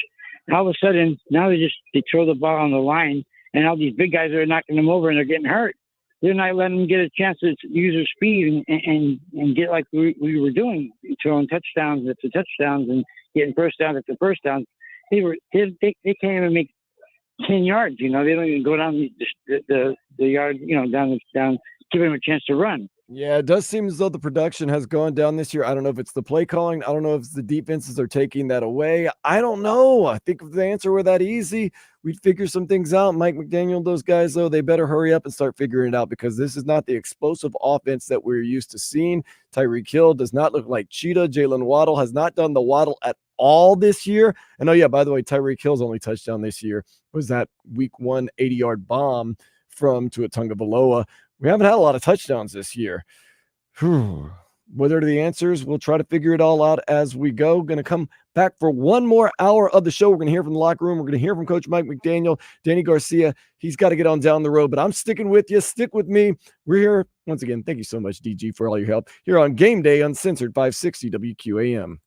All of a sudden, now they throw the ball on the line, and all these big guys are knocking them over, and they're getting hurt. They're not letting them get a chance to use their speed and get like we were doing, throwing touchdowns after touchdowns and getting first down after first down. They can't even make 10 yards. They don't even go down the yard. Down, give them a chance to run. Yeah, it does seem as though the production has gone down this year. I don't know if it's the play calling. I don't know if the defenses are taking that away. I don't know. I think if the answer were that easy, we'd figure some things out. Mike McDaniel, those guys, though, they better hurry up and start figuring it out, because this is not the explosive offense that we're used to seeing. Tyreek Hill does not look like Cheetah. Jalen Waddle has not done the Waddle at all this year. And by the way, Tyreek Hill's only touchdown this year was that week 1 80-yard bomb from Tua Tagovailoa. We haven't had a lot of touchdowns this year. What are the answers? We'll try to figure it all out as we go. Going to come back for one more hour of the show. We're going to hear from the locker room. We're going to hear from Coach Mike McDaniel, Danny Garcia. He's got to get on down the road, but I'm sticking with you. Stick with me. We're here. Once again, thank you so much, DG, for all your help here on Game Day, Uncensored 560 WQAM.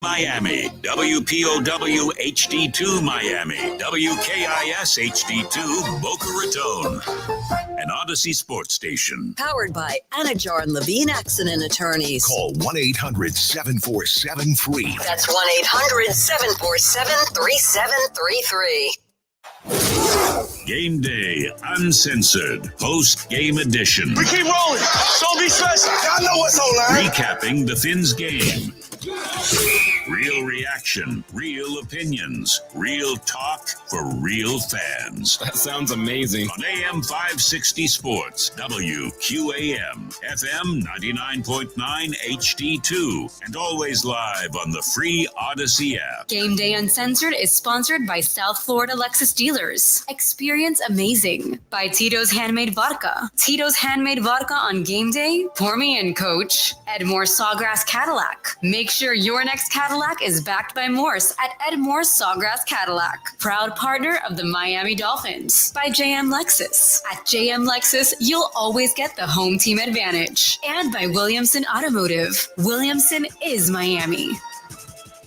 Miami, WPOW HD2 Miami, WKIS HD2 Boca Raton, an Odyssey sports station. Powered by Anajar and Levine Accident Attorneys. Call 1-800-747-FREE. That's 1-800-747-3733. Game Day Uncensored, post-game edition. We keep rolling. Don't be stressed. Y'all know what's online. Recapping the Finns game. Real reaction, real opinions, real talk for real fans. That sounds amazing. On AM 560 Sports, WQAM, FM 99.9 HD2, and always live on the free Odyssey app. Game Day Uncensored is sponsored by South Florida Lexus Dealers. Experience amazing by Tito's Handmade Vodka. Tito's Handmade Vodka on game day. Pour me in, coach. Edmore Sawgrass Cadillac. Make sure your next Cadillac is backed by Morse at Edmore Sawgrass Cadillac. Proud partner of the Miami Dolphins. By JM Lexus. At JM Lexus, you'll always get the home team advantage. And by Williamson Automotive. Williamson is Miami.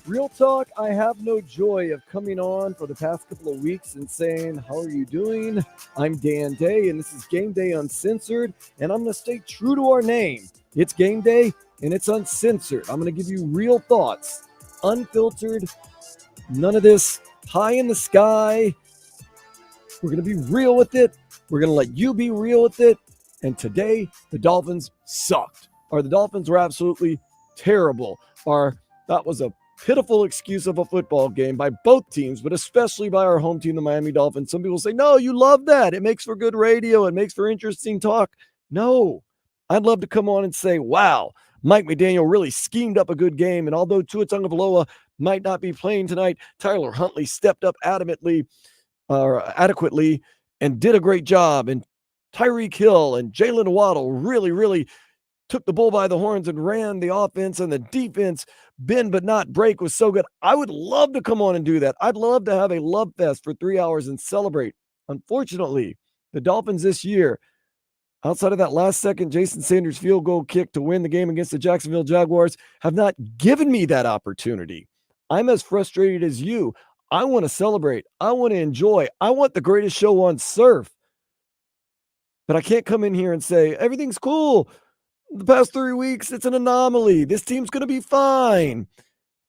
Real talk, I have no joy of coming on for the past couple of weeks and saying, how are you doing? I'm Dan Day, and this is Game Day Uncensored, and I'm going to stay true to our name. It's Game Day, and it's uncensored. I'm going to give you real thoughts, unfiltered, none of this pie in the sky. We're going to be real with it. We're going to let you be real with it. And today, the Dolphins sucked. The Dolphins were absolutely terrible. That was a pitiful excuse of a football game by both teams, but especially by our home team, the Miami Dolphins. Some people say, no, you love that. It makes for good radio. It makes for interesting talk. No, I'd love to come on and say, wow, Mike McDaniel really schemed up a good game. And although Tua Tagovailoa might not be playing tonight, Tyler Huntley stepped up adequately and did a great job. And Tyreek Hill and Jalen Waddle really took the bull by the horns and ran the offense, and the defense, bend but not break, was so good. I would love to come on and do that. I'd love to have a love fest for 3 hours and celebrate. Unfortunately, the Dolphins this year, outside of that last-second Jason Sanders field goal kick to win the game against the Jacksonville Jaguars, have not given me that opportunity. I'm as frustrated as you. I want to celebrate. I want to enjoy. I want the greatest show on surf. But I can't come in here and say, everything's cool. The past 3 weeks, it's an anomaly. This team's going to be fine.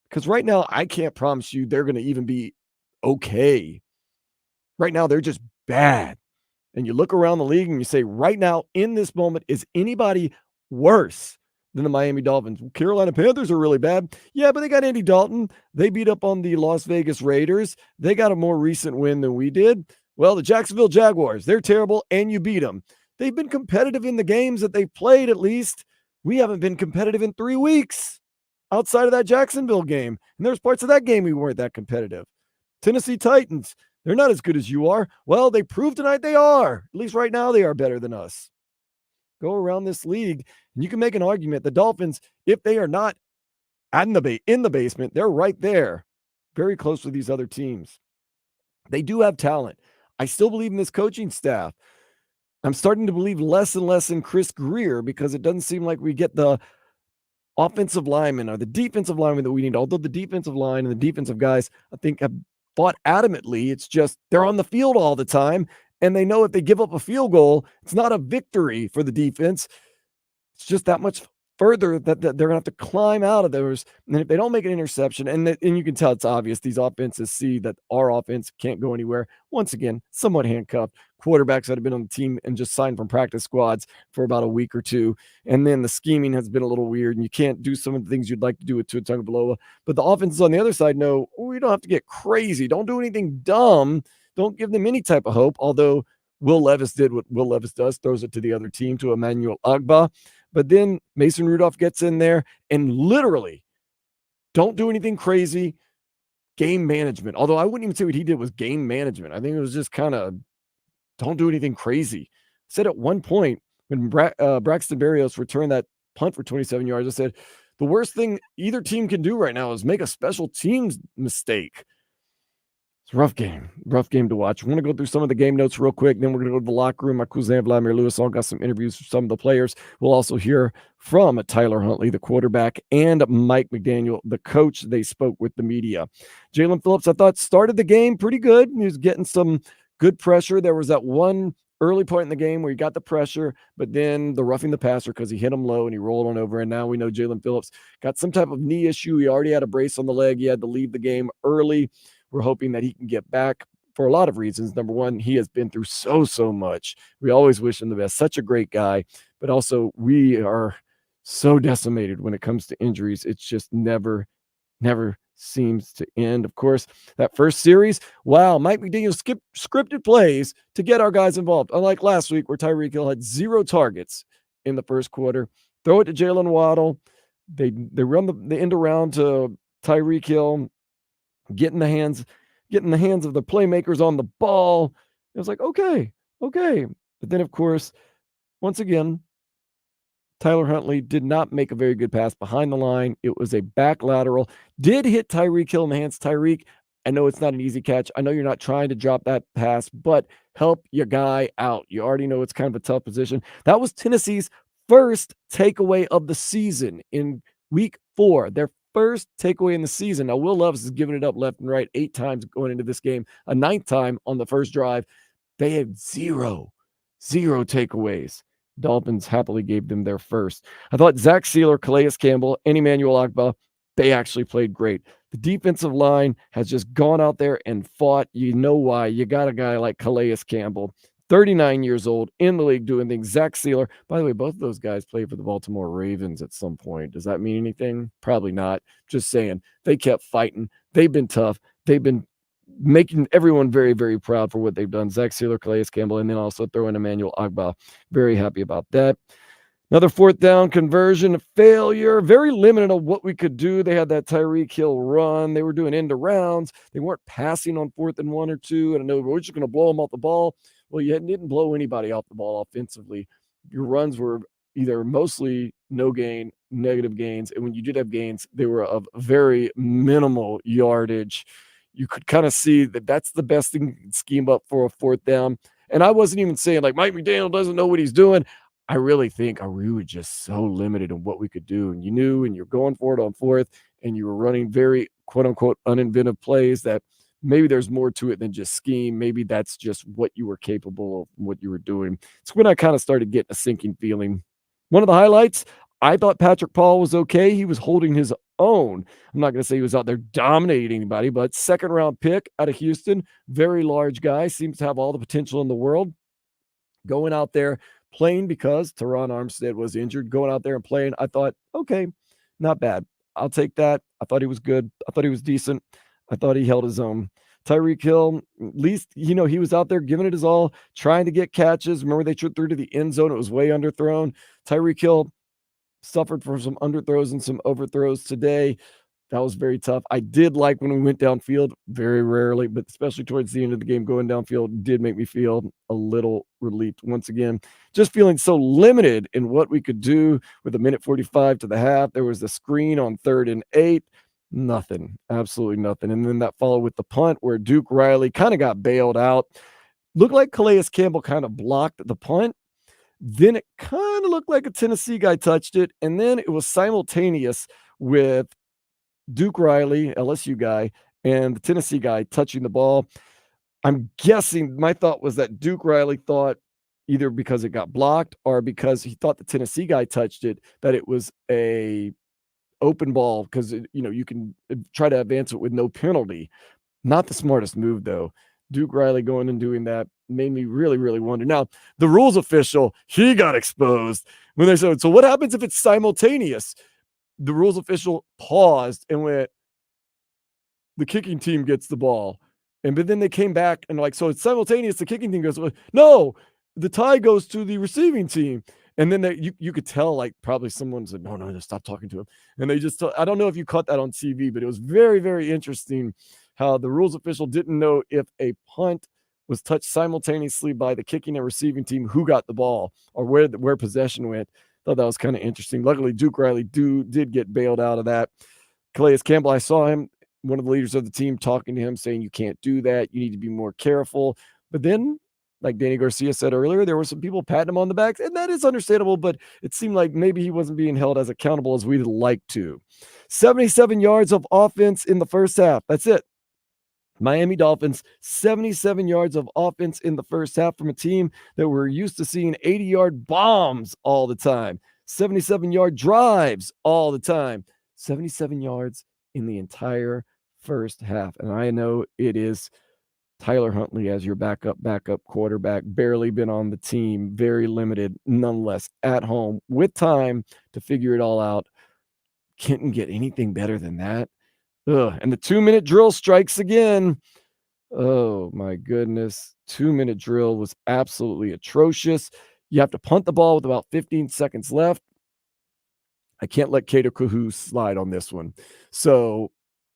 Because right now, I can't promise you they're going to even be okay. Right now, they're just bad. And you look around the league and you say, right now, in this moment, is anybody worse than the Miami Dolphins? Carolina Panthers are really bad. Yeah, but they got Andy Dalton. They beat up on the Las Vegas Raiders. They got a more recent win than we did. Well, the Jacksonville Jaguars, they're terrible, and you beat them. They've been competitive in the games that they've played, at least. We haven't been competitive in 3 weeks outside of that Jacksonville game. And there's parts of that game we weren't that competitive. Tennessee Titans, they're not as good as you are. Well, they proved tonight they are. At least right now they are better than us. Go around this league, and you can make an argument. The Dolphins, if they are not in the basement, they're right there, very close to these other teams. They do have talent. I still believe in this coaching staff. I'm starting to believe less and less in Chris Greer because it doesn't seem like we get the offensive linemen or the defensive linemen that we need. Although the defensive line and the defensive guys, I think, have fought adamantly. It's just they're on the field all the time, and they know if they give up a field goal, it's not a victory for the defense. It's just that much further that they're going to have to climb out of those. And if they don't make an interception, and you can tell it's obvious, these offenses see that our offense can't go anywhere. Once again, somewhat handcuffed. Quarterbacks that have been on the team and just signed from practice squads for about a week or two. And then the scheming has been a little weird, and you can't do some of the things you'd like to do with Tua Tagovailoa. But the offenses on the other side know, we don't have to get crazy. Don't do anything dumb. Don't give them any type of hope, although Will Levis did what Will Levis does, throws it to the other team, to Emmanuel Agba. But then Mason Rudolph gets in there and literally don't do anything crazy. Game management. Although I wouldn't even say what he did was game management. I think it was just kind of don't do anything crazy. I said at one point when Braxton Berrios returned that punt for 27 yards, I said, the worst thing either team can do right now is make a special teams mistake. It's a rough game to watch. We're going to go through some of the game notes real quick. Then we're going to go to the locker room. My cousin Vladimir Lewis all got some interviews with some of the players. We'll also hear from Tyler Huntley, the quarterback, and Mike McDaniel, the coach. They spoke with the media. Jalen Phillips, I thought, started the game pretty good. He was getting some good pressure. There was that one early point in the game where he got the pressure, but then the roughing the passer because he hit him low and he rolled on over. And now we know Jalen Phillips got some type of knee issue. He already had a brace on the leg. He had to leave the game early. We're hoping that he can get back for a lot of reasons. Number one, he has been through so much. We always wish him the best. Such a great guy, but also we are so decimated when it comes to injuries. It's just never seems to end. Of course, that first series, wow, Mike McDaniel skipped scripted plays to get our guys involved. Unlike last week where Tyreek Hill had 0 targets in the first quarter. Throw it to Jalen Waddle. They run the end around to Tyreek Hill. Getting the hands of the playmakers on the ball. It was like, okay. But then, of course, once again, Tyler Huntley did not make a very good pass behind the line. It was a back lateral. Did hit Tyreek Hill in the hands. Tyreek, I know it's not an easy catch. I know you're not trying to drop that pass, but help your guy out. You already know it's kind of a tough position. That was Tennessee's first takeaway of the season in week 4. Their first takeaway in the season. Now, Will Levis is giving it up left and right 8 times going into this game, a 9th time on the first drive. They had zero takeaways. Dolphins happily gave them their first. I thought Zach Sealer, Calais Campbell, and Emmanuel Ogbah, they actually played great. The defensive line has just gone out there and fought. You know why. You got a guy like Calais Campbell, 39 years old, in the league doing things. Zach Sealer, by the way, both of those guys played for the Baltimore Ravens at some point. Does that mean anything? Probably not. Just saying. They kept fighting. They've been tough. They've been making everyone very, very proud for what they've done. Zach Sealer, Calais Campbell, and then also throw in Emmanuel Ogbah. Very happy about that. Another 4th down conversion failure. Very limited on what we could do. They had that Tyreek Hill run. They were doing end arounds. They weren't passing on 4th and 1 or 2. And I know we're just going to blow them off the ball. Well, you didn't blow anybody off the ball offensively. Your runs were either mostly no gain, negative gains. And when you did have gains, they were of very minimal yardage. You could kind of see that that's the best thing to scheme up for a 4th down. And I wasn't even saying like Mike McDaniel doesn't know what he's doing. I really think we were just so limited in what we could do. And you knew, and you're going for it on 4th, and you were running very quote unquote uninventive plays that maybe there's more to it than just scheme. Maybe that's just what you were capable of, what you were doing. It's when I kind of started getting a sinking feeling. One of the highlights, I thought Patrick Paul was okay. He was holding his own. I'm not going to say he was out there dominating anybody, but 2nd round pick out of Houston, very large guy, seems to have all the potential in the world. Going out there, playing because Teron Armstead was injured, going out there and playing, I thought, okay, not bad. I'll take that. I thought he was good. I thought he was decent. I thought he held his own. Tyreek Hill, at least, he was out there giving it his all, trying to get catches. Remember, they threw to the end zone. It was way underthrown. Tyreek Hill suffered from some underthrows and some overthrows today. That was very tough. I did like when we went downfield, very rarely, but especially towards the end of the game, going downfield did make me feel a little relieved. Once again, just feeling so limited in what we could do with 1:45 to the half. There was the screen on 3rd and 8. Nothing, absolutely nothing. And then that followed with the punt where Duke Riley kind of got bailed out. Looked like Calais Campbell kind of blocked the punt. Then it kind of looked like a Tennessee guy touched it. And then it was simultaneous with Duke Riley, LSU guy, and the Tennessee guy touching the ball. I'm guessing, my thought was that Duke Riley thought either because it got blocked or because he thought the Tennessee guy touched it, that it was a open ball because, you can try to advance it with no penalty. Not the smartest move, though. Duke Riley going and doing that made me really, really wonder. Now, the rules official, he got exposed when they said, so what happens if it's simultaneous? The rules official paused and went, the kicking team gets the ball. But then they came back and so it's simultaneous. The kicking team goes, no, the tie goes to the receiving team. And then you could tell, probably someone said, no, just stop talking to him. And they just, I don't know if you caught that on TV, but it was very, very interesting how the rules official didn't know if a punt was touched simultaneously by the kicking and receiving team who got the ball or where possession went. Thought that was kind of interesting. Luckily, Duke Riley did get bailed out of that. Calais Campbell, I saw him one of the leaders of the team talking to him saying, you can't do that. You need to be more careful. But then, like Danny Garcia said earlier, there were some people patting him on the back, and that is understandable, but it seemed like maybe he wasn't being held as accountable as we'd like to. 77 yards of offense in the first half. That's it. Miami Dolphins, 77 yards of offense in the first half from a team that we're used to seeing 80-yard bombs all the time, 77-yard drives all the time, 77 yards in the entire first half. And I know it is Tyler Huntley as your backup quarterback, barely been on the team, very limited, nonetheless, at home with time to figure it all out. Can't get anything better than that. And the 2-minute drill strikes again. Oh, my goodness. 2-minute drill was absolutely atrocious. You have to punt the ball with about 15 seconds left. I can't let Cater Kahu slide on this one. So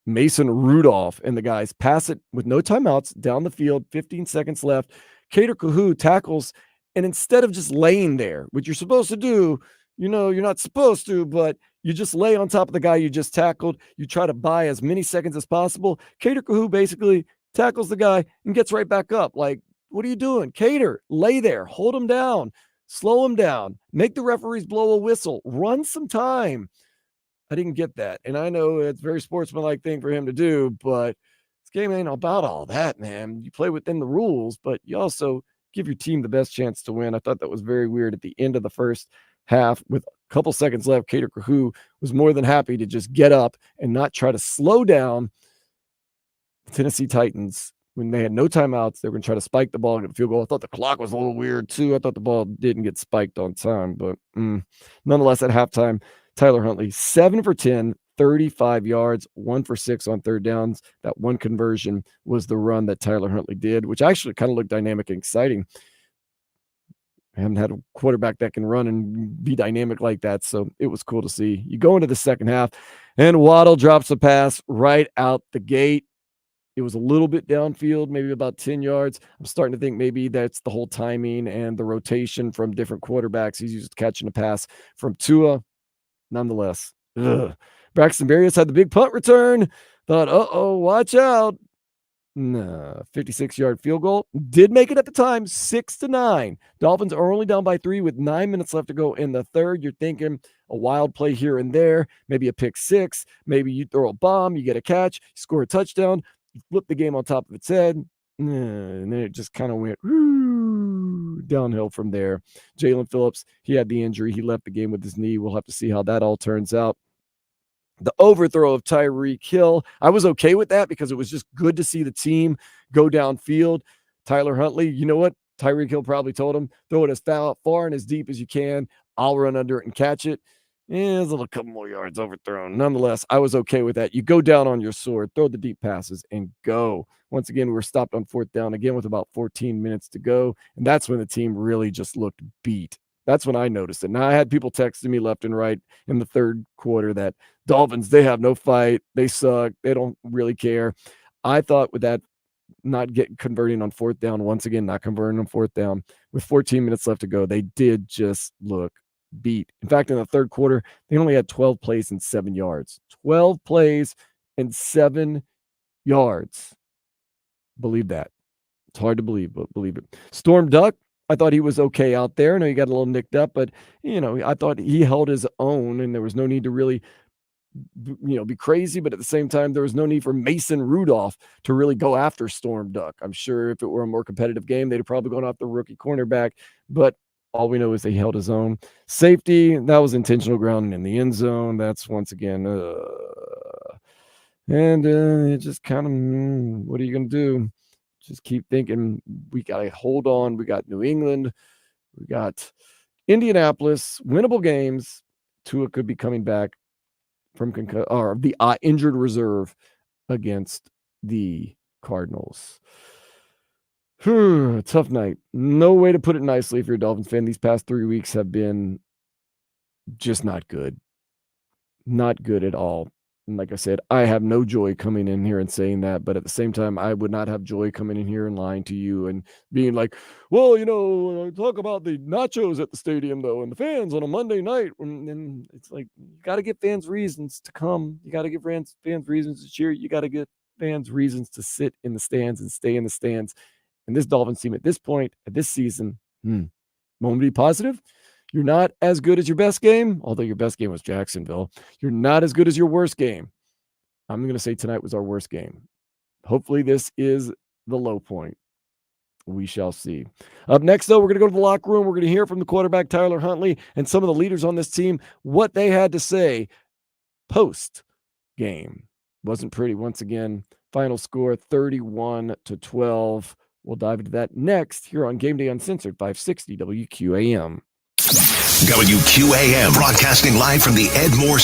Mason Rudolph and the guys pass it with no timeouts down the field, 15 seconds left. Cater Kahu tackles, and instead of just laying there, which you're supposed to do, you're not supposed to, but you just lay on top of the guy you just tackled. You try to buy as many seconds as possible. Cater Kahu basically tackles the guy and gets right back up. Like, what are you doing? Cater, lay there, hold him down, slow him down, make the referees blow a whistle, run some time. I didn't get that. And I know it's a very sportsmanlike thing for him to do, but this game ain't about all that, man. You play within the rules, but you also give your team the best chance to win. I thought that was very weird at the end of the first half with a couple seconds left. Cater Kahu was more than happy to just get up and not try to slow down the Tennessee Titans. When they had no timeouts, they were going to try to spike the ball and get a field goal. I thought the clock was a little weird too. I thought the ball didn't get spiked on time, but nonetheless, at halftime, Tyler Huntley, 7 for 10, 35 yards, 1 for 6 on third downs. That one conversion was the run that Tyler Huntley did, which actually kind of looked dynamic and exciting. I haven't had a quarterback that can run and be dynamic like that, so it was cool to see. You go into the second half, and Waddle drops a pass right out the gate. It was a little bit downfield, maybe about 10 yards. I'm starting to think maybe that's the whole timing and the rotation from different quarterbacks. He's used to catching a pass from Tua. Nonetheless, Braxton Berrios had the big punt return. Thought, watch out. 56-yard field goal. Did make it at the time, 6-9. Dolphins are only down by 3 with 9 minutes left to go in the third. You're thinking a wild play here and there, maybe a pick six, maybe you throw a bomb, you get a catch, you score a touchdown, you flip the game on top of its head, and then it just kind of went downhill from there. Jalen Phillips, he had the injury. He left the game with his knee. We'll have to see how that all turns out. The overthrow of Tyreek Hill, I was okay with that because it was just good to see the team go downfield. Tyler Huntley, you know what? Tyreek Hill probably told him, throw it as far and as deep as you can. I'll run under it and catch it. There's a couple more yards overthrown. Nonetheless, I was okay with that. You go down on your sword, throw the deep passes, and go. Once again, we were stopped on fourth down again with about 14 minutes to go, and that's when the team really just looked beat. That's when I noticed it. Now, I had people texting me left and right in the third quarter that Dolphins, they have no fight. They suck. They don't really care. I thought with that not converting on fourth down, once again, not converting on fourth down, with 14 minutes left to go, they did just look beat. In fact, in the third quarter, they only had 12 plays and 7 yards. 12 plays and 7 yards. Believe that. It's hard to believe, but believe it. Storm Duck, I thought he was okay out there. I know he got a little nicked up, but, I thought he held his own, and there was no need to really, be crazy. But at the same time, there was no need for Mason Rudolph to really go after Storm Duck. I'm sure if it were a more competitive game, they'd have probably gone off the rookie cornerback, but all we know is he held his own. Safety, that was intentional grounding in the end zone. That's once again, it just kind of, what are you going to do? Just keep thinking, we got to hold on. We got New England. We got Indianapolis, winnable games. Tua could be coming back from the injured reserve against the Cardinals. Tough night. No way to put it nicely if you're a Dolphins fan. These past 3 weeks have been just not good. Not good at all. And like I said, I have no joy coming in here and saying that, but at the same time, I would not have joy coming in here and lying to you and being like, well, talk about the nachos at the stadium, though, and the fans on a Monday night. And it's like, you got to give fans reasons to come. You got to give fans reasons to cheer. You got to give fans reasons to sit in the stands and stay in the stands. And this Dolphins team at this point, at this season, moment to be positive. You're not as good as your best game, although your best game was Jacksonville. You're not as good as your worst game. I'm going to say tonight was our worst game. Hopefully this is the low point. We shall see. Up next, though, we're going to go to the locker room. We're going to hear from the quarterback, Tyler Huntley, and some of the leaders on this team, what they had to say post-game. Wasn't pretty. Once again, final score 31-12. We'll dive into that next here on Gameday Uncensored, 560 WQAM. WQAM, broadcasting live from the Ed Moore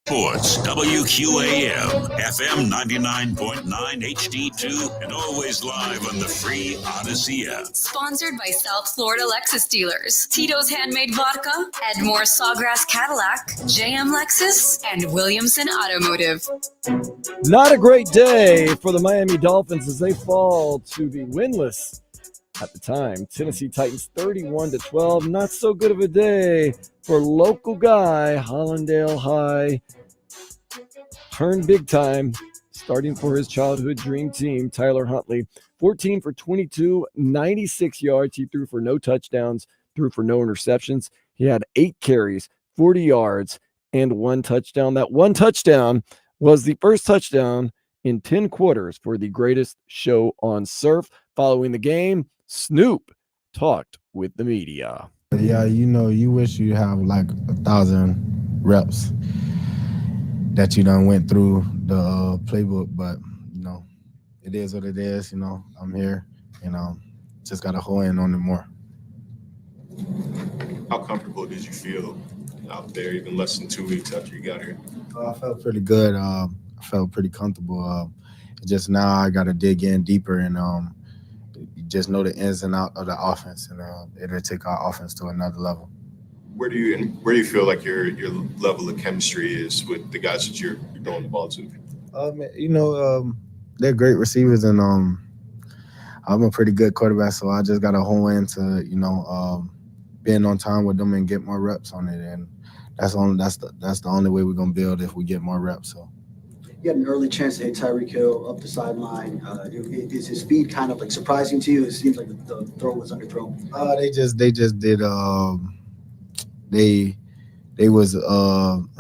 Sports, WQAM, FM 99.9 HD2, and always live on the free Odyssey app. Sponsored by South Florida Lexus dealers, Tito's Handmade Vodka, Edmore Sawgrass Cadillac, JM Lexus, and Williamson Automotive. Not a great day for the Miami Dolphins as they fall to the winless, at the time, Tennessee Titans 31-12. Not so good of a day for local guy, Hollandale High. Turned big time, starting for his childhood dream team, Tyler Huntley. 14 for 22, 96 yards. He threw for no touchdowns, threw for no interceptions. He had 8 carries, 40 yards, and 1 touchdown. That 1 touchdown was the first touchdown in 10 quarters for the greatest show on surf. Following the game, Snoop talked with the media. Yeah, you wish you have like 1,000 reps that you done went through the playbook, but it is what it is. I'm here, just got to hone in on it more. How comfortable did you feel out there, even less than 2 weeks after you got here? I felt pretty good. I felt pretty comfortable. Just now I got to dig in deeper and just know the ins and outs of the offense, and it'll take our offense to another level. Where do you feel like your level of chemistry is with the guys that you're throwing the ball to? They're great receivers, and I'm a pretty good quarterback, so I just gotta hone into being on time with them and get more reps on it, and that's the only way we're gonna build if we get more reps. So. You had an early chance to hit Tyreek Hill up the sideline. Is his speed kind of like surprising to you? It seems like the throw was underthrown. They just did. They was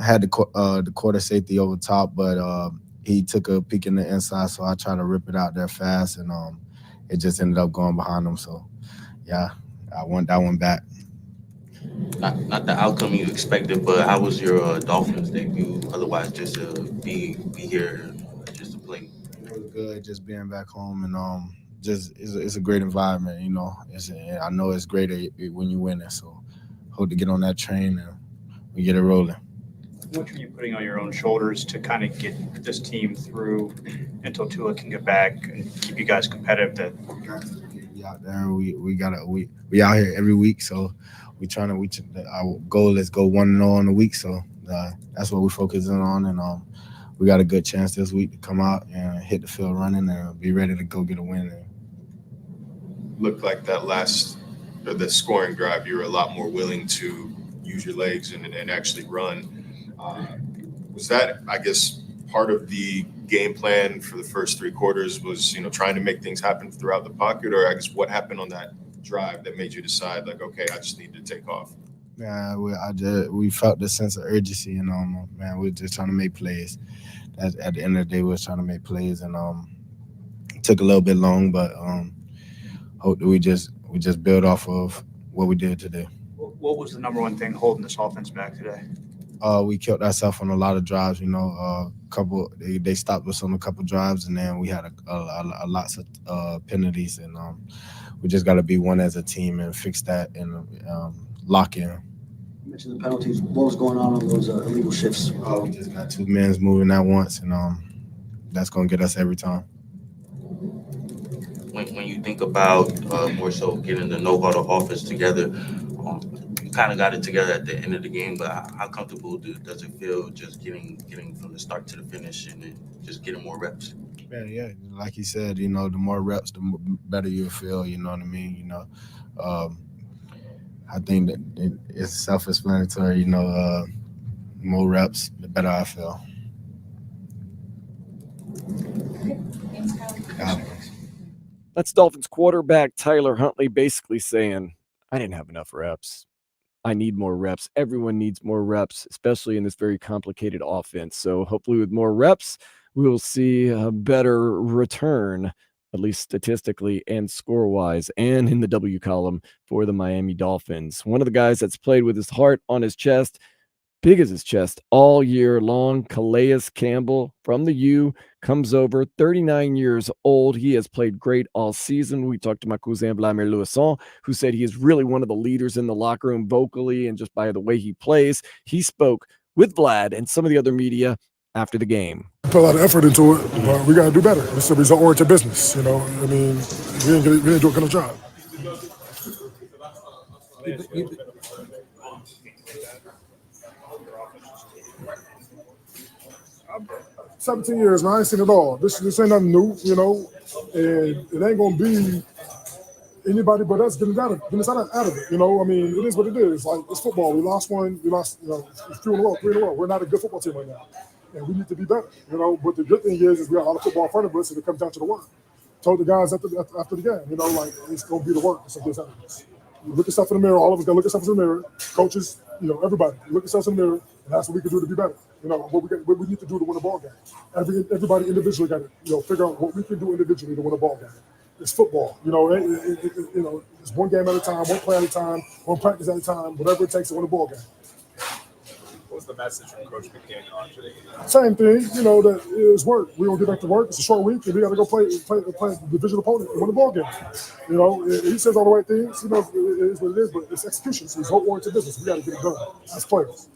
had the quarter safety over top, but he took a peek in the inside, so I tried to rip it out there fast, and it just ended up going behind him. So yeah, I want that one back. Not the outcome you expected, but how was your Dolphins debut? Otherwise, just to be here, just to play. It was good, just being back home, and it's a great environment. I know it's great when you win it. So hope to get on that train and we get it rolling. What are you putting on your own shoulders to kind of get this team through until Tua can get back and keep you guys competitive? We out there. We out here every week, so. Our goal is go 1-0 on the week, so that's what we're focusing on, and we got a good chance this week to come out and hit the field running and be ready to go get a win. Looked like the scoring drive, you were a lot more willing to use your legs and actually run. Was that, I guess, part of the game plan for the first 3 quarters was, trying to make things happen throughout the pocket, or I guess what happened on that drive that made you decide, like, okay, I just need to take off? Yeah, we felt the sense of urgency, and we're just trying to make plays. At the end of the day, we were trying to make plays, and it took a little bit long, but hope that we just build off of what we did today. What was the number one thing holding this offense back today? We killed ourselves on a lot of drives. They stopped us on a couple drives, and then we had a lots of penalties, and we just got to be one as a team and fix that and lock in. You mentioned the penalties. What was going on those illegal shifts? We just got 2 men moving at once, and that's going to get us every time. When you think about more so getting the no-huddle offense together, you kind of got it together at the end of the game, but how comfortable does it feel just getting from the start to the finish and then just getting more reps? Yeah. Like you said, the more reps, the better you'll feel. You know what I mean? I think that it's self-explanatory. More reps, the better I feel. That's Dolphins quarterback Tyler Huntley basically saying, I didn't have enough reps. I need more reps. Everyone needs more reps, especially in this very complicated offense. So hopefully with more reps, we will see a better return, at least statistically and score-wise, and in the W column for the Miami Dolphins. One of the guys that's played with his heart on his chest, big as his chest, all year long, Calais Campbell from the U, comes over, 39 years old. He has played great all season. We talked to my cousin Vladimir Louison, who said he is really one of the leaders in the locker room vocally and just by the way he plays. He spoke with Vlad and some of the other media after the game. Put a lot of effort into it, but we got to do better. It's a result-oriented business, I mean, we didn't do a good enough job. 17 years, man. I ain't seen it all. This ain't nothing new, and it ain't gonna be anybody but us getting out of it. I mean, it is what it is. Like, it's football. We lost one. We lost, it's 3 in a row. We're not a good football team right now, and we need to be better. But the good thing is we got a lot of football in front of us, and it comes down to the work. Told the guys after the game, like, it's gonna be the work. It's gonna be you look yourself in the mirror. All of us gotta look yourself in the mirror. Coaches, everybody, look yourselves in the mirror, and that's what we can do to be better. What we need to do to win a ball game. Everybody individually got to figure out what we can do individually to win a ball game. It's football. It's one game at a time, one play at a time, one practice at a time, whatever it takes to win a ball game. What was the message from Coach McDaniel on today? Same thing, that it's work. We're gonna get back to work. It's a short week, and we got to go play the division opponent and win the ball game. He says all the right things. He knows it is what it is, but it's execution. So it's hope-oriented business. We got to get it done as players.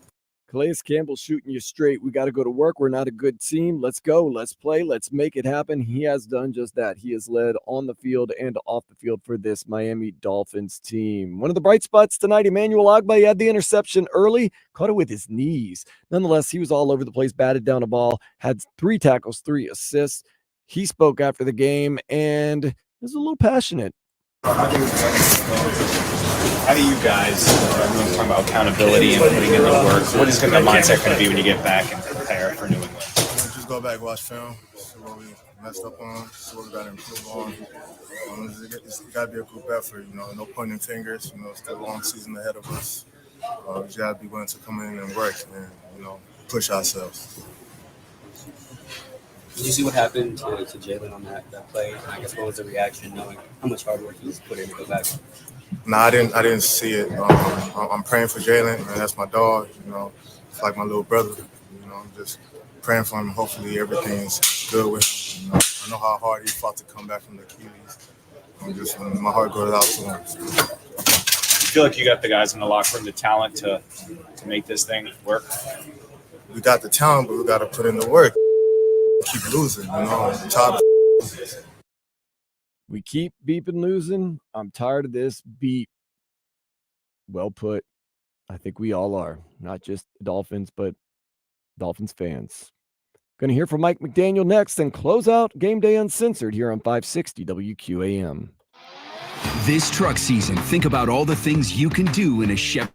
Calais Campbell shooting you straight. We got to go to work. We're not a good team. Let's go. Let's play. Let's make it happen. He has done just that. He has led on the field and off the field for this Miami Dolphins team. One of the bright spots tonight, Emmanuel Ogbah, had the interception early, caught it with his knees. Nonetheless, he was all over the place, batted down a ball, had 3 tackles, 3 assists. He spoke after the game and was a little passionate. How do you guys, everyone's talking about accountability and putting in the work, what is the mindset going to be when you get back and prepare for New England? Just go back, watch film, see what we messed up on, see what we got to improve on. It's got to be a group effort, no pointing fingers. It's still a long season ahead of us. We just got to be willing to come in and work and, push ourselves. Did you see what happened to Jalen on that play? And I guess what was the reaction knowing how much hard work he's put in to go back? No, I didn't see it. I'm praying for Jalen, and that's my dog. It's like my little brother. I'm just praying for him. Hopefully everything's good with him. I know how hard he fought to come back from the Achilles. My heart goes out to him. You feel like you got the guys in the locker room, the talent to make this thing work? We got the talent, but we got to put in the work. Keep losing, I'm tired of losing. We keep beeping losing. I'm tired of this beat. Well put. I think we all are. Not just Dolphins, but Dolphins fans. Going to hear from Mike McDaniel next and close out Game Day Uncensored here on 560 WQAM. This truck season, think about all the things you can do in a Chevy.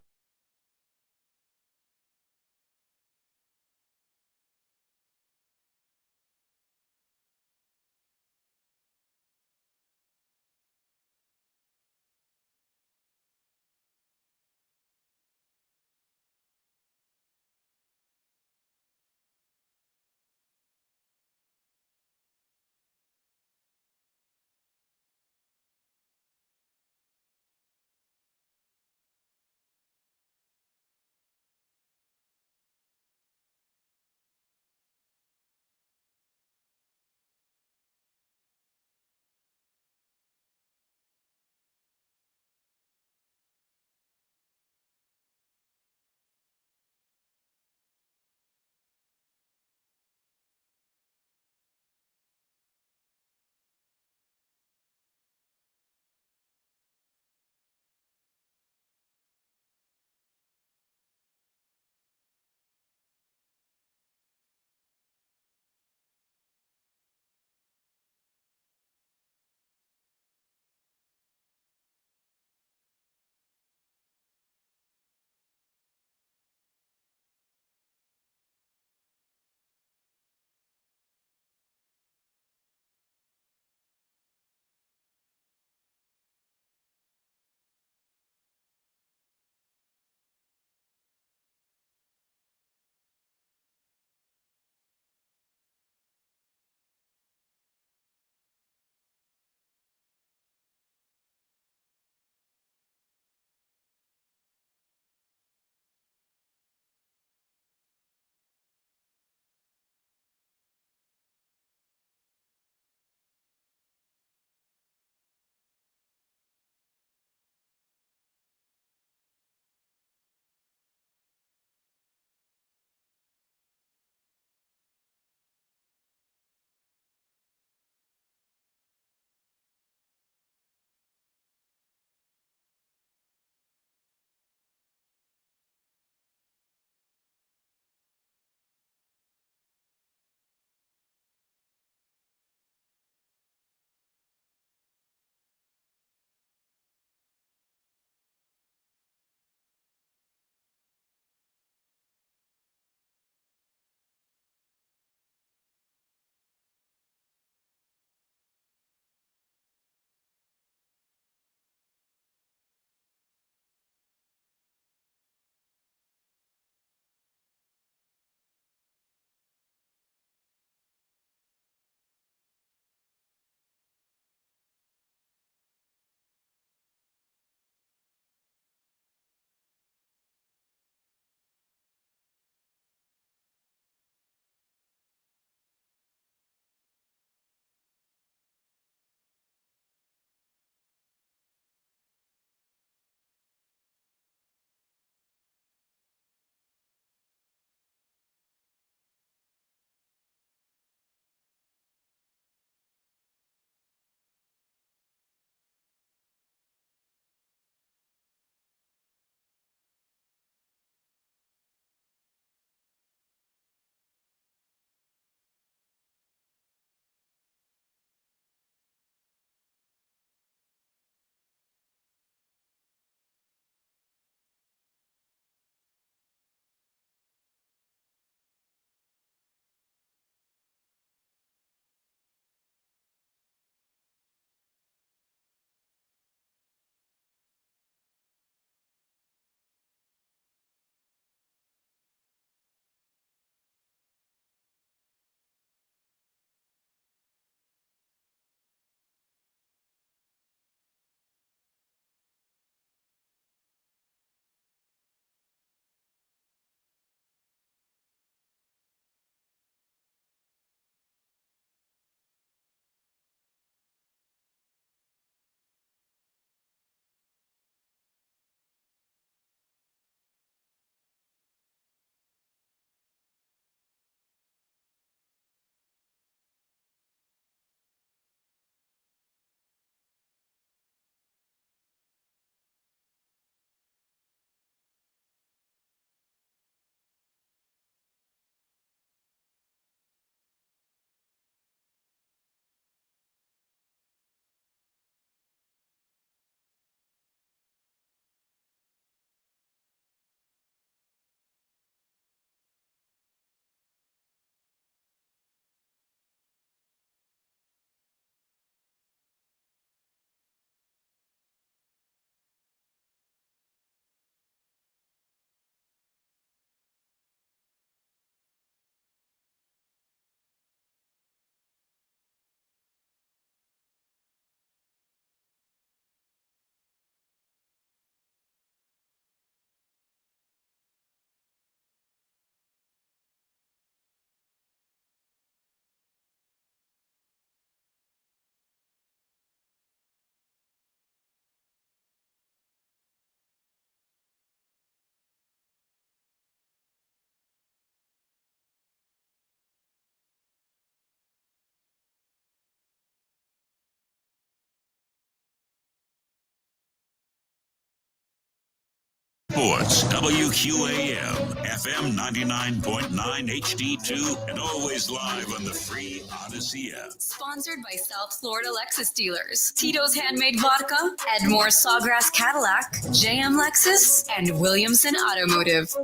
Sports, WQAM, FM 99.9 HD2, and always live on the free Odyssey app. Sponsored by South Florida Lexus dealers, Tito's Handmade Vodka, Edmore Sawgrass Cadillac, JM Lexus, and Williamson Automotive.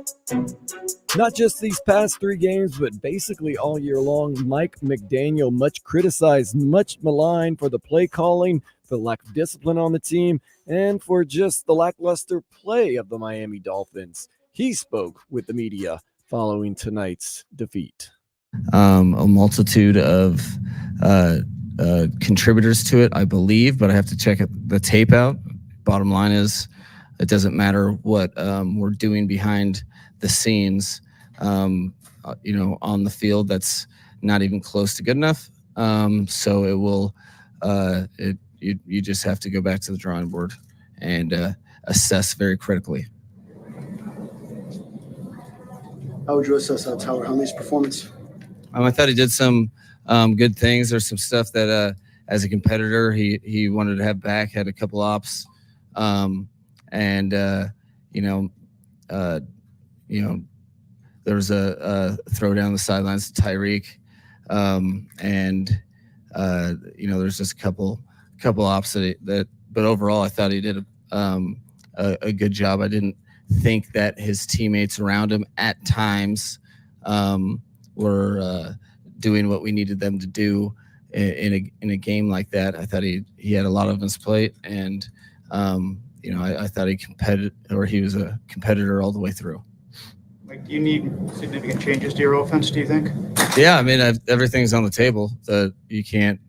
Not just these past 3 games, but basically all year long, Mike McDaniel, much criticized, much maligned for the play calling, for the lack of discipline on the team, and for just the lackluster play of the Miami Dolphins. He spoke with the media following tonight's defeat. A multitude of contributors to it, I believe, but I have to check the tape out. Bottom line is, it doesn't matter what we're doing behind the scenes. On the field, that's not even close to good enough. So it will. You just have to go back to the drawing board and assess very critically. How would you assess Tyler Huntley's performance? I thought he did some good things. There's some stuff that, as a competitor, he wanted to have back. Had a couple ops, there was a throw down the sidelines to Tyreek, there's just a couple ops that. But overall, I thought he did a good job. I didn't think that his teammates around him at times were doing what we needed them to do in a game like that. I thought he had a lot on his plate, and I thought he was a competitor all the way through. Like, do you need significant changes to your offense, do you think? Yeah, everything's on the table. You can't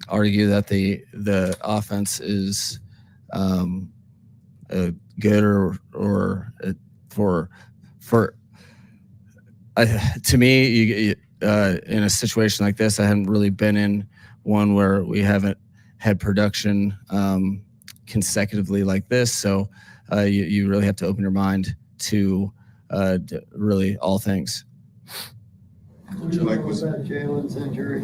argue that the offense is good or to me, in a situation like this, I haven't really been in one where we haven't had production consecutively like this. So you really have to open your mind to really all things. Would you like was Jalen's injury?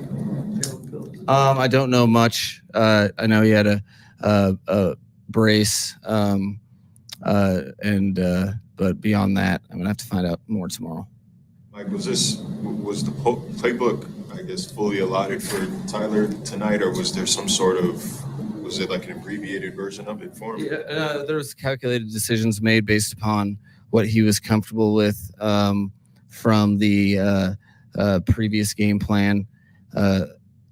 I don't know much. I know he had a brace, but beyond that, I'm gonna have to find out more tomorrow. Mike, was the playbook, I guess, fully allotted for Tyler tonight, or was there was it like an abbreviated version of it for him? Yeah, there was calculated decisions made based upon what he was comfortable with from the previous game plan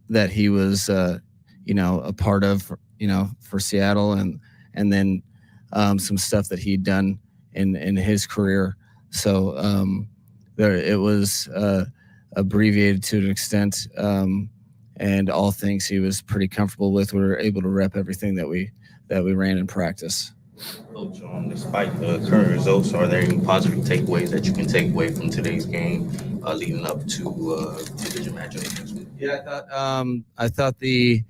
that he was, a part of, for Seattle, and then some stuff that he'd done in his career. So it was abbreviated to an extent, and all things he was pretty comfortable with. We were able to rep everything that we ran in practice. Coach, despite the current results, are there any positive takeaways that you can take away from today's game leading up to division matchup next week? Yeah, I thought the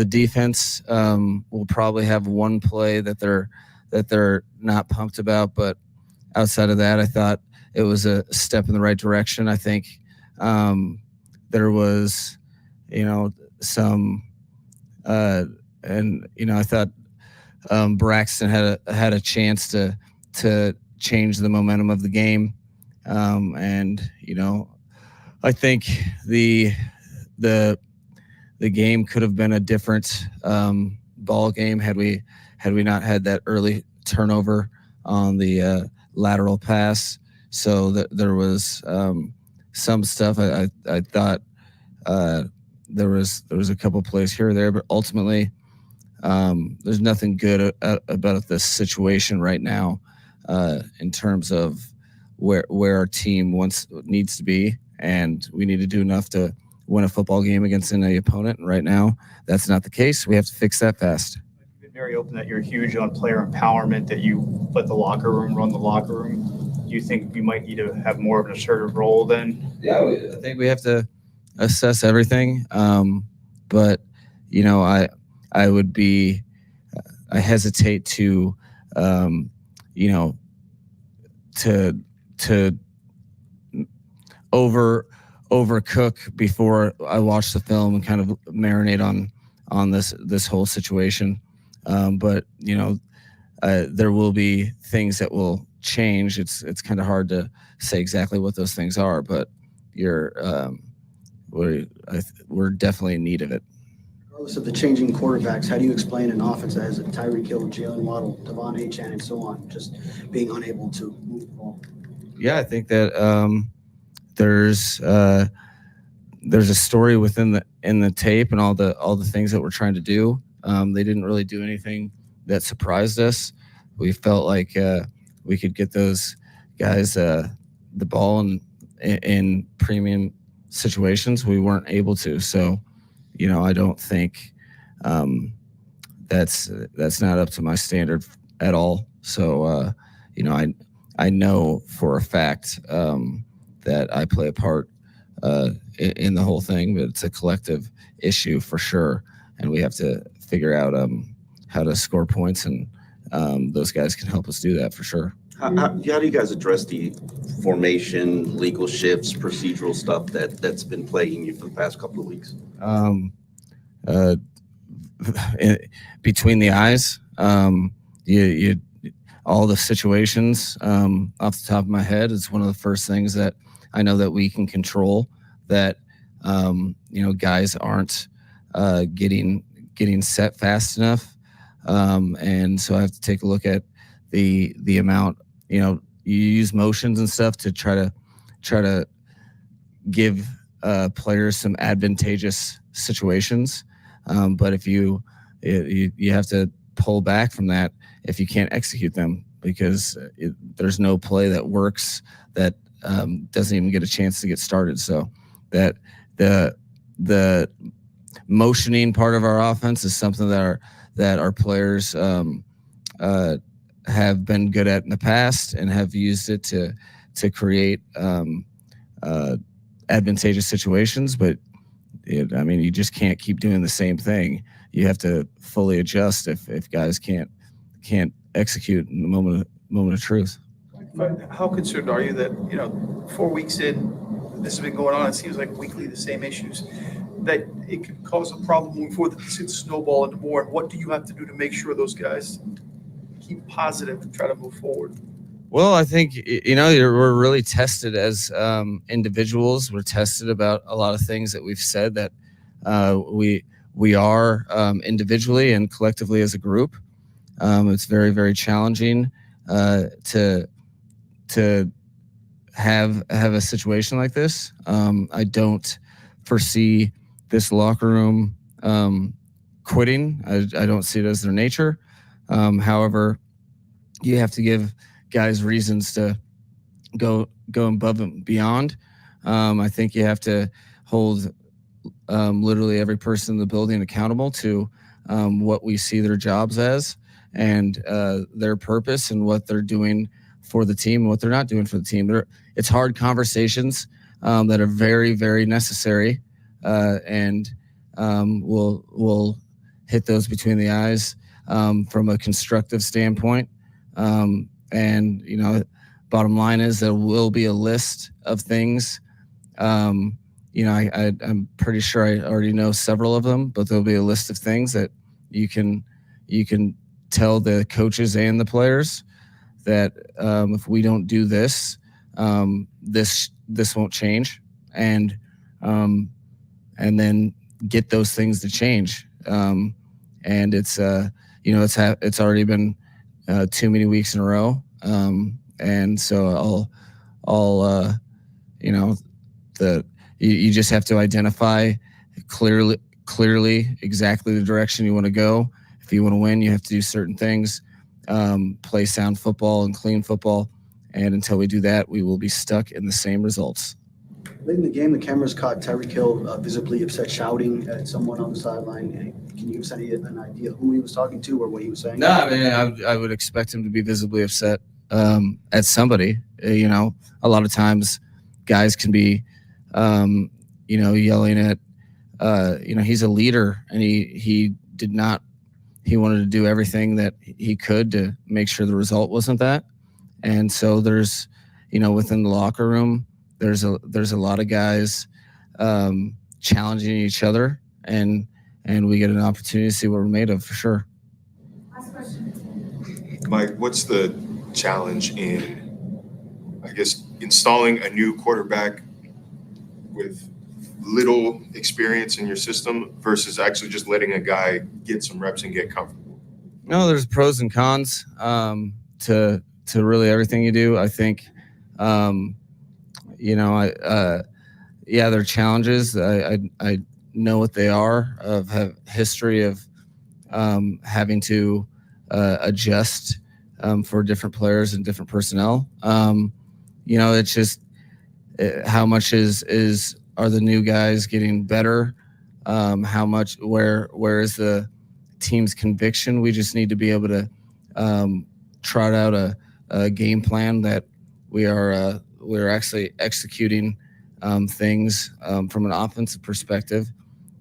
defense will probably have one play that they're not pumped about, but outside of that, I thought it was a step in the right direction. I think there was, some. I thought Braxton had a chance to change the momentum of the game, I think the game could have been a different ball game had we not had that early turnover on the lateral pass. So there was some stuff I thought there was a couple plays here or there, but ultimately there's nothing good about this situation right now in terms of where our team needs to be, and we need to do enough to win a football game against any opponent. And right now, that's not the case. We have to fix that fast. You've been very open that you're huge on player empowerment, that you let the locker room run the locker room. Do you think you might need to have more of an assertive role then? Yeah, I think we have to assess everything. But I hesitate to overcook before I watch the film and kind of marinate on this whole situation. But there will be things that will change. It's kind of hard to say exactly what those things are, but we're definitely in need of it. Regardless of the changing quarterbacks, how do you explain an offense that has a Tyreek Hill, Jalen Waddle, Devon Achane, and so on, just being unable to move the ball? Yeah, I think that there's a story within the tape and all the things that we're trying to do. They didn't really do anything that surprised us. We felt like we could get those guys the ball in premium situations. We weren't able to. So, I don't think that's not up to my standard at all. So, I know for a fact that I play a part in the whole thing, but it's a collective issue for sure, and we have to figure out how to score points, and those guys can help us do that for sure. How do you guys address the formation, legal shifts, procedural stuff that's been plaguing you for the past couple of weeks? Between the eyes, you all the situations off the top of my head, it's one of the first things that I know that we can control, that guys aren't getting set fast enough, and so I have to take a look at the amount. You use motions and stuff to try to give players some advantageous situations, but if you have to pull back from that if you can't execute them, because there's no play that works that doesn't even get a chance to get started. So that the motioning part of our offense is something that our players have been good at in the past and have used it to create advantageous situations. But you just can't keep doing the same thing. You have to fully adjust if guys can't execute in the moment of truth. But how concerned are you that 4 weeks in, this has been going on? It seems like weekly the same issues, that it could cause a problem moving forward, that this could snowball into more. And what do you have to do to make sure those guys keep positive and try to move forward? Well, I think we're really tested as individuals. We're tested about a lot of things that we've said that we are individually and collectively as a group. It's very, very challenging to have a situation like this. I don't foresee this locker room quitting. I don't see it as their nature. However, you have to give guys reasons to go above and beyond. I think you have to hold literally every person in the building accountable to what we see their jobs as, and their purpose, and what they're doing for the team and what they're not doing for the team. It's hard conversations that are very, very necessary, and we'll hit those between the eyes from a constructive standpoint. And bottom line is there will be a list of things. I'm pretty sure I already know several of them, but there'll be a list of things that you can tell the coaches and the players that if we don't do this, this won't change, and then get those things to change. And it's already been too many weeks in a row, and so you just have to identify clearly exactly the direction you want to go. If you want to win, you have to do certain things, play sound football and clean football. And until we do that, we will be stuck in the same results. Late in the game, the cameras caught Tyreek Hill visibly upset, shouting at someone on the sideline. Can you give us an idea who he was talking to or what he was saying? No, I would expect him to be visibly upset at somebody. A lot of times guys can be, yelling at, he's a leader, and he wanted to do everything that he could to make sure the result wasn't that. And so there's, within the locker room, there's a lot of guys challenging each other, and we get an opportunity to see what we're made of for sure. Mike, what's the challenge in, I guess, installing a new quarterback with little experience in your system versus actually just letting a guy get some reps and get comfortable? No, there's pros and cons to really everything you do. I think, there are challenges. I know what they are. Have history of having to adjust for different players and different personnel. It's just how much are the new guys getting better? How much where is the team's conviction? We just need to be able to trot out a game plan that we're actually executing things from an offensive perspective,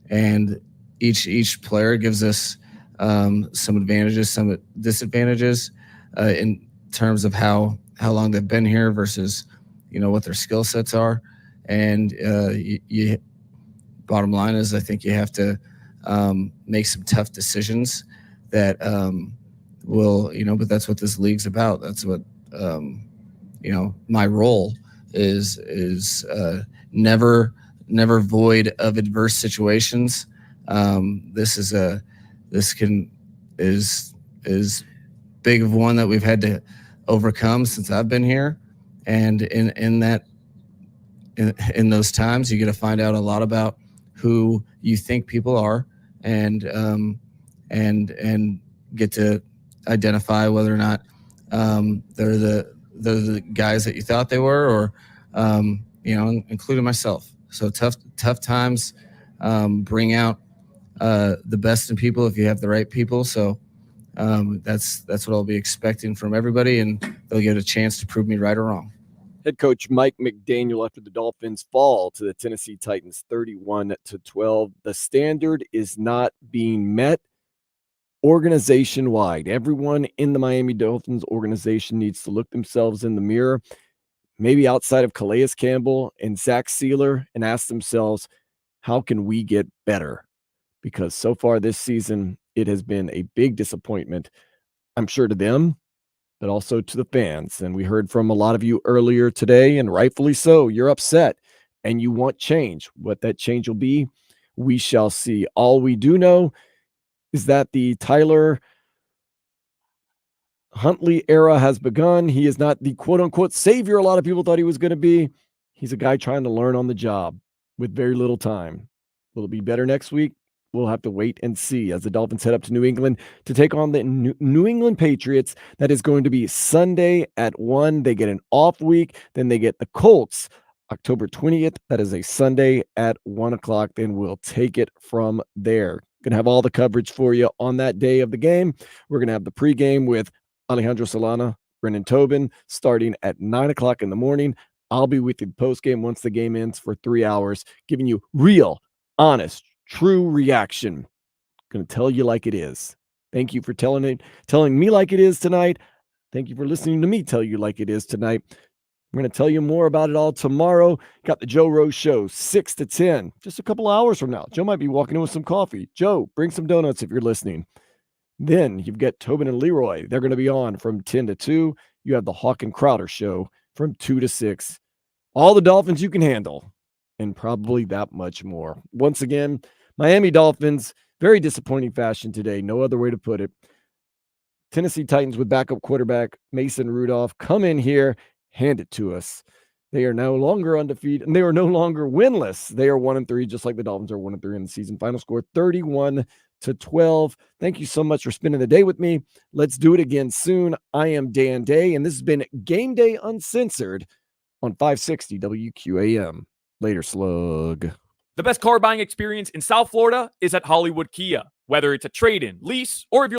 and each player gives us some advantages, some disadvantages in terms of how long they've been here versus what their skill sets are. And bottom line is, I think you have to make some tough decisions that but that's what this league's about. That's what my role is never void of adverse situations. This is big of one that we've had to overcome since I've been here, and in those times you get to find out a lot about who you think people are, and get to identify whether or not they're the guys that you thought they were, or including myself. So tough times bring out the best in people if you have the right people. So that's what I'll be expecting from everybody, and they'll get a chance to prove me right or wrong. Head coach Mike McDaniel after the Dolphins fall to the Tennessee Titans 31-12. The standard is not being met organization-wide. Everyone in the Miami Dolphins organization needs to look themselves in the mirror, maybe outside of Calais Campbell and Zach Sealer, and ask themselves, how can we get better? Because so far this season, it has been a big disappointment, I'm sure, to them, but also to the fans. And we heard from a lot of you earlier today, and rightfully so. You're upset and you want change. What that change will be, we shall see. All we do know is that the Tyler Huntley era has begun. He is not the quote-unquote savior a lot of people thought he was going to be. He's a guy trying to learn on the job with very little time. Will it be better next week? We'll have to wait and see as the Dolphins head up to New England to take on the New England Patriots. That is going to be Sunday at 1. They get an off week. Then they get the Colts October 20th. That is a Sunday at 1 o'clock. Then we'll take it from there. Going to have all the coverage for you on that day of the game. We're going to have the pregame with Alejandro Solana, Brennan Tobin, starting at 9 o'clock in the morning. I'll be with you postgame once the game ends for 3 hours, giving you real, honest, true reaction. Going to tell you like it is. Thank you for telling me like it is tonight. Thank you for listening to me tell you like it is tonight. I'm going to tell you more about it all tomorrow. Got the Joe Rose Show, 6 to 10, just a couple hours from now. Joe might be walking in with some coffee. Joe, bring some donuts if you're listening. Then you've got Tobin and Leroy. They're going to be on from 10 to 2. You have the Hawk and Crowder Show from 2 to 6. All the Dolphins you can handle, and probably that much more. Once again, Miami Dolphins, very disappointing fashion today. No other way to put it. Tennessee Titans with backup quarterback Mason Rudolph come in here, hand it to us. They are no longer undefeated, and they are no longer winless. They are 1-3, just like the Dolphins are 1-3 in the season. Final score 31-12. Thank you so much for spending the day with me. Let's do it again soon. I am Dan Day, and this has been Game Day Uncensored on 560 WQAM. Later, slug. The best car buying experience in South Florida is at Hollywood Kia. Whether it's a trade-in, lease, or if you're